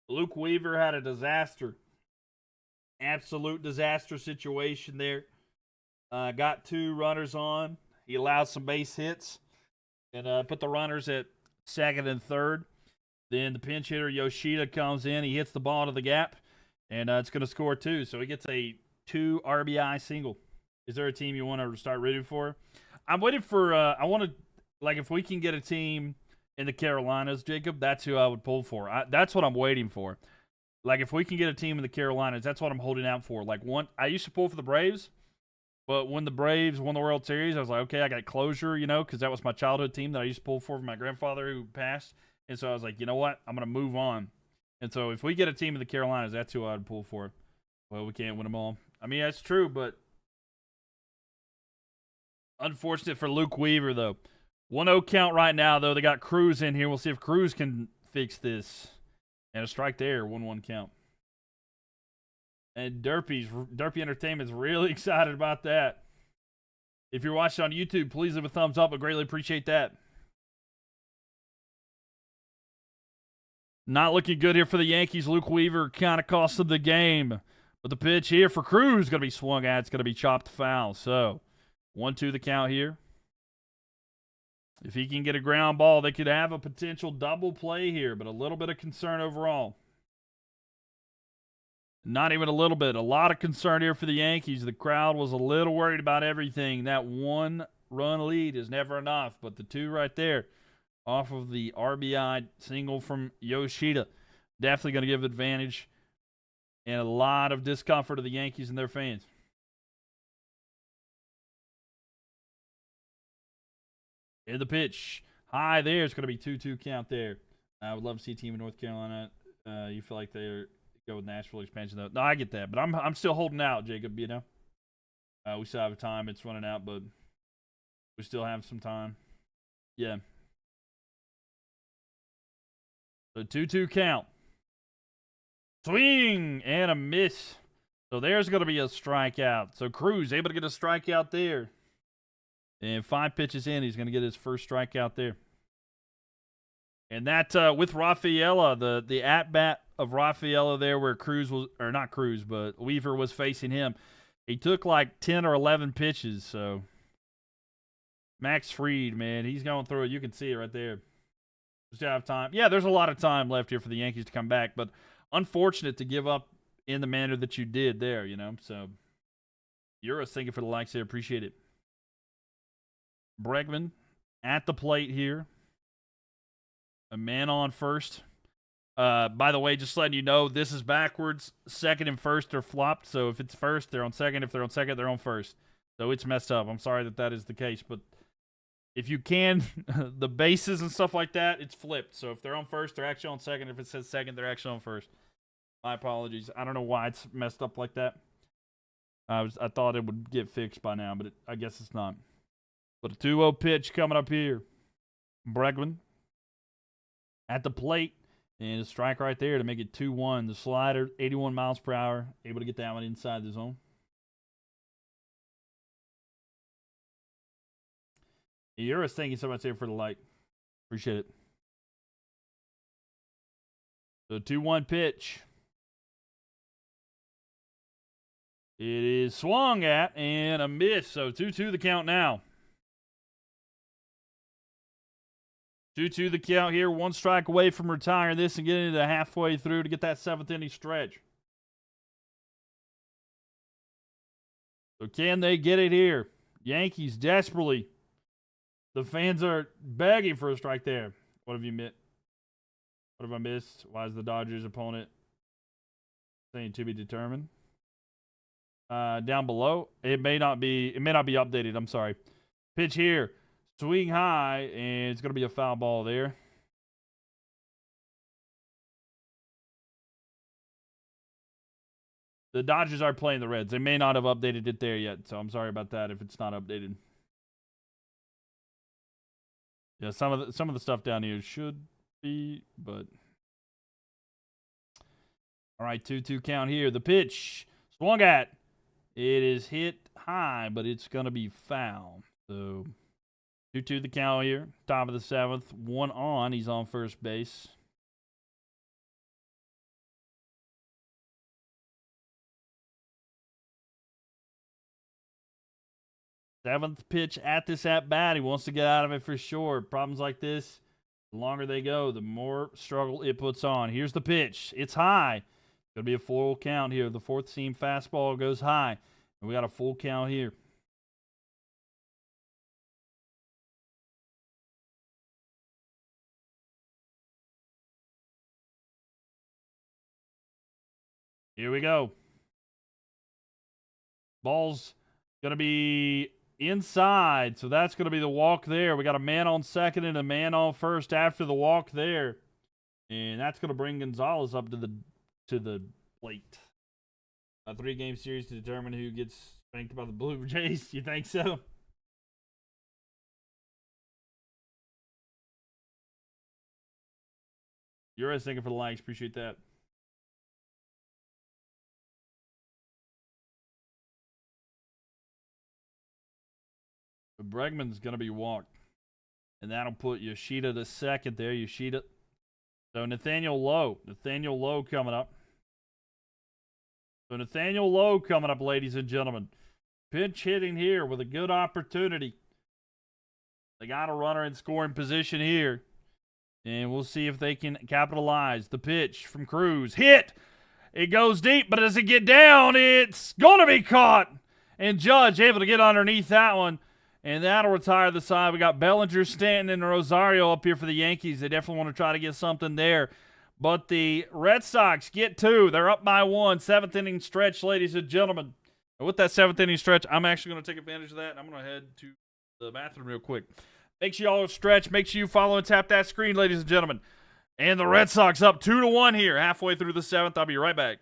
Luke Weaver had a disaster. Absolute disaster situation there. Got 2 runners on. He allowed some base hits and put the runners at second and third. Then the pinch hitter, Yoshida, comes in. He hits the ball to the gap, and it's going to score 2. So he gets a 2 RBI single. Is there a team you want to start rooting for? I'm waiting for I want to, like, if we can get a team in the Carolinas, Jacob, that's who I would pull for. That's what I'm waiting for. Like, if we can get a team in the Carolinas, that's what I'm holding out for. Like, I used to pull for the Braves, but when the Braves won the World Series, I was like, okay, I got closure, because that was my childhood team that I used to pull for my grandfather who passed. And so I was like, you know what? I'm going to move on. And so if we get a team in the Carolinas, that's who I'd pull for. Well, we can't win them all. I mean, that's true, but unfortunate for Luke Weaver, though. 1-0 count right now, though. They got Cruz in here. We'll see if Cruz can fix this. And a strike there, 1-1 count. And Derpy Entertainment's really excited about that. If you're watching on YouTube, please leave a thumbs up. I greatly appreciate that. Not looking good here for the Yankees. Luke Weaver kind of cost them the game. But the pitch here for Cruz is going to be swung at. It's going to be chopped foul. So, 1-2 the count here. If he can get a ground ball, they could have a potential double play here, but a little bit of concern overall. Not even a little bit. A lot of concern here for the Yankees. The crowd was a little worried about everything. That 1-run lead is never enough, but the 2 right there off of the RBI single from Yoshida, definitely going to give advantage and a lot of discomfort to the Yankees and their fans. In the pitch, high there. It's going to be 2-2 count there. I would love to see a team in North Carolina. You feel like they're go with Nashville expansion, though. No, I get that, but I'm still holding out, Jacob. We still have time. It's running out, but we still have some time. Yeah. So 2-2 count. Swing and a miss. So there's going to be a strikeout. So Cruz able to get a strikeout there. And 5 pitches in, he's going to get his first strikeout there. And that with Rafaela, the at-bat of Rafaela there where Cruz was, or not Cruz, but Weaver was facing him. He took like 10 or 11 pitches, so Max Fried, man, he's going through it. You can see it right there. We still have time. Yeah, there's a lot of time left here for the Yankees to come back, but unfortunate to give up in the manner that you did there, So, Euros, thank you for the likes there. Appreciate it. Bregman at the plate here. A man on first. By the way, just letting you know, this is backwards. Second and first are flopped. So if it's first, they're on second. If they're on second, they're on first. So it's messed up. I'm sorry that is the case. But if you can, the bases and stuff like that, it's flipped. So if they're on first, they're actually on second. If it says second, they're actually on first. My apologies. I don't know why it's messed up like that. I thought it would get fixed by now, but I guess it's not. But a 2-0 pitch coming up here. Bregman at the plate. And a strike right there to make it 2-1. The slider, 81 miles per hour. Able to get that one inside the zone. Euros, thank you so much there for the like. Appreciate it. So 2-1 pitch. It is swung at and a miss. So 2-2 the count now. 2-2 the count here. 1 strike away from retiring this and getting it halfway through to get that 7th inning stretch. So can they get it here? Yankees desperately. The fans are begging for a strike there. What have you missed? What have I missed? Why is the Dodgers opponent saying to be determined? Down below, it may not be updated. I'm sorry. Pitch here. Swing high, and it's going to be a foul ball there. The Dodgers are playing the Reds. They may not have updated it there yet, so I'm sorry about that if it's not updated. Yeah, some of the stuff down here should be, but all right, 2-2 count here. The pitch swung at. It is hit high, but it's gonna be foul. So 2-2 the count here. Top of the 7th. 1 on. He's on first base. Seventh pitch at this at bat. He wants to get out of it for sure. Problems like this, the longer they go, the more struggle it puts on. Here's the pitch. It's high. Going to be a full count here. The 4th seam fastball goes high. And we got a full count here. Here we go. Ball's going to be inside, so that's going to be the walk there. We got a man on second and a man on first after the walk there. And that's going to bring Gonzalez up to the plate. A 3-game series to determine who gets spanked by the Blue Jays. You think so? You're always thinking for the likes. Appreciate that. But Bregman's going to be walked. And that'll put Yoshida to second there. Yoshida. So Nathaniel Lowe coming up. So Nathaniel Lowe coming up, ladies and gentlemen. Pinch hitting here with a good opportunity. They got a runner in scoring position here. And we'll see if they can capitalize. The pitch from Cruz. Hit! It goes deep, but as it get down, it's going to be caught. And Judge able to get underneath that one. And that'll retire the side. We got Bellinger, Stanton, and Rosario up here for the Yankees. They definitely want to try to get something there. But the Red Sox get 2. They're up by 1. 7th inning stretch, ladies and gentlemen. And with that 7th inning stretch, I'm actually going to take advantage of that. I'm going to head to the bathroom real quick. Make sure y'all stretch. Make sure you follow and tap that screen, ladies and gentlemen. And the Red Sox up 2-1 here, halfway through the 7th. I'll be right back.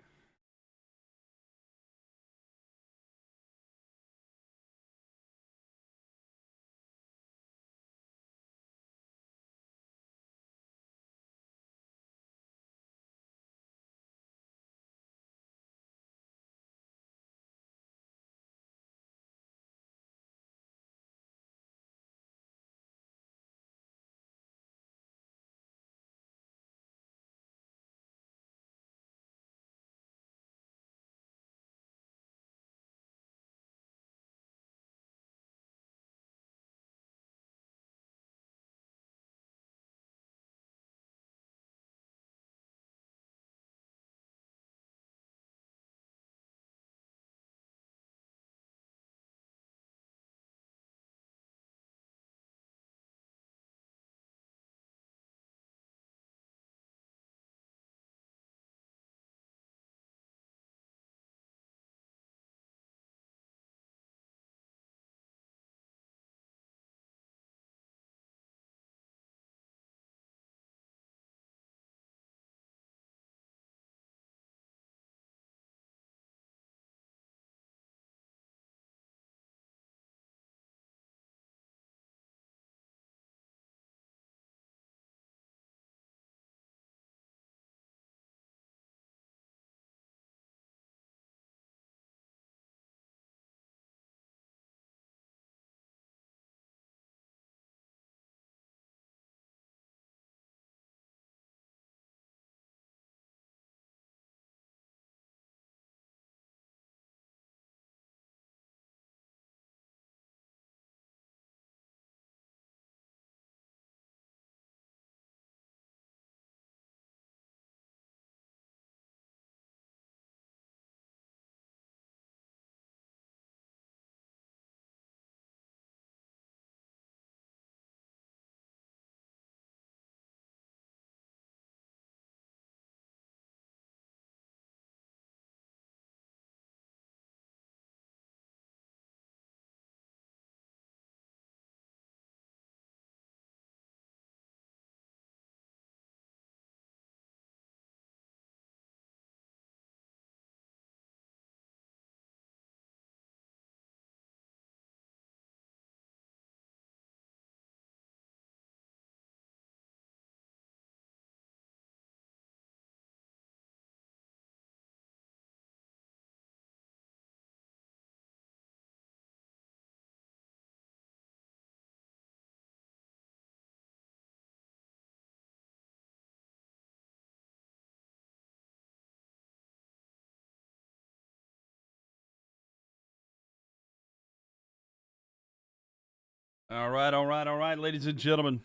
All right, ladies and gentlemen.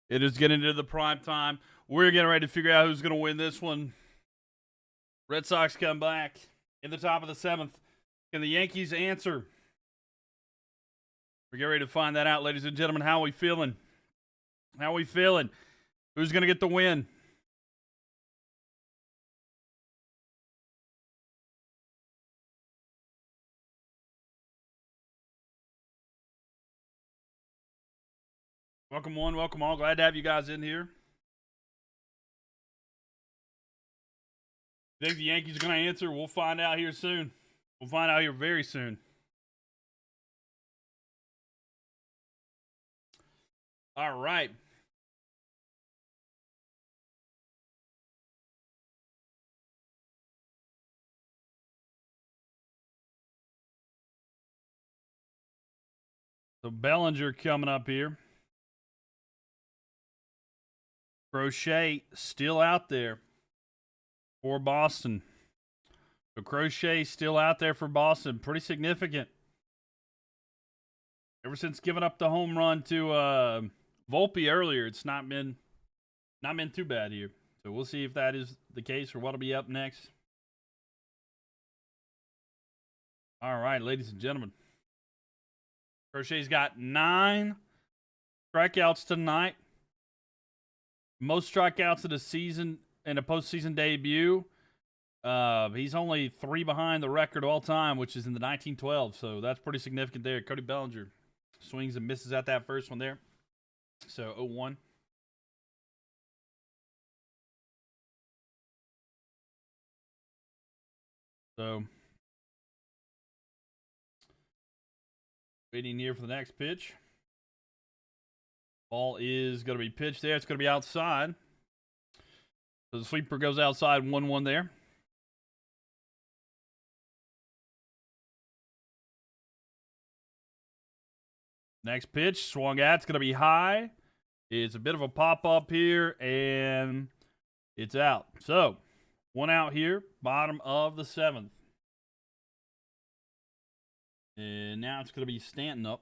It is getting into the prime time. We're getting ready to figure out who's going to win this one. Red Sox come back in the top of the 7th. Can the Yankees answer? We're getting ready to find that out, ladies and gentlemen. How are we feeling? Who's going to get the win? Welcome one, welcome all. Glad to have you guys in here. Think the Yankees are going to answer? We'll find out here soon. We'll find out here very soon. All right. So Bellinger coming up here. Crochet still out there for Boston. So Crochet still out there for Boston. Pretty significant. Ever since giving up the home run to Volpe earlier, it's not been too bad here. So we'll see if that is the case or what'll be up next. All right, ladies and gentlemen. Crochet's got 9 strikeouts tonight. Most strikeouts of the season in a postseason debut. He's only 3 behind the record all time, which is in the 1912. So that's pretty significant there. Cody Bellinger swings and misses at that first one there. So 0-1. So waiting here for the next pitch. Ball is going to be pitched there. It's going to be outside. So the sweeper goes outside, 1-1 there. Next pitch, swung at. It's going to be high. It's a bit of a pop-up here, and it's out. So, 1 out here, bottom of the 7th. And now it's going to be Stanton up.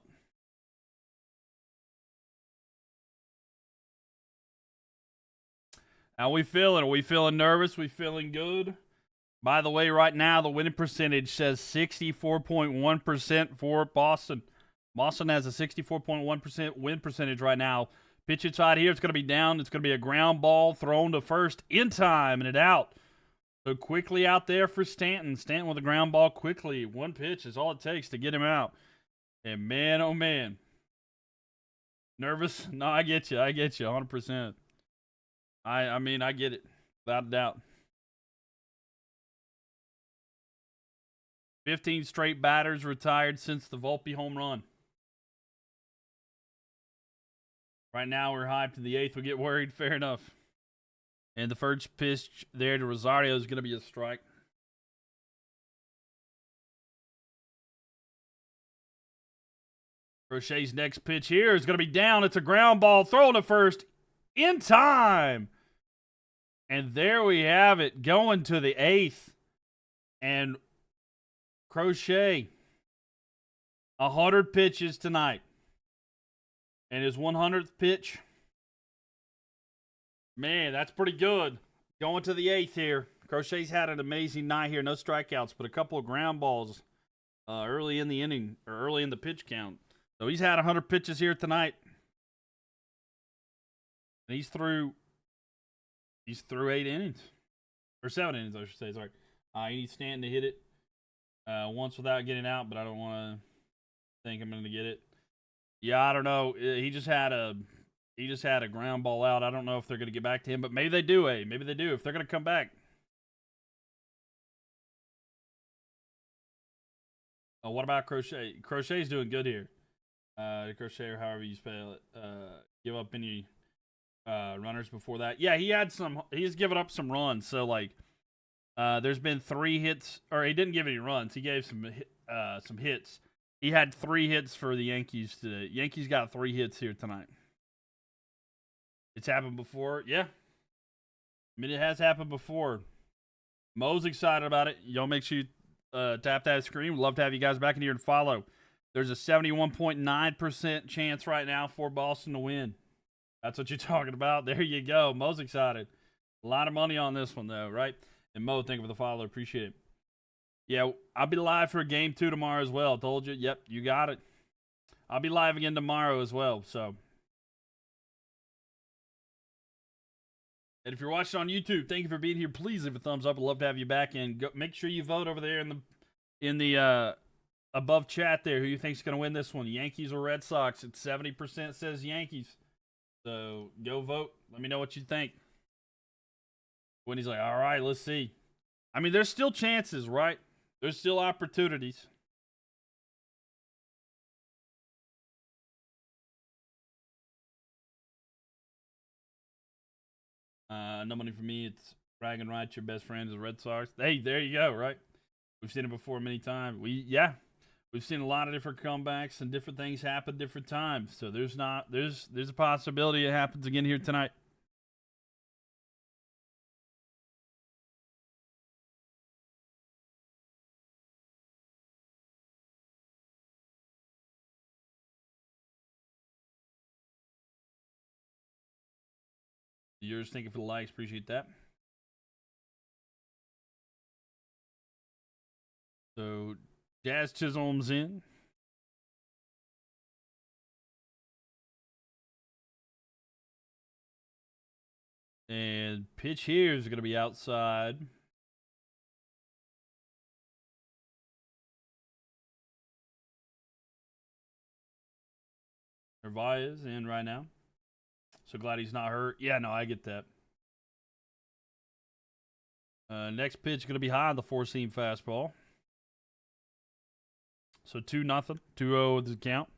How we feeling? Are we feeling nervous? We feeling good? By the way, right now, the winning percentage says 64.1% for Boston. Boston has a 64.1% win percentage right now. Pitch inside here. It's going to be down. It's going to be a ground ball thrown to first in time, and it out. So quickly out there for Stanton. Stanton with a ground ball quickly. 1 pitch is all it takes to get him out. And man, oh man. Nervous? No, I get you. 100%. I mean, I get it. Without a doubt. 15 straight batters retired since the Volpe home run. Right now, we're hyped in the 8th. We get worried. Fair enough. And the first pitch there to Rosario is going to be a strike. Crochet's next pitch here is going to be down. It's a ground ball thrown to first in time. And there we have it, going to the 8th. And Crochet, 100 pitches tonight. And his 100th pitch, man, that's pretty good. Going to the 8th here. Crochet's had an amazing night here. No strikeouts, but a couple of ground balls early in the inning, or early in the pitch count. So he's had 100 pitches here tonight. And he's through 8 innings. Or 7 innings, I should say. Sorry. He needs Stanton to hit it once without getting out, but I don't want to think I'm going to get it. Yeah, I don't know. He just had a ground ball out. I don't know if they're going to get back to him, but maybe they do. Maybe they do. If they're going to come back. Oh, what about Crochet? Crochet's doing good here. Crochet, or however you spell it. Give up any runners before that. Yeah, he's given up some runs. So like, there's been 3 hits, or he didn't give any runs. He gave some hits. He had 3 hits for the Yankees today. Yankees got 3 hits here tonight. It's happened before. Yeah. I mean, it has happened before. Mo's excited about it. Y'all make sure you tap that screen. We'd love to have you guys back in here and follow. There's a 71.9% chance right now for Boston to win. That's what you're talking about. There you go. Mo's excited. A lot of money on this one, though, right? And Mo, thank you for the follow. Appreciate it. Yeah, I'll be live for game 2 tomorrow as well. Told you. Yep, you got it. I'll be live again tomorrow as well. So, and if you're watching on YouTube, thank you for being here. Please leave a thumbs up. I'd love to have you back. And go, make sure you vote over there in the above chat there. Who you think's going to win this one? Yankees or Red Sox? It's 70% says Yankees. So go vote. Let me know what you think. When he's like, all right, let's see. I mean, there's still chances, right? There's still opportunities. No money for me. It's bragging rights. Your best friend is the Red Sox. Hey, there you go, right? We've seen it before many times. We've seen a lot of different comebacks and different things happen different times. So there's a possibility it happens again here tonight. Yours, thank you for the likes. Appreciate that. So Jazz Chisholm's in. And pitch here is going to be outside. Narvaez in right now. So glad he's not hurt. Yeah, no, I get that. Next pitch going to be high on the 4-seam fastball. So 2-0. 2-0 the count.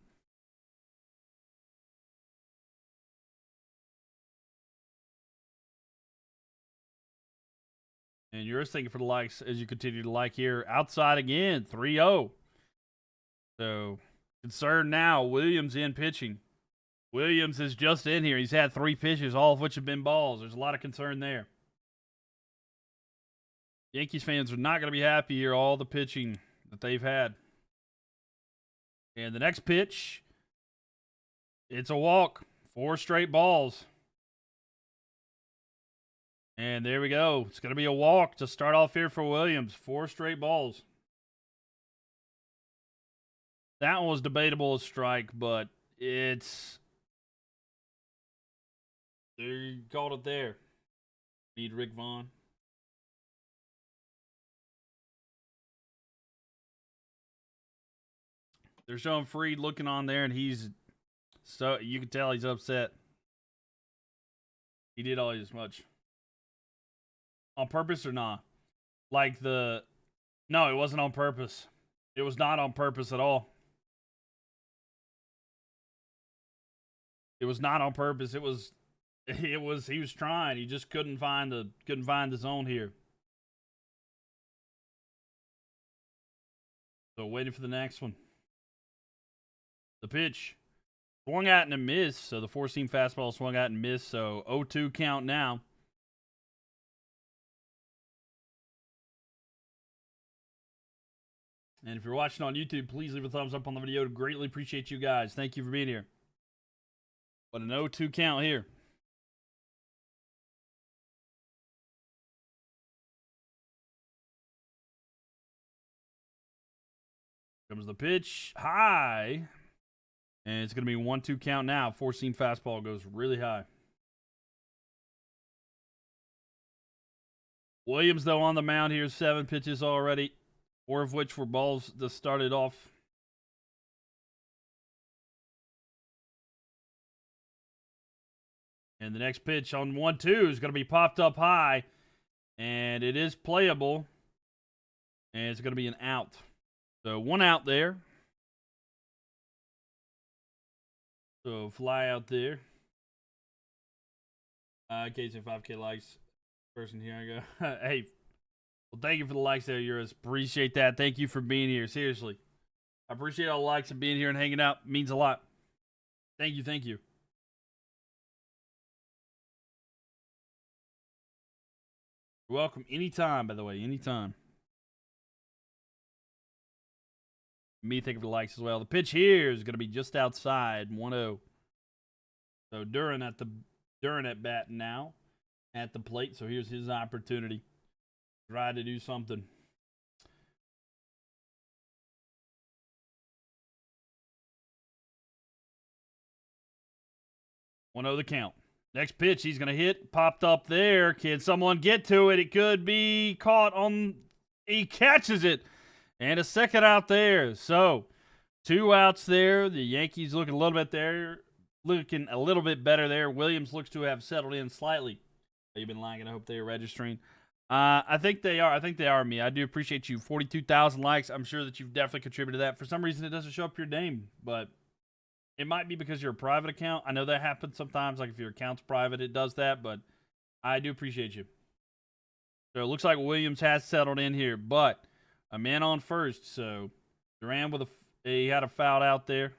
And yours, thank you for the likes as you continue to like here. Outside again, 3-0. So concern now, Williams in pitching. Williams is just in here. He's had 3 pitches, all of which have been balls. There's a lot of concern there. Yankees fans are not going to be happy here, all the pitching that they've had. And the next pitch, it's a walk. 4 straight balls. And there we go. It's going to be a walk to start off here for Williams. 4 straight balls. That one was debatable as strike, but it's... You called it there. Need Rick Vaughn. They're showing Freed looking on there, and he's... So you can tell he's upset. He did all as much. On purpose or not? Like the... No, it wasn't on purpose. It was not on purpose at all. It was not on purpose. He was trying. He just couldn't find the zone here. So waiting for the next one. The pitch. Swung out and a miss. So the 4-seam fastball swung out and missed. So 0-2 count now. And if you're watching on YouTube, please leave a thumbs up on the video. Greatly appreciate you guys. Thank you for being here. But an 0-2 count here. Comes the pitch. High. And it's going to be 1-2 count now. 4-seam fastball goes really high. Williams, though, on the mound here. 7 pitches already. 4 of which were balls that started off. And the next pitch on 1-2 is going to be popped up high. And it is playable. And it's going to be an out. So 1 out there. So fly out there. Okay, so 5K likes. Person here I go. Hey, well, thank you for the likes there, Euros. Appreciate that. Thank you for being here. Seriously. I appreciate all the likes and being here and hanging out. It means a lot. Thank you, thank you. You're welcome anytime, by the way. Anytime. Me think of the likes as well. The pitch here is going to be just outside 1-0. So Duran at bat now at the plate. So here's his opportunity. Try to do something. One the count. Next pitch, he's going to hit. Popped up there. Can someone get to it? It could be caught on. He catches it. And a second out there. So, 2 outs there. The Yankees looking a little bit there. Looking a little bit better there. Williams looks to have settled in slightly. You've been liking. I hope they're registering. I think they are. I think they are me. I do appreciate you. 42,000 likes. I'm sure that you've definitely contributed to that. For some reason, it doesn't show up your name, but it might be because you're a private account. I know that happens sometimes. Like if your account's private, it does that, but I do appreciate you. So it looks like Williams has settled in here, but a man on first. So Duran he had a foul out there.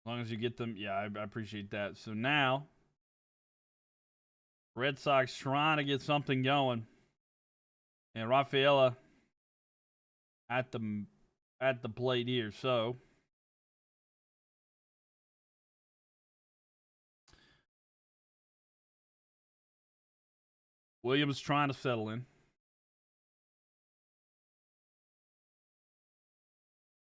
As long as you get them, yeah, I appreciate that. So now Red Sox trying to get something going, and Rafaela at the plate here. So Williams trying to settle in.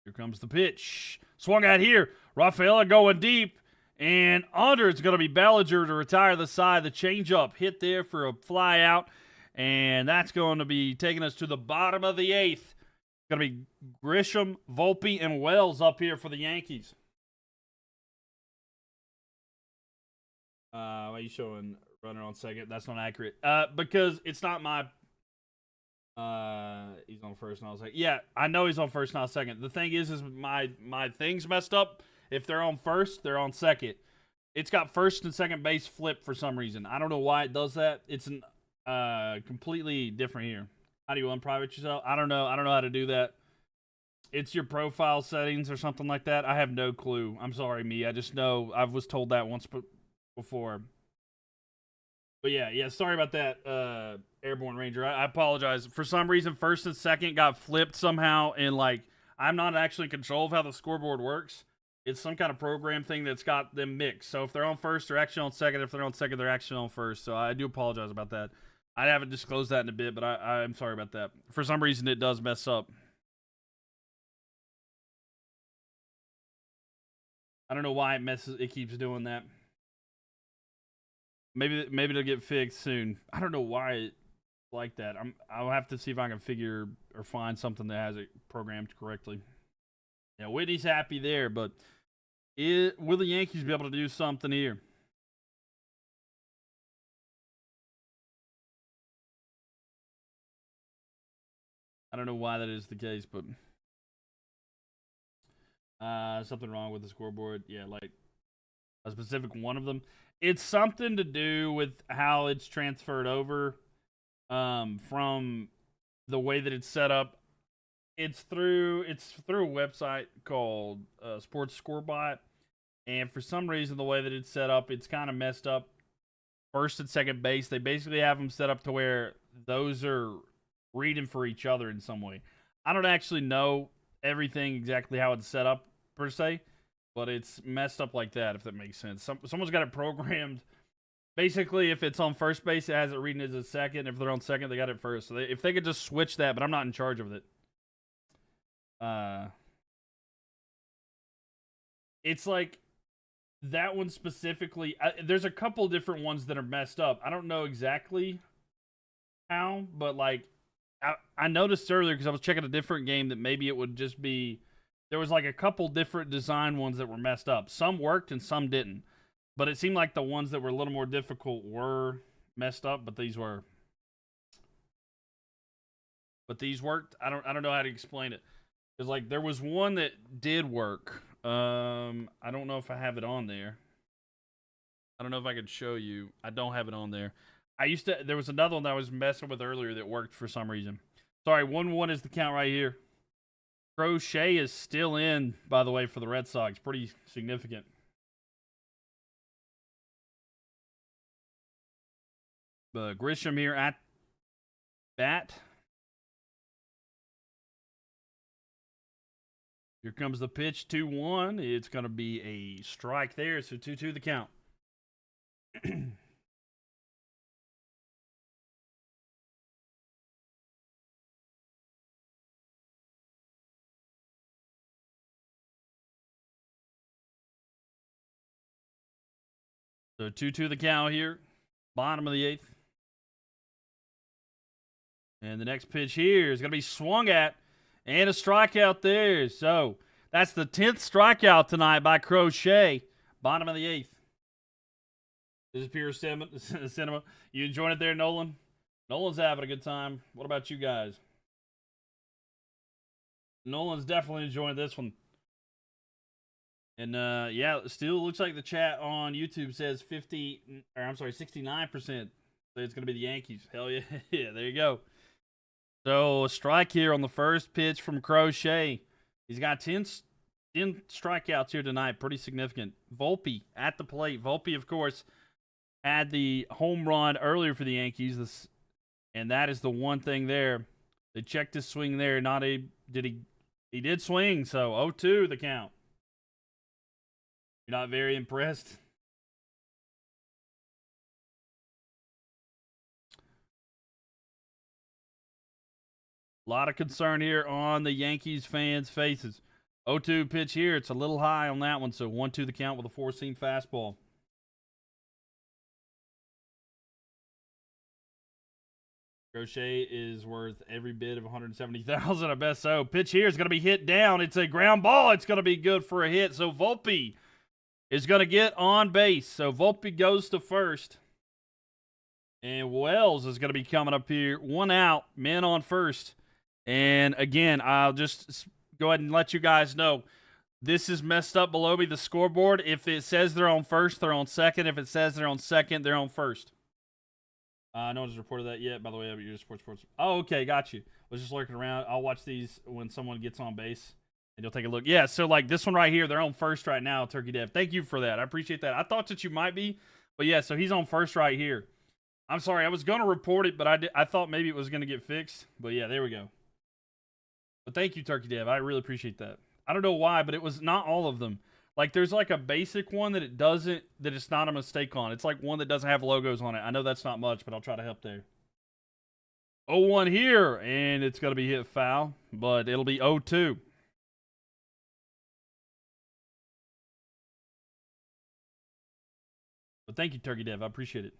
Here comes the pitch. Swung out here. Rafaela going deep. And under, it's going to be Bellinger to retire the side. The changeup hit there for a fly out. And that's going to be taking us to the bottom of the 8th. It's going to be Grisham, Volpe, and Wells up here for the Yankees. Why are you showing runner on second? That's not accurate. Because it's not my... he's on first, and I was like, yeah, I know he's on first, not second. The thing is my thing's messed up. If they're on first, they're on second. It's got first and second base flipped for some reason. I don't know why it does that. It's completely different here. How do you unprivate yourself? I don't know. I don't know how to do that. It's your profile settings or something like that. I have no clue. I'm sorry, me. I just know I was told that once before. But yeah, sorry about that, Airborne Ranger. I apologize. For some reason, first and second got flipped somehow, and like I'm not actually in control of how the scoreboard works. It's some kind of program thing that's got them mixed. So if they're on first, they're actually on second. If they're on second, they're actually on first. So I do apologize about that. I haven't disclosed that in a bit, but I'm sorry about that. For some reason, it does mess up. I don't know why it keeps doing that. Maybe it'll get fixed soon. I don't know why it's like that. I'll have to see if I can figure or find something that has it programmed correctly. Yeah, Whitney's happy there, but will the Yankees be able to do something here? I don't know why that is the case, but something wrong with the scoreboard. Yeah, like a specific one of them. It's something to do with how it's transferred over from the way that it's set up. It's through a website called Sports Scorebot, and for some reason, the way that it's set up, it's kind of messed up. First and second base, they basically have them set up to where those are reading for each other in some way. I don't actually know everything exactly how it's set up per se, but it's messed up like that, if that makes sense. Someone's got it programmed. Basically, if it's on first base, it has it reading as a second. If they're on second, they got it first. So if they could just switch that, but I'm not in charge of it. It's like that one specifically. There's a couple different ones that are messed up. I don't know exactly how, but like I noticed earlier because I was checking a different game that maybe it would just be there was like a couple different design ones that were messed up. Some worked and some didn't. But it seemed like the ones that were a little more difficult were messed up, but these were. But these worked. I don't know how to explain it. Because like there was one that did work. I don't know if I have it on there. I don't know if I could show you. I don't have it on there. There was another one that I was messing with earlier that worked for some reason. Sorry, 1-1 is the count right here. Crochet is still in, by the way, for the Red Sox. Pretty significant. Grisham here at bat. Here comes the pitch, 2-1. It's going to be a strike there, so 2-2 the count. So 2-2 the count here, bottom of the 8th. And the next pitch here is going to be swung at, and a strikeout there. So that's the 10th strikeout tonight by Crochet, bottom of the 8th. This is pure cinema. You enjoying it there, Nolan? Nolan's having a good time. What about you guys? Nolan's definitely enjoying this one. And yeah, it still looks like the chat on YouTube says 69%. So it's going to be the Yankees. Hell yeah. Yeah, there you go. So a strike here on the first pitch from Crochet. He's got 10 strikeouts here tonight. Pretty significant. Volpe at the plate. Volpe, of course, had the home run earlier for the Yankees. And that is the one thing there. They checked his swing there. He did swing, so 0-2 the count. You're not very impressed? A lot of concern here on the Yankees fans' faces. 0-2 pitch here. It's a little high on that one, so 1-2 the count with a four-seam fastball. Crochet is worth every bit of $170,000, I bet so. Pitch here is going to be hit down. It's a ground ball. It's going to be good for a hit. So Volpe is going to get on base. So Volpe goes to first. And Wells is going to be coming up here. 1 out, men on first. And again, I'll just go ahead and let you guys know, this is messed up below me, the scoreboard. If it says they're on first, they're on second. If it says they're on second, they're on first. No one's reported that yet, by the way. You're sports. Oh, okay, got you. Was just lurking around. I'll watch these when someone gets on base, and you'll take a look. Yeah, so like this one right here, they're on first right now, Turkey Dev. Thank you for that. I appreciate that. I thought that you might be, but yeah, so he's on first right here. I'm sorry, I was going to report it, but I thought maybe it was going to get fixed. But yeah, there we go. But thank you, Turkey Dev. I really appreciate that. I don't know why, but it was not all of them. Like, there's like a basic one that it's not a mistake on. It's like one that doesn't have logos on it. I know that's not much, but I'll try to help there. 0-1 here, and it's going to be hit foul, but it'll be 0-2. But thank you, Turkey Dev. I appreciate it.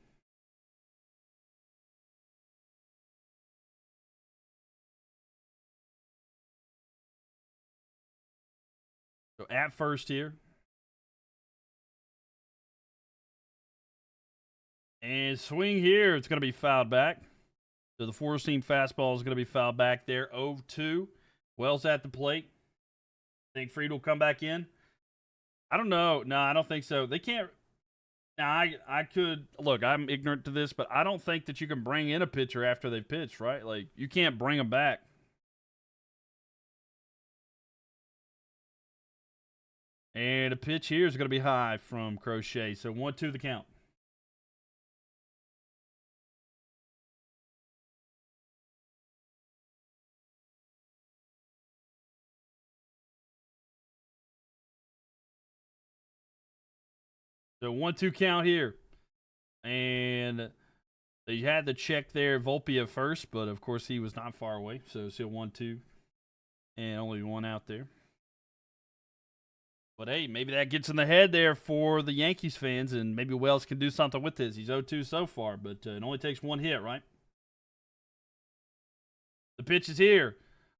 So at first here. And swing here. It's going to be fouled back. So the four-seam fastball is going to be fouled back there. 0-2. Wells at the plate. Think Fried will come back in? I don't know. No, I don't think so. They can't. Now, I could. Look, I'm ignorant to this, but I don't think that you can bring in a pitcher after they've pitched, right? Like, you can't bring them back. And a pitch here is going to be high from Crochet. So 1-2 the count. So 1-2 count here. And they had the check there, Volpe at first, but of course he was not far away. So still 1-2. And only one out there. But hey, maybe that gets in the head there for the Yankees fans, and maybe Wells can do something with this. He's 0-2 so far, but it only takes one hit, right? The pitch is here.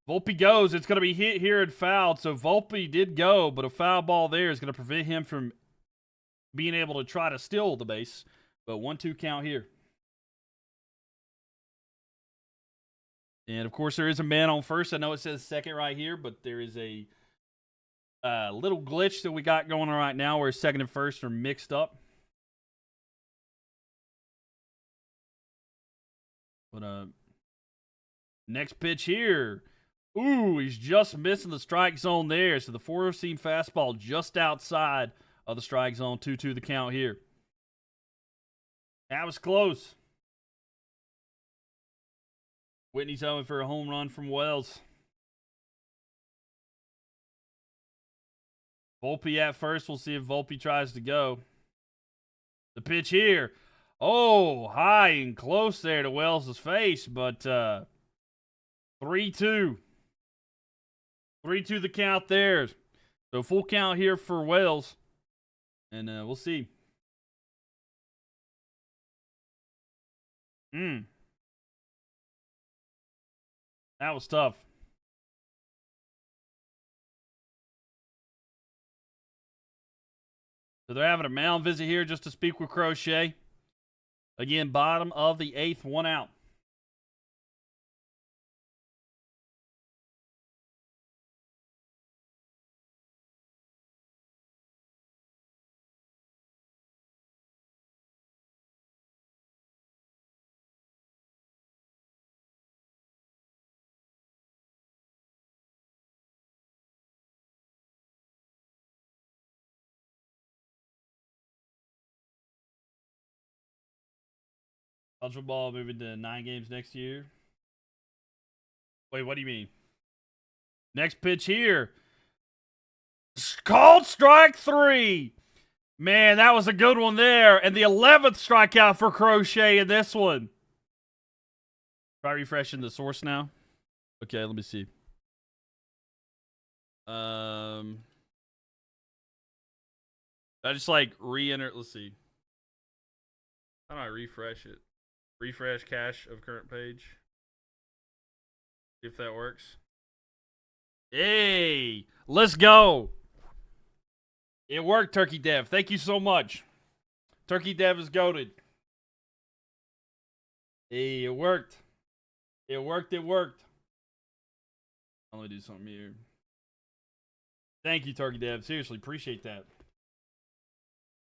Volpe goes. It's going to be hit here and fouled. So Volpe did go, but a foul ball there is going to prevent him from being able to try to steal the base. But 1-2 count here. And, of course, there is a man on first. I know it says second right here, but there is a little glitch that we got going on right now where second and first are mixed up. But next pitch here. Ooh, he's just missing the strike zone there. So the four-seam fastball just outside of the strike zone. 2-2 the count here. That was close. Whitney's hoping for a home run from Wells. Volpe at first. We'll see if Volpe tries to go. The pitch here. Oh, high and close there to Wells' face, but 3-2. 3-2 the count there. So full count here for Wells. And we'll see. That was tough. So they're having a mound visit here just to speak with Crochet. Again, bottom of the 8th, 1 out. College football moving to 9 games next year. Wait, what do you mean? Next pitch here. Called strike 3. Man, that was a good one there. And the 11th strikeout for Crochet in this one. Try refreshing the source now. Okay, let me see. I just like re-enter. Let's see. How do I refresh it? Refresh cache of current page. See if that works. Hey, let's go. It worked, Turkey Dev. Thank you so much. Turkey Dev is goated. Hey, it worked. It worked. I'm gonna do something here. Thank you, Turkey Dev. Seriously, appreciate that.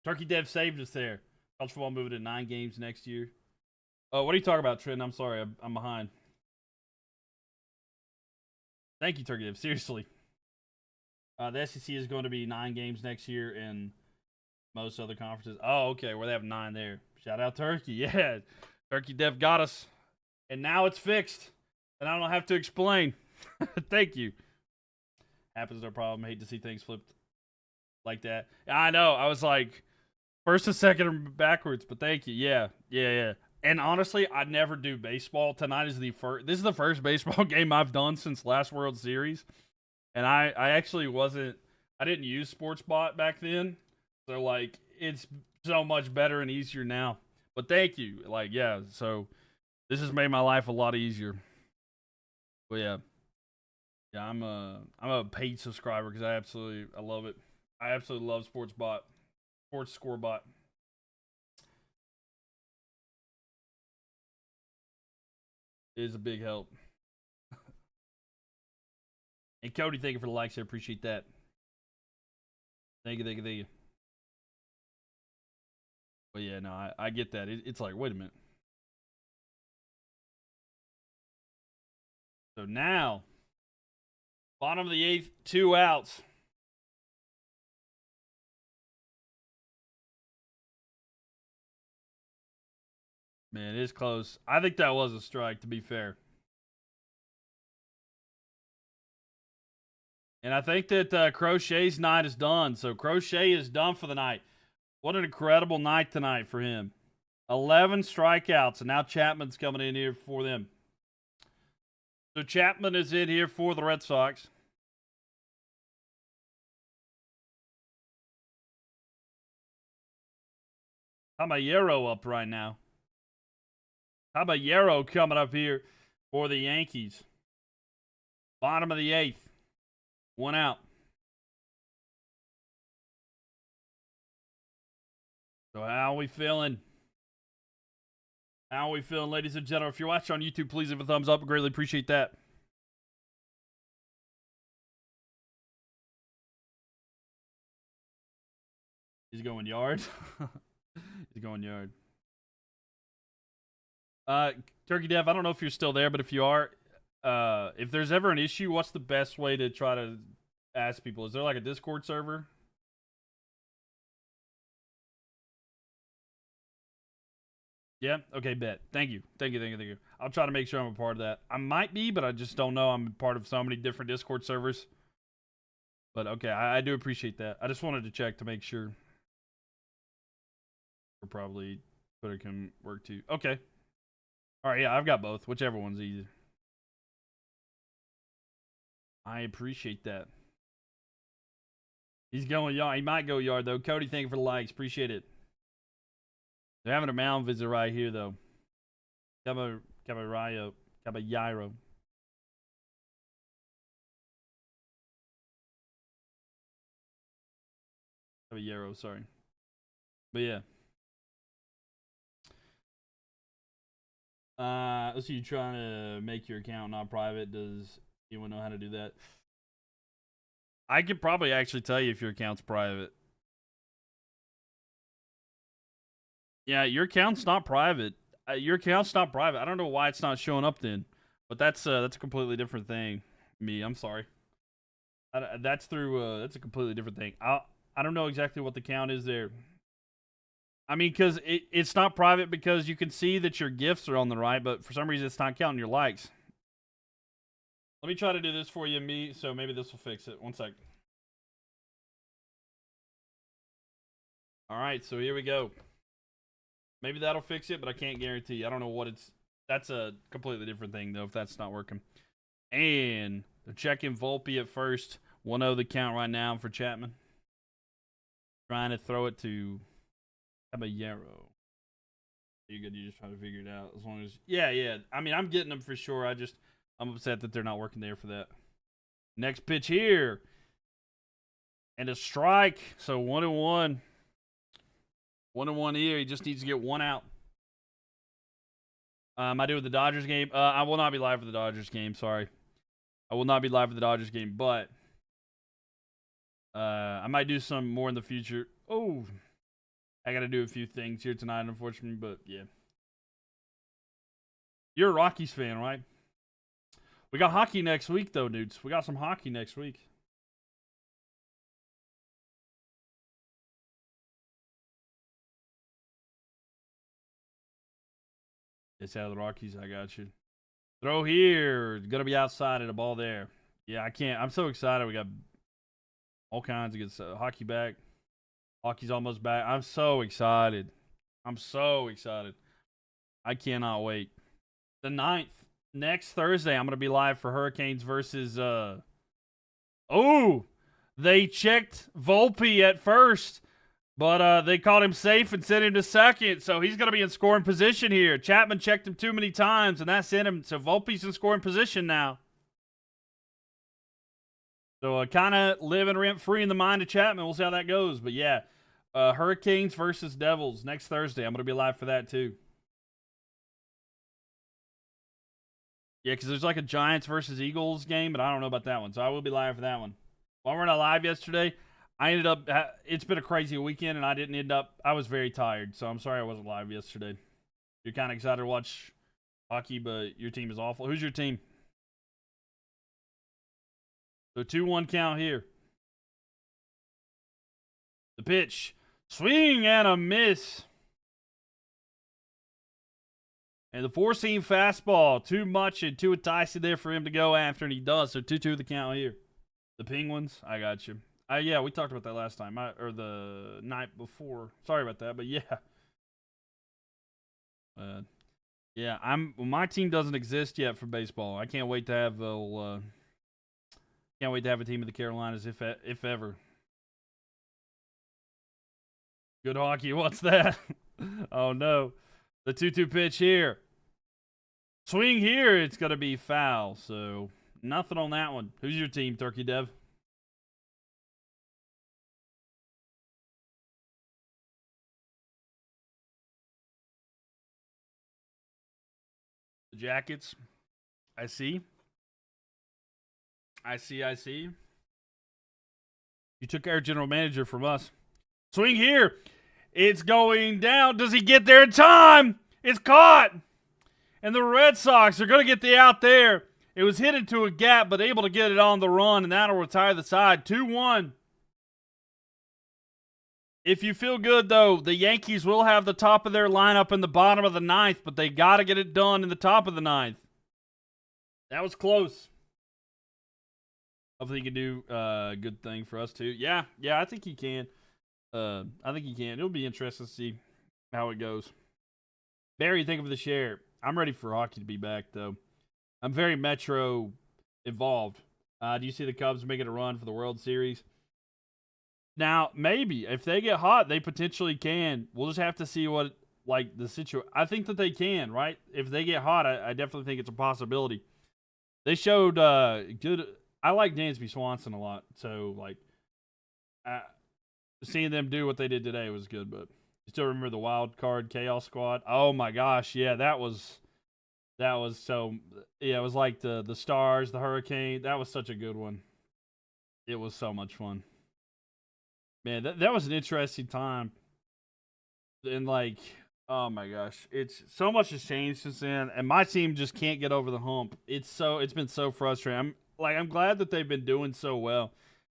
Turkey Dev saved us there. College football moving to 9 games next year. Oh, what are you talking about, Trent? I'm sorry. I'm behind. Thank you, Turkey Dev. Seriously. The SEC is going to be 9 games next year in most other conferences. Oh, okay. Where they have 9 there. Shout out Turkey. Yeah. Turkey Dev got us. And now it's fixed. And I don't have to explain. Thank you. Happens no problem. I hate to see things flipped like that. I know. I was like, first and second backwards, but thank you. Yeah. And honestly, I never do baseball. Tonight is the first. This is the first baseball game I've done since last World Series, and I actually wasn't. I didn't use SportsBot back then, so like it's so much better and easier now. But thank you. Like yeah, so this has made my life a lot easier. But yeah, I'm a paid subscriber because I love it. I absolutely love SportsBot, Sports Score Bot. It is a big help. And Cody, thank you for the likes. I appreciate that. Thank you. But yeah, no, I get that. It's like, wait a minute. So now, bottom of the 8th, 2 outs. Man, it is close. I think that was a strike, to be fair. And I think that Crochet's night is done. So Crochet is done for the night. What an incredible night tonight for him. 11 strikeouts, and now Chapman's coming in here for them. So Chapman is in here for the Red Sox. Caballero up right now. Caballero coming up here for the Yankees. Bottom of the 8th. 1 out. So how are we feeling? How are we feeling, ladies and gentlemen? If you're watching on YouTube, please leave a thumbs up. I greatly appreciate that. He's going yard. He's going yard. Turkey Dev, I don't know if you're still there, but if you are, if there's ever an issue, what's the best way to try to ask people? Is there like a Discord server? Yeah? Okay, bet. Thank you. I'll try to make sure I'm a part of that. I might be, but I just don't know. I'm part of so many different Discord servers. But okay, I do appreciate that. I just wanted to check to make sure. Or probably Twitter can work too. Okay. All right, yeah, I've got both. Whichever one's easy. I appreciate that. He's going yard. He might go yard, though. Cody, thank you for the likes. Appreciate it. They're having a mound visit right here, though. Caballero. Caballero, sorry. But yeah. Let's see, you trying to make your account not private. Does anyone know how to do that? I could probably actually tell you if your account's private. Yeah, your account's not private. Your account's not private. I don't know why it's not showing up then. But that's a completely different thing. I'm sorry. That's through that's a completely different thing. I don't know exactly what the count is there. I mean, because it's not private because you can see that your gifts are on the right, but for some reason it's not counting your likes. Let me try to do this for you, so maybe this will fix it. One sec. All right, so here we go. Maybe that'll fix it, but I can't guarantee. I don't know what it's... That's a completely different thing, though, if that's not working. And they're checking Volpe at first. 1-0 the count right now for Chapman. Trying to throw it to Caballero. You're good. You just try to figure it out. As long as... Yeah. I mean, I'm getting them for sure. I'm upset that they're not working there for that. Next pitch here. And a strike. So 1-1. 1-1 here. He just needs to get one out. I do with the Dodgers game. I will not be live for the Dodgers game. Sorry. I will not be live for the Dodgers game, but I might do some more in the future. Oh, I got to do a few things here tonight, unfortunately, but yeah. You're a Rockies fan, right? We got hockey next week, though, dudes. We got some hockey next week. It's out of the Rockies. I got you. Throw here. Gonna be outside and a ball there. Yeah, I can't. I'm so excited. We got all kinds of good stuff. Hockey back. Hockey's almost back. I'm so excited. I cannot wait. The 9th. Next Thursday, I'm gonna be live for Hurricanes versus they checked Volpe at first. But they called him safe and sent him to second, so he's going to be in scoring position here. Chapman checked him too many times, and that sent him. So Volpe's in scoring position now. So kind of living rent-free in the mind of Chapman. We'll see how that goes. But yeah, Hurricanes versus Devils next Thursday. I'm going to be live for that too. Yeah, because there's like a Giants versus Eagles game, but I don't know about that one. So I will be live for that one. While we're not live yesterday, I ended up, it's been a crazy weekend, and I was very tired, so I'm sorry I wasn't live yesterday. You're kind of excited to watch hockey, but your team is awful. Who's your team? So 2-1 count here. The pitch. Swing and a miss. And the four-seam fastball. Too much and too enticing there for him to go after, and he does. So 2-2 the count here. The Penguins, I got you. Yeah, we talked about that last time, or the night before. Sorry about that, but yeah. Yeah, my team doesn't exist yet for baseball. I can't wait to have a team of the Carolinas if ever. Good hockey. What's that? Oh no, the 2-2 pitch here. Swing here. It's gonna be foul. So nothing on that one. Who's your team, Turkey Dev? Jackets. I see. You took our general manager from us. Swing here. It's going down. Does he get there in time? It's caught. And the Red Sox are going to get the out there. It was hit into a gap, but able to get it on the run, and that'll retire the side. 2-1. If you feel good, though, the Yankees will have the top of their lineup in the bottom of the 9th, but they got to get it done in the top of the 9th. That was close. Hopefully he can do a good thing for us too. Yeah, I think he can. I think he can. It'll be interesting to see how it goes. Barry, think of the share. I'm ready for hockey to be back though. I'm very Metro involved. Do you see the Cubs making a run for the World Series? Now, maybe if they get hot, they potentially can. We'll just have to see what the situation. I think that they can, right? If they get hot, I definitely think it's a possibility. They showed good. I like Dansby Swanson a lot, so seeing them do what they did today was good. But you still remember the wild card chaos squad? Oh my gosh, yeah, that was so. Yeah, it was like the Stars, the Hurricane. That was such a good one. It was so much fun. Man, that was an interesting time. And oh my gosh, it's so much has changed since then, and my team just can't get over the hump. It's been so frustrating. I'm glad that they've been doing so well,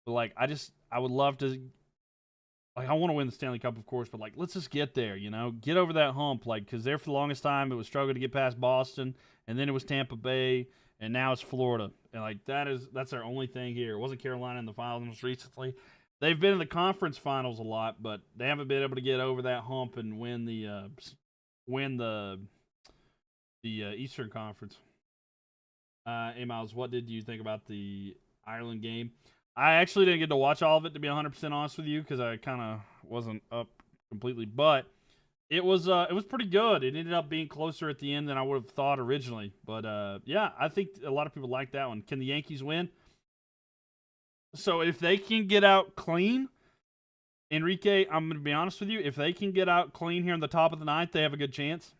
but I would love to. I want to win the Stanley Cup, of course, but let's just get there, get over that hump, because there for the longest time it was struggling to get past Boston, and then it was Tampa Bay, and now it's Florida, and that's our only thing here. It wasn't Carolina in the finals recently. They've been in the conference finals a lot, but they haven't been able to get over that hump and win the Eastern Conference. Hey Miles, what did you think about the Ireland game? I actually didn't get to watch all of it, to be 100% honest with you, because I kind of wasn't up completely. But it was pretty good. It ended up being closer at the end than I would have thought originally. But yeah, I think a lot of people like that one. Can the Yankees win? So if they can get out clean, Enrique, I'm going to be honest with you. If they can get out clean here in the top of the ninth, they have a good chance.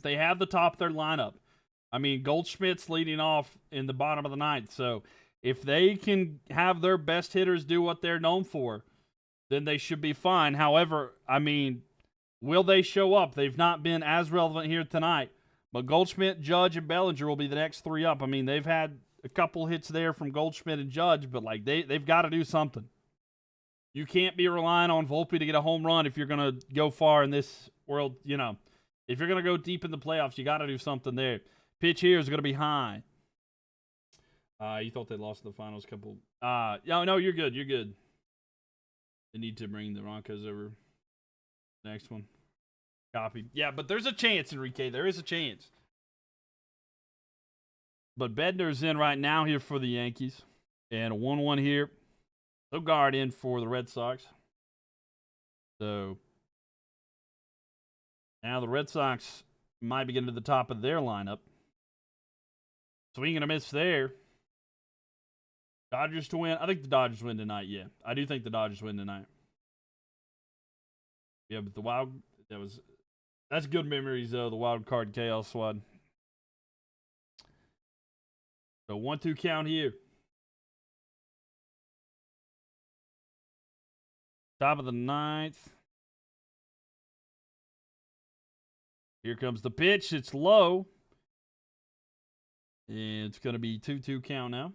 They have the top of their lineup. I mean, Goldschmidt's leading off in the bottom of the ninth. So if they can have their best hitters do what they're known for, then they should be fine. However, I mean, will they show up? They've not been as relevant here tonight. But Goldschmidt, Judge, and Bellinger will be the next three up. I mean, they've had a couple hits there from Goldschmidt and Judge, but they've got to do something. You can't be relying on Volpe to get a home run if you're going to go far in this world. If you're going to go deep in the playoffs, you got to do something there. Pitch here is going to be high. You thought they lost in the finals couple. No, you're good. You're good. They need to bring the Broncos over. Next one. Copy. Yeah, but there's a chance, Enrique. There is a chance. But Bednar's in right now here for the Yankees. And a 1-1 here. Logard in for the Red Sox. So now the Red Sox might be getting to the top of their lineup. Swing and a miss there. Dodgers to win. I think the Dodgers win tonight, yeah. I do think the Dodgers win tonight. Yeah, but the wild, that's good memories, though, the wild card chaos squad. So 1-2 count here. Top of the ninth. Here comes the pitch. It's low. And it's going to be 2-2 count now.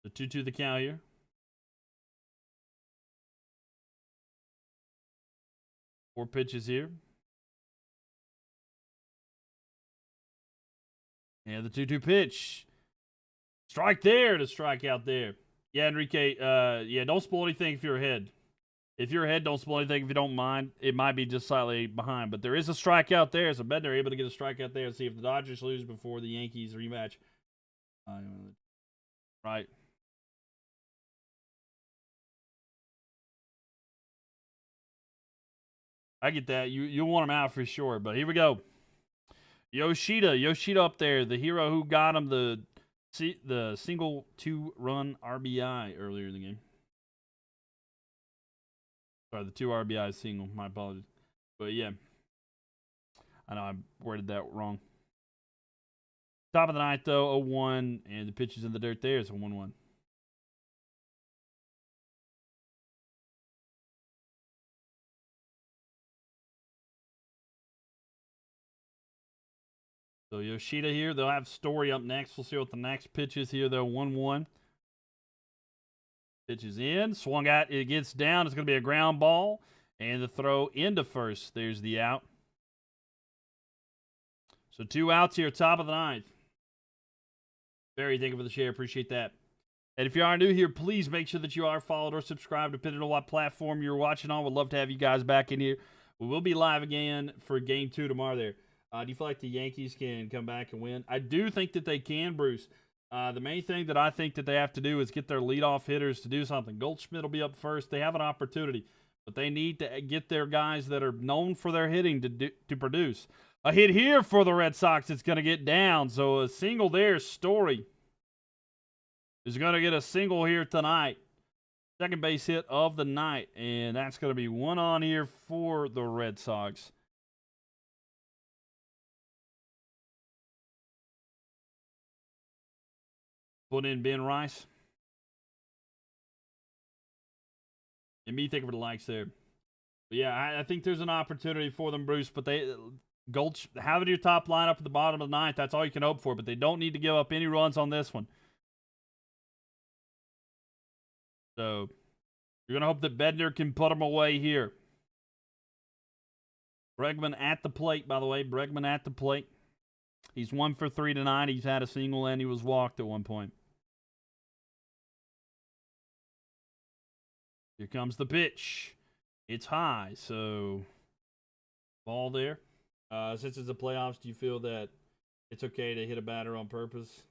The 2-2 the count here. Four pitches here. And the 2-2 pitch. Strike there to strike out there. Yeah, Enrique, don't spoil anything if you're ahead. If you're ahead, don't spoil anything if you don't mind. It might be just slightly behind, but there is a strikeout there, so Bednar able to get a strikeout there and see if the Dodgers lose before the Yankees rematch. Right. I get that. You want him out for sure, but here we go. Yoshida up there, the hero who got him the single 2-run RBI earlier in the game. Sorry, the 2 RBI single. My apologies. But yeah, I know I worded that wrong. Top of the ninth though, 0-1, and the pitch is in the dirt there. It's a 1-1. So Yoshida here. They'll have Story up next. We'll see what the next pitch is here, though. 1-1. Pitch is in. Swung at. It gets down. It's going to be a ground ball. And the throw into first. There's the out. So 2 outs here, top of the 9th. Barry, thank you for the share. Appreciate that. And if you are new here, please make sure that you are followed or subscribed, depending on what platform you're watching on. Would love to have you guys back in here. We will be live again for Game 2 tomorrow there. Do you feel like the Yankees can come back and win? I do think that they can, Bruce. The main thing that I think that they have to do is get their leadoff hitters to do something. Goldschmidt will be up first. They have an opportunity, but they need to get their guys that are known for their hitting to produce. A hit here for the Red Sox. It's going to get down. So a single there. Story is going to get a single here tonight. Second base hit of the night. And that's going to be 1 on here for the Red Sox. Put in Ben Rice. And me thinking for the likes there. But yeah, I think there's an opportunity for them, Bruce. But having your top lineup at the bottom of the 9th, that's all you can hope for. But they don't need to give up any runs on this one. So you're going to hope that Bednar can put them away here. Bregman at the plate, by the way. Bregman at the plate. He's 1 for 3 tonight. He's had a single and he was walked at one point. Here comes the pitch. It's high, so ball there. Since it's the playoffs, do you feel that it's okay to hit a batter on purpose?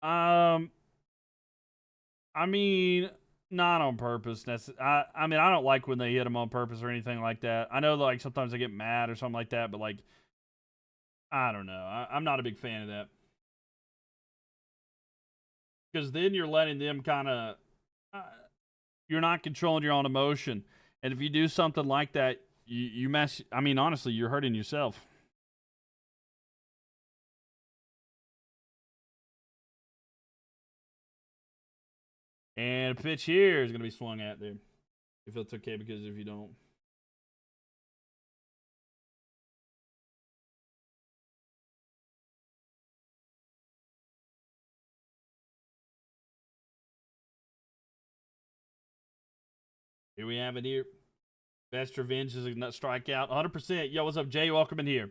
I mean, not on purpose. I mean, I don't like when they hit them on purpose or anything like that. I know, like, sometimes they get mad or something like that, but, like, I don't know. I'm not a big fan of that. Because then you're letting them kind of... you're not controlling your own emotion. And if you do something like that, you mess... I mean, honestly, you're hurting yourself. And a pitch here is going to be swung at there. If it's okay, because if you don't... Here we have it here. Best revenge is a strikeout. 100%. Yo, what's up, Jay? Welcome in here.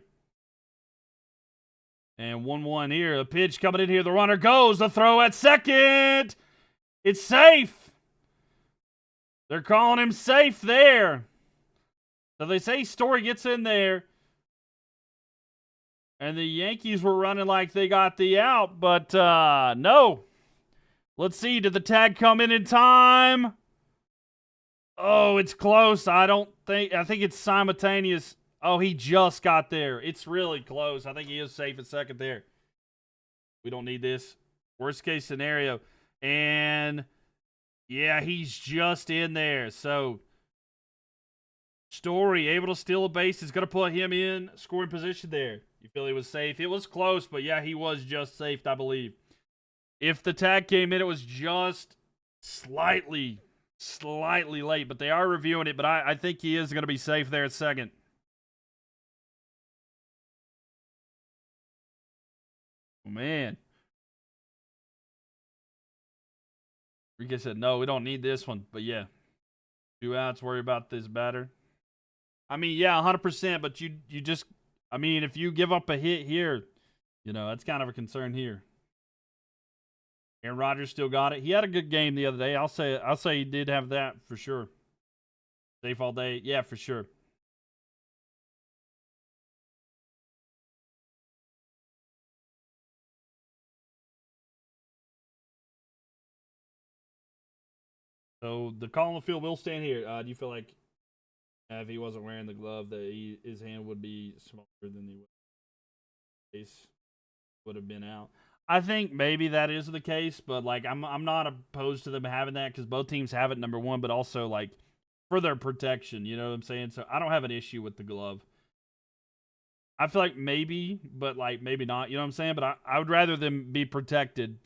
And 1-1 here. A pitch coming in here. The runner goes. The throw at second. It's safe. They're calling him safe there. So they say Story gets in there. And the Yankees were running like they got the out. But no. Let's see. Did the tag come in time? Oh, it's close. I think it's simultaneous. Oh, he just got there. It's really close. I think he is safe at second there. We don't need this. Worst case scenario. And yeah, he's just in there. So Story able to steal a base is going to put him in scoring position there. You feel he was safe? It was close, but yeah, he was just safe, I believe. If the tag came in, it was just slightly late, but they are reviewing it. But I think he is going to be safe there at second. Oh, man. Ricky said, no, we don't need this one. But, yeah. 2 outs, worry about this batter. I mean, yeah, 100%, but you just... I mean, if you give up a hit here, you know, that's kind of a concern here. Aaron Rodgers still got it. He had a good game the other day. I'll say he did have that for sure. Safe all day. Yeah, for sure. So the call on the field will stand here. Do you feel like if he wasn't wearing the glove, that his hand would be smaller than the face would have been out? I think maybe that is the case, but like I'm not opposed to them having that because both teams have it, number one, but also like for their protection, you know what I'm saying? So I don't have an issue with the glove. I feel like maybe, but like maybe not, you know what I'm saying? But I would rather them be protected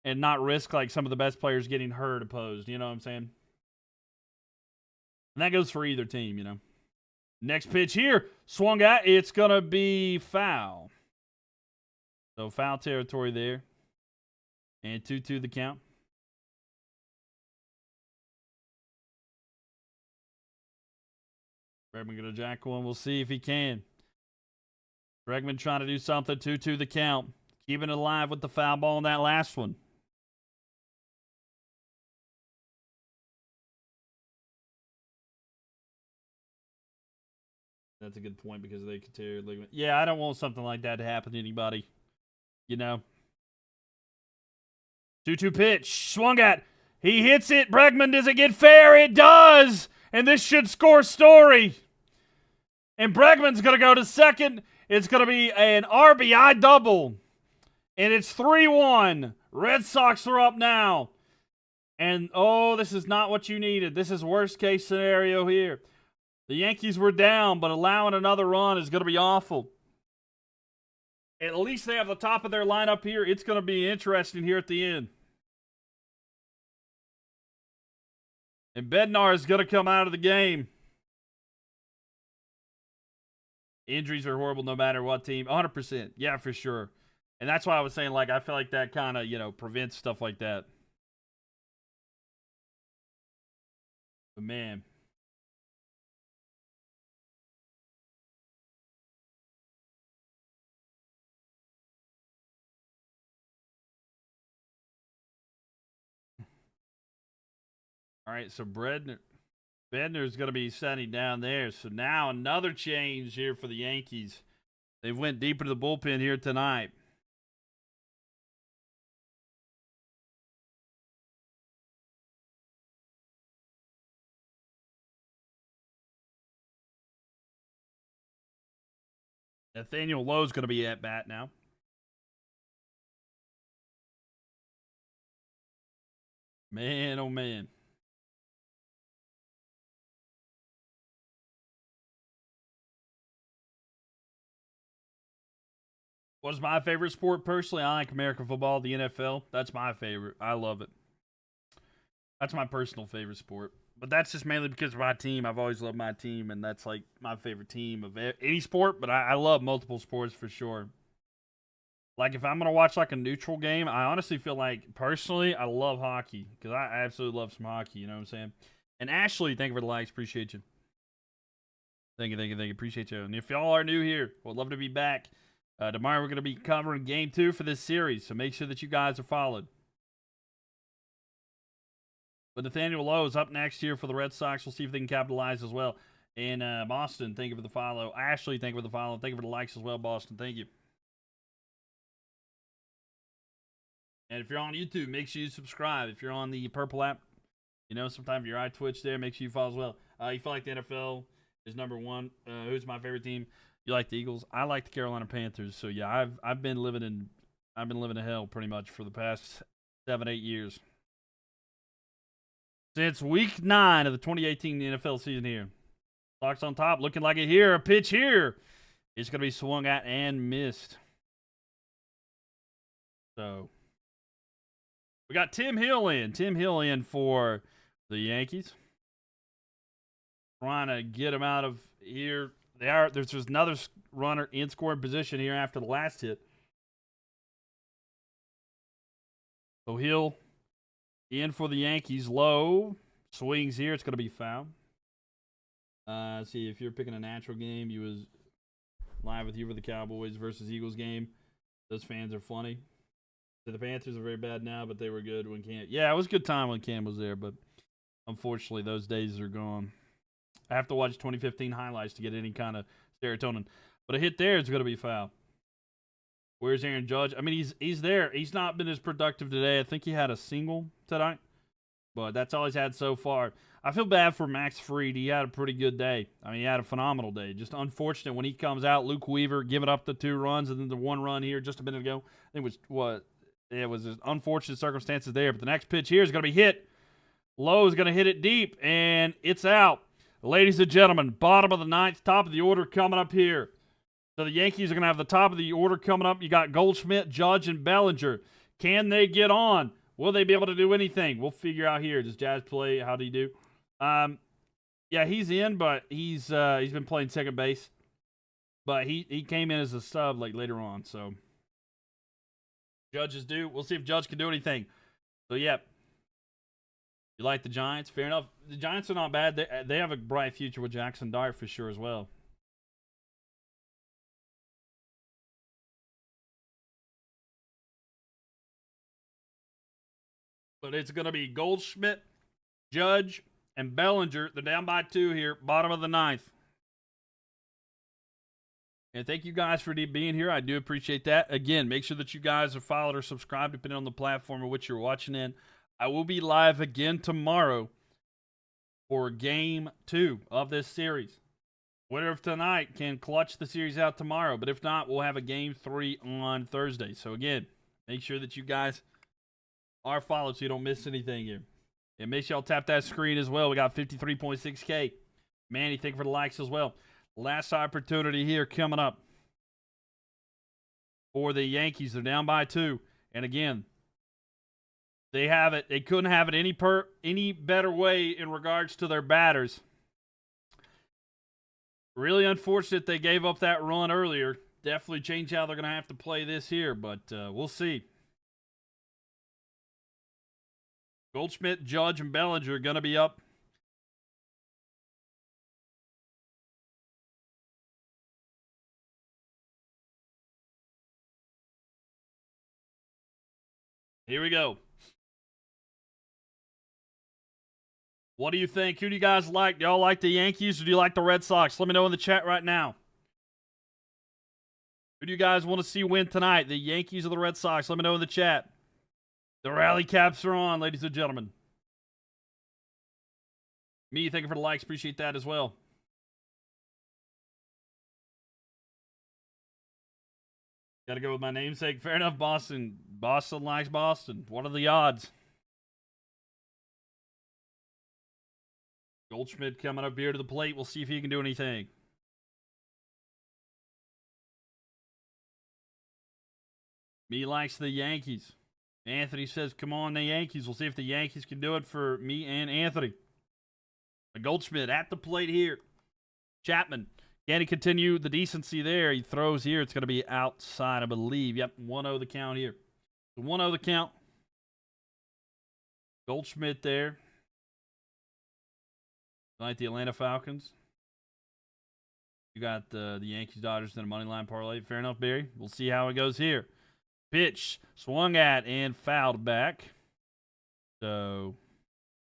and not risk like some of the best players getting hurt opposed, you know what I'm saying? And that goes for either team, you know. Next pitch here, swung at, it's going to be foul. So foul territory there. And 2-2 the count. Bregman going to jack one. We'll see if he can. Bregman trying to do something. 2-2 the count. Keeping it alive with the foul ball in that last one. That's a good point because they could tear ligament. Yeah, I don't want something like that to happen to anybody. You know. 2-2 pitch. Swung at. He hits it. Bregman, does it get fair? It does. And this should score Story. And Bregman's going to go to second. It's going to be an RBI double. And it's 3-1. Red Sox are up now. And, oh, this is not what you needed. This is worst case scenario here. The Yankees were down, but allowing another run is going to be awful. At least they have the top of their lineup here. It's going to be interesting here at the end. And Bednar is going to come out of the game. Injuries are horrible no matter what team. 100%. Yeah, for sure. And that's why I was saying, like, I feel like that kind of, prevents stuff like that. But, man. All right, so Bednar's going to be sitting down there. So now another change here for the Yankees. They went deep into the bullpen here tonight. Nathaniel Lowe's going to be at bat now. Man, oh man. What is my favorite sport? Personally, I like American football, the NFL. That's my favorite. I love it. That's my personal favorite sport. But that's just mainly because of my team. I've always loved my team, and that's like my favorite team of any sport. But I love multiple sports for sure. Like, if I'm going to watch like a neutral game, I honestly feel like, personally, I love hockey. Because I absolutely love some hockey, you know what I'm saying? And Ashley, thank you for the likes. Appreciate you. Thank you. Appreciate you. And if y'all are new here, we'd love to be back. Tomorrow we're going to be covering Game 2 for this series, so make sure that you guys are followed. But Nathaniel Lowe is up next here for the Red Sox. We'll see if they can capitalize as well. And Boston, thank you for the follow. Ashley, thank you for the follow. Thank you for the likes as well, Boston. Thank you. And if you're on YouTube, make sure you subscribe. If you're on the Purple app, sometimes your eye twitch there. Make sure you follow as well. You feel like the NFL is number one. Who's my favorite team? You like the Eagles? I like the Carolina Panthers. So yeah, I've been living in hell pretty much for the past 7-8 years. Since week 9 of the 2018 NFL season here. Sox on top, looking like it here. A pitch here. It's going to be swung at and missed. So we got Tim Hill in. Tim Hill in for the Yankees. Trying to get him out of here. There's just another runner in scoring position here after the last hit. So Hill in for the Yankees. Low swings here. It's going to be foul. See, if you're picking a natural game, you was live with you for the Cowboys versus Eagles game. Those fans are funny. The Panthers are very bad now, but they were good when Cam. Yeah, it was a good time when Cam was there, but unfortunately, those days are gone. I have to watch 2015 highlights to get any kind of serotonin. But a hit there is going to be foul. Where's Aaron Judge? I mean, he's there. He's not been as productive today. I think he had a single tonight, but that's all he's had so far. I feel bad for Max Fried. He had a pretty good day. I mean, he had a phenomenal day. Just unfortunate when he comes out, Luke Weaver giving up the 2 runs and then the 1 run here just a minute ago. I think it was unfortunate circumstances there. But the next pitch here is going to be hit. Lowe is going to hit it deep, and it's out. Ladies and gentlemen, bottom of the 9th, top of the order coming up here. So the Yankees are going to have the top of the order coming up. You got Goldschmidt, Judge, and Bellinger. Can they get on? Will they be able to do anything? We'll figure out here. Does Jazz play? How do you do? Yeah, he's in, but he's been playing second base. But he came in as a sub like later on. So Judge is due. We'll see if Judge can do anything. So yeah. You like the Giants? Fair enough. The Giants are not bad. They have a bright future with Jackson Dart for sure as well. But it's going to be Goldschmidt, Judge, and Bellinger. They're down by 2 here, bottom of the 9th. And thank you guys for being here. I do appreciate that. Again, make sure that you guys are followed or subscribed, depending on the platform in which you're watching in. I will be live again tomorrow for Game 2 of this series. Winner of tonight can clutch the series out tomorrow. But if not, we'll have a Game 3 on Thursday. So, again, make sure that you guys are followed so you don't miss anything here. And make sure y'all tap that screen as well. We got 53.6K. Manny, thank you for the likes as well. Last opportunity here coming up for the Yankees. They're down by 2. And again, they have it. They couldn't have it any better way in regards to their batters. Really unfortunate they gave up that run earlier. Definitely change how they're going to have to play this here, but we'll see. Goldschmidt, Judge, and Bellinger are going to be up. Here we go. What do you think? Who do you guys like? Do y'all like the Yankees or do you like the Red Sox? Let me know in the chat right now. Who do you guys want to see win tonight? The Yankees or the Red Sox? Let me know in the chat. The rally caps are on, ladies and gentlemen. Me, thank you for the likes. Appreciate that as well. Got to go with my namesake. Fair enough, Boston. Boston likes Boston. What are the odds? Goldschmidt coming up here to the plate. We'll see if he can do anything. Me likes the Yankees. Anthony says, come on, the Yankees. We'll see if the Yankees can do it for me and Anthony. Goldschmidt at the plate here. Chapman. Can he continue the decency there? He throws here. It's going to be outside, I believe. Yep, 1-0 the count here. 1-0 the count. Goldschmidt there. Like the Atlanta Falcons. You got the Yankees, Dodgers, and a money line parlay. Fair enough, Barry. We'll see how it goes here. Pitch swung at and fouled back. So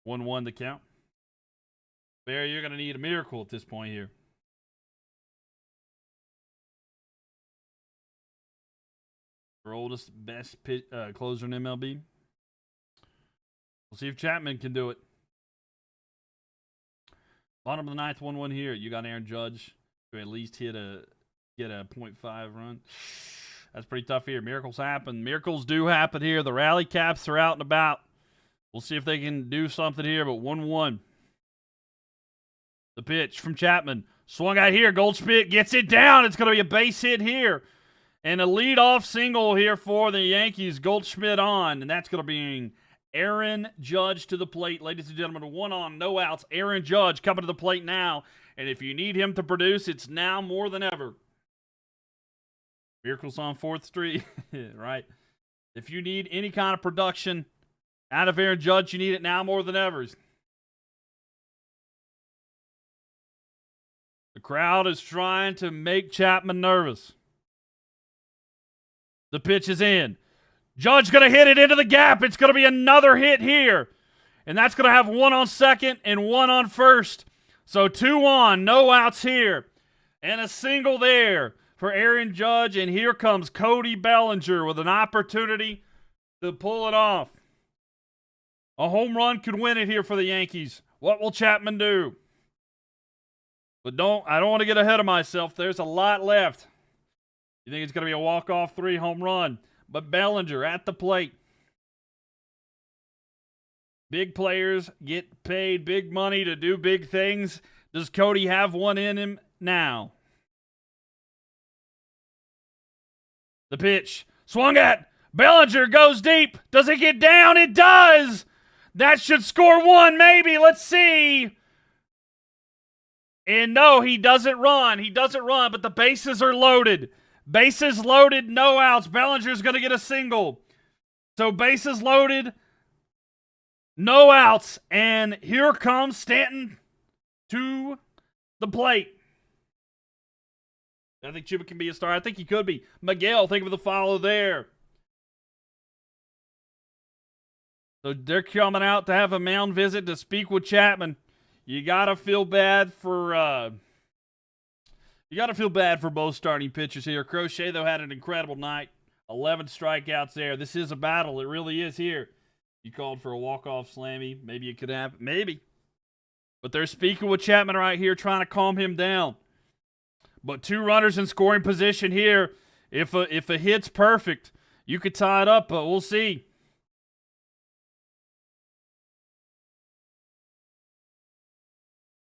1-1 the count. Barry, you're going to need a miracle at this point here. For oldest, best closer in MLB. We'll see if Chapman can do it. Bottom of the 9th, 1-1 here. You got Aaron Judge to at least get a 0.5 run. That's pretty tough here. Miracles happen. Miracles do happen here. The rally caps are out and about. We'll see if they can do something here, but 1-1. The pitch from Chapman. Swung out here. Goldschmidt gets it down. It's going to be a base hit here. And a leadoff single here for the Yankees. Goldschmidt on. And that's going to be Aaron Judge to the plate. Ladies and gentlemen, 1 on, no outs. Aaron Judge coming to the plate now. And if you need him to produce, it's now more than ever. Miracles on 4th Street. Right. If you need any kind of production out of Aaron Judge, you need it now more than ever. The crowd is trying to make Chapman nervous. The pitch is in. Judge going to hit it into the gap. It's going to be another hit here. And that's going to have 1 on 2nd and 1 on 1st. So 2 on, no outs here. And a single there for Aaron Judge. And here comes Cody Bellinger with an opportunity to pull it off. A home run could win it here for the Yankees. What will Chapman do? But I don't want to get ahead of myself. There's a lot left. You think it's going to be a walk-off 3 home run. But Bellinger at the plate. Big players get paid big money to do big things. Does Cody have one in him now? The pitch. Swung at. Bellinger goes deep. Does it get down? It does. That should score 1, maybe. Let's see. And no, he doesn't run. He doesn't run, but the bases are loaded. Bases loaded, no outs. Bellinger's going to get a single. So bases loaded, no outs. And here comes Stanton to the plate. I think Chuba can be a star. I think he could be. Miguel, think of the follow there. So they're coming out to have a mound visit to speak with Chapman. You gotta feel bad for both starting pitchers here. Crochet, though, had an incredible night. 11 strikeouts there. This is a battle. It really is here. You called for a walk-off slammy. Maybe it could happen. Maybe. But they're speaking with Chapman right here, trying to calm him down. But 2 runners in scoring position here. If a hit's perfect, you could tie it up, but we'll see.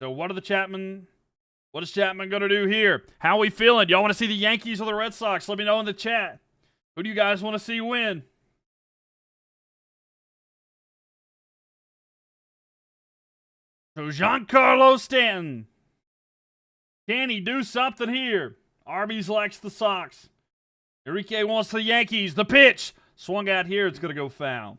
So what is Chapman going to do here? How are we feeling? Y'all want to see the Yankees or the Red Sox? Let me know in the chat. Who do you guys want to see win? So Giancarlo Stanton. Can he do something here? Arby's likes the Sox. Enrique wants the Yankees. The pitch. Swung out here. It's going to go foul.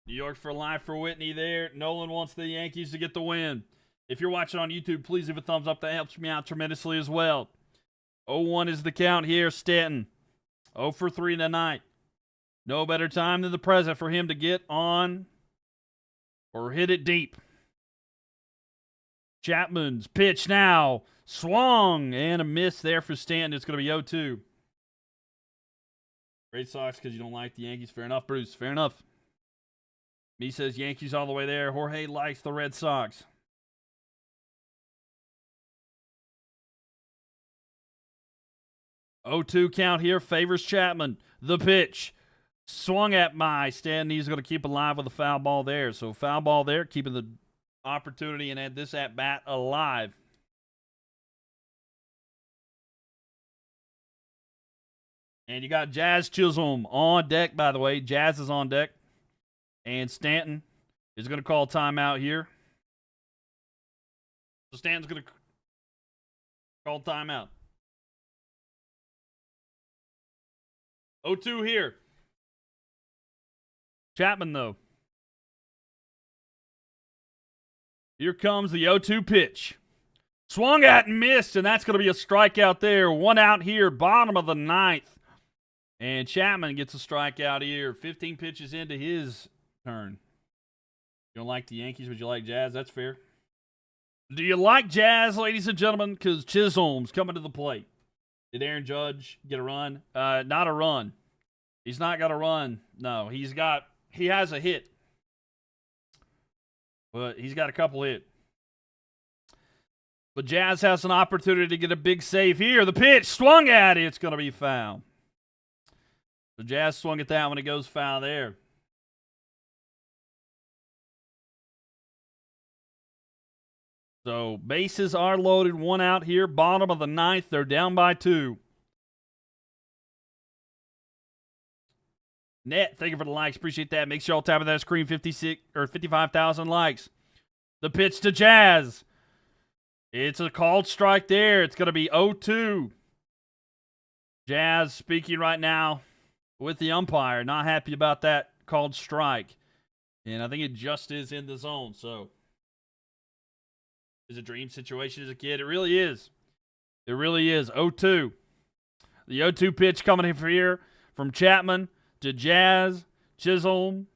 New York for life for Whitney there. Nolan wants the Yankees to get the win. If you're watching on YouTube, please leave a thumbs up. That helps me out tremendously as well. 0-1 is the count here. Stanton. 0 for 3 tonight. No better time than the present for him to get on or hit it deep. Chapman's pitch now. Swung and a miss there for Stanton. It's going to be 0-2. Red Sox because you don't like the Yankees. Fair enough, Bruce. Fair enough. Me says Yankees all the way there. Jorge likes the Red Sox. 0-2 count here. Favors Chapman. The pitch. Swung at Stanton. He's going to keep alive with a foul ball there. So foul ball there, keeping the opportunity and add this at-bat alive. And you got Jazz Chisholm on deck, by the way. Jazz is on deck. And Stanton is going to call timeout here. So Stanton's going to call timeout. 0-2 here. Chapman, though. Here comes the 0-2 pitch. Swung at and missed, and that's going to be a strikeout there. 1 out here, bottom of the 9th. And Chapman gets a strikeout here. 15 pitches into his turn. You don't like the Yankees, but you like Jazz? That's fair. Do you like Jazz, ladies and gentlemen? Because Chisholm's coming to the plate. Did Aaron Judge get a run? Not a run. He's not got a run. No, he has a hit. But he's got a couple hit. But Jazz has an opportunity to get a big save here. The pitch swung at it. It's going to be foul. The Jazz swung at that when it goes foul there. So bases are loaded. 1 out here. Bottom of the 9th. They're down by 2. Net, thank you for the likes. Appreciate that. Make sure y'all tap on that screen. 55,000 likes. The pitch to Jazz. It's a called strike there. It's going to be 0-2. Jazz speaking right now with the umpire. Not happy about that called strike. And I think it just is in the zone. So it's a dream situation as a kid. It really is. It really is. 0-2. The 0-2 pitch coming in here from Chapman to Jazz. Chisholm.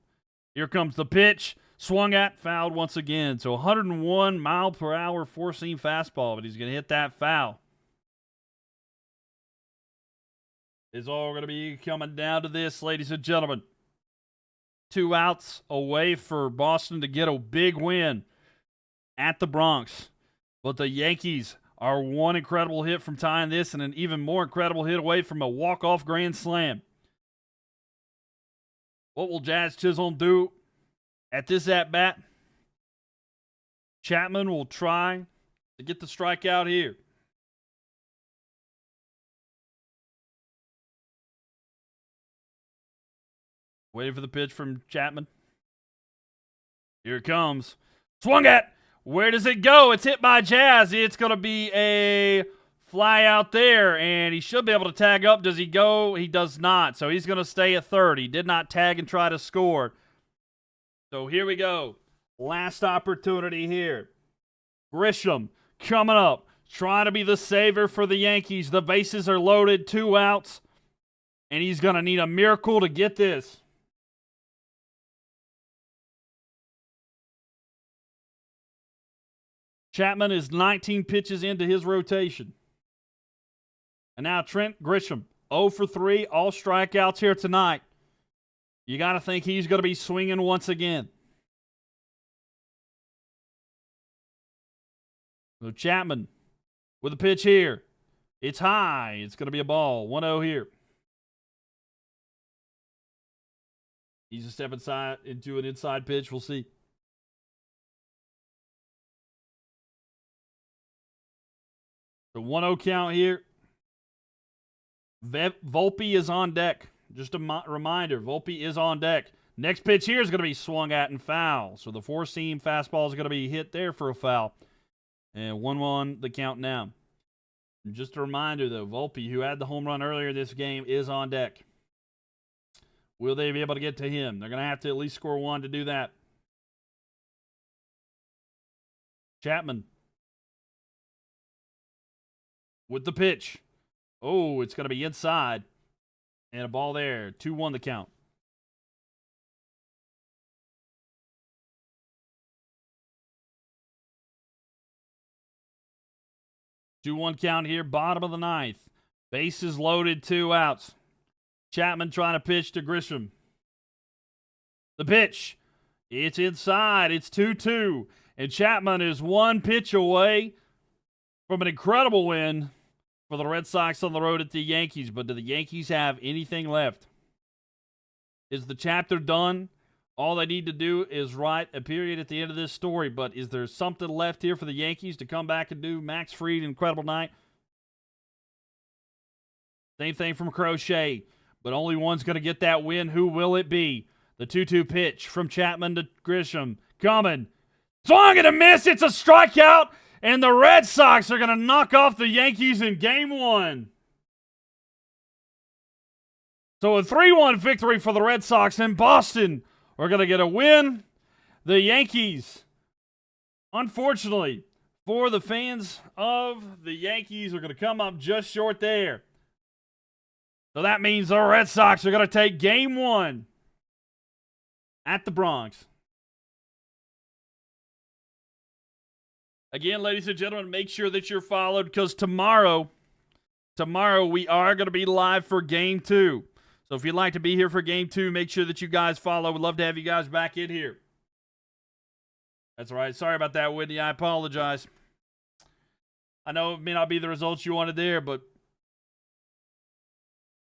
Here comes the pitch. Swung at, fouled once again. So 101 mile per hour four-seam fastball, but he's going to hit that foul. It's all going to be coming down to this, ladies and gentlemen. 2 outs away for Boston to get a big win at the Bronx. But the Yankees are 1 incredible hit from tying this and an even more incredible hit away from a walk-off grand slam. What will Jazz Chisholm do at this at-bat? Chapman will try to get the strikeout here. Waiting for the pitch from Chapman. Here it comes. Swung at. Where does it go? It's hit by Jazz. It's going to be a fly out there, and he should be able to tag up. Does he go? He does not. So he's going to stay at third. He did not tag and try to score. So here we go. Last opportunity here. Grisham coming up. Trying to be the saver for the Yankees. The bases are loaded. 2 outs. And he's going to need a miracle to get this. Chapman is 19 pitches into his rotation. And now Trent Grisham, 0 for 3, all strikeouts here tonight. You got to think he's going to be swinging once again. So Chapman with a pitch here. It's high. It's going to be a ball. 1-0 here. He's a step inside into an inside pitch. We'll see. The 1-0 count here. Volpe is on deck. Just a reminder, Volpe is on deck. Next pitch here is going to be swung at and foul. So the four-seam fastball is going to be hit there for a foul. And 1-1 the count now. And just a reminder, though, Volpe, who had the home run earlier this game, is on deck. Will they be able to get to him? They're going to have to at least score one to do that. Chapman with the pitch. Oh, it's going to be inside. And a ball there. 2-1 the count. Two-one count here, bottom of the ninth. Bases loaded, 2 outs. Chapman trying to pitch to Grisham. The pitch. It's inside. It's 2-2. And Chapman is one pitch away from an incredible win for the Red Sox on the road at the Yankees. But do the Yankees have anything left? Is the chapter done? All they need to do is write a period at the end of this story. But is there something left here for the Yankees to come back and do? Max Fried, incredible night. Same thing from Crochet. But only one's going to get that win. Who will it be? The 2-2 pitch from Chapman to Grisham. Coming. Swung and a miss. It's a strikeout. And the Red Sox are going to knock off the Yankees in Game 1. So a 3-1 victory for the Red Sox in Boston. We're going to get a win. The Yankees, unfortunately, for the fans of the Yankees, are going to come up just short there. So that means the Red Sox are going to take Game 1 at the Bronx. Again, ladies and gentlemen, make sure that you're followed because tomorrow we are going to be live for Game 2. So if you'd like to be here for Game 2, make sure that you guys follow. We'd love to have you guys back in here. That's all right. Sorry about that, Whitney. I apologize. I know it may not be the results you wanted there, but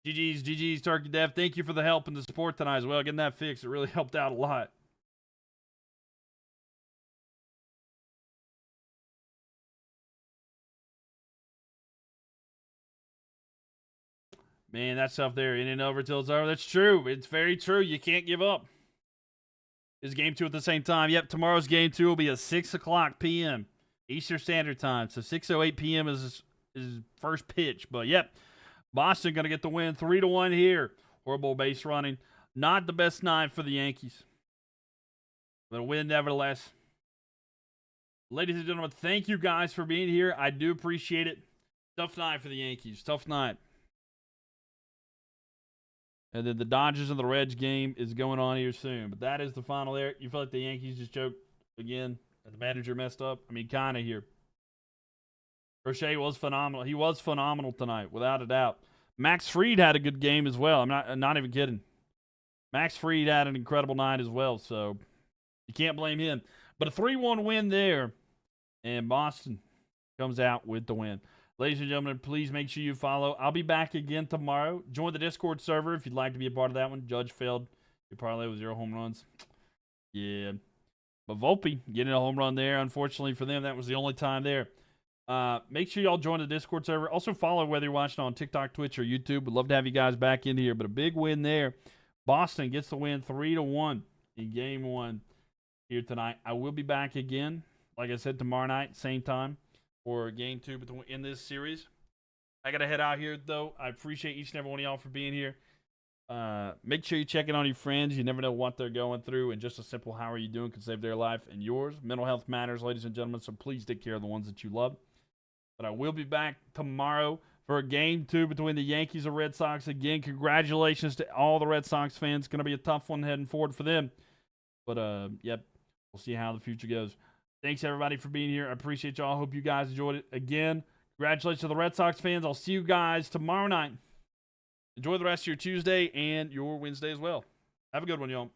GG's, Turkey Dev. Thank you for the help and the support tonight as well. Getting that fixed, it really helped out a lot. Man, that stuff there, in and over till it's over. That's true. It's very true. You can't give up. Is Game 2 at the same time? Yep, tomorrow's Game 2 will be at 6 o'clock p.m. Eastern Standard Time. So 6:08 p.m. is first pitch. But, yep, Boston going to get the win 3-1 here. Horrible base running. Not the best night for the Yankees. But a win nevertheless. Ladies and gentlemen, thank you guys for being here. I do appreciate it. Tough night for the Yankees. Tough night. And then the Dodgers and the Reds game is going on here soon. But that is the final there. You feel like the Yankees just choked again? And the manager messed up? I mean, kind of here. Crochet was phenomenal. He was phenomenal tonight, without a doubt. Max Fried had a good game as well. I'm not even kidding. Max Fried had an incredible night as well, so you can't blame him. But a 3-1 win there, and Boston comes out with the win. Ladies and gentlemen, please make sure you follow. I'll be back again tomorrow. Join the Discord server if you'd like to be a part of that one. Judge failed. Your parlay with 0 home runs. Yeah. But Volpe getting a home run there. Unfortunately for them, that was the only time there. Make sure y'all join the Discord server. Also follow whether you're watching on TikTok, Twitch, or YouTube. We'd love to have you guys back in here. But a big win there. Boston gets the win 3-1 in Game 1 here tonight. I will be back again, like I said, tomorrow night, same time, for Game 2 in this series. I got to head out here, though. I appreciate each and every one of y'all for being here. Make sure you check in on your friends. You never know what they're going through, and just a simple how are you doing can save their life and yours. Mental health matters, ladies and gentlemen, so please take care of the ones that you love. But I will be back tomorrow for Game 2 between the Yankees and Red Sox. Again, congratulations to all the Red Sox fans. It's going to be a tough one heading forward for them. But, yep, we'll see how the future goes. Thanks, everybody, for being here. I appreciate y'all. Hope you guys enjoyed it. Again, congratulations to the Red Sox fans. I'll see you guys tomorrow night. Enjoy the rest of your Tuesday and your Wednesday as well. Have a good one, y'all.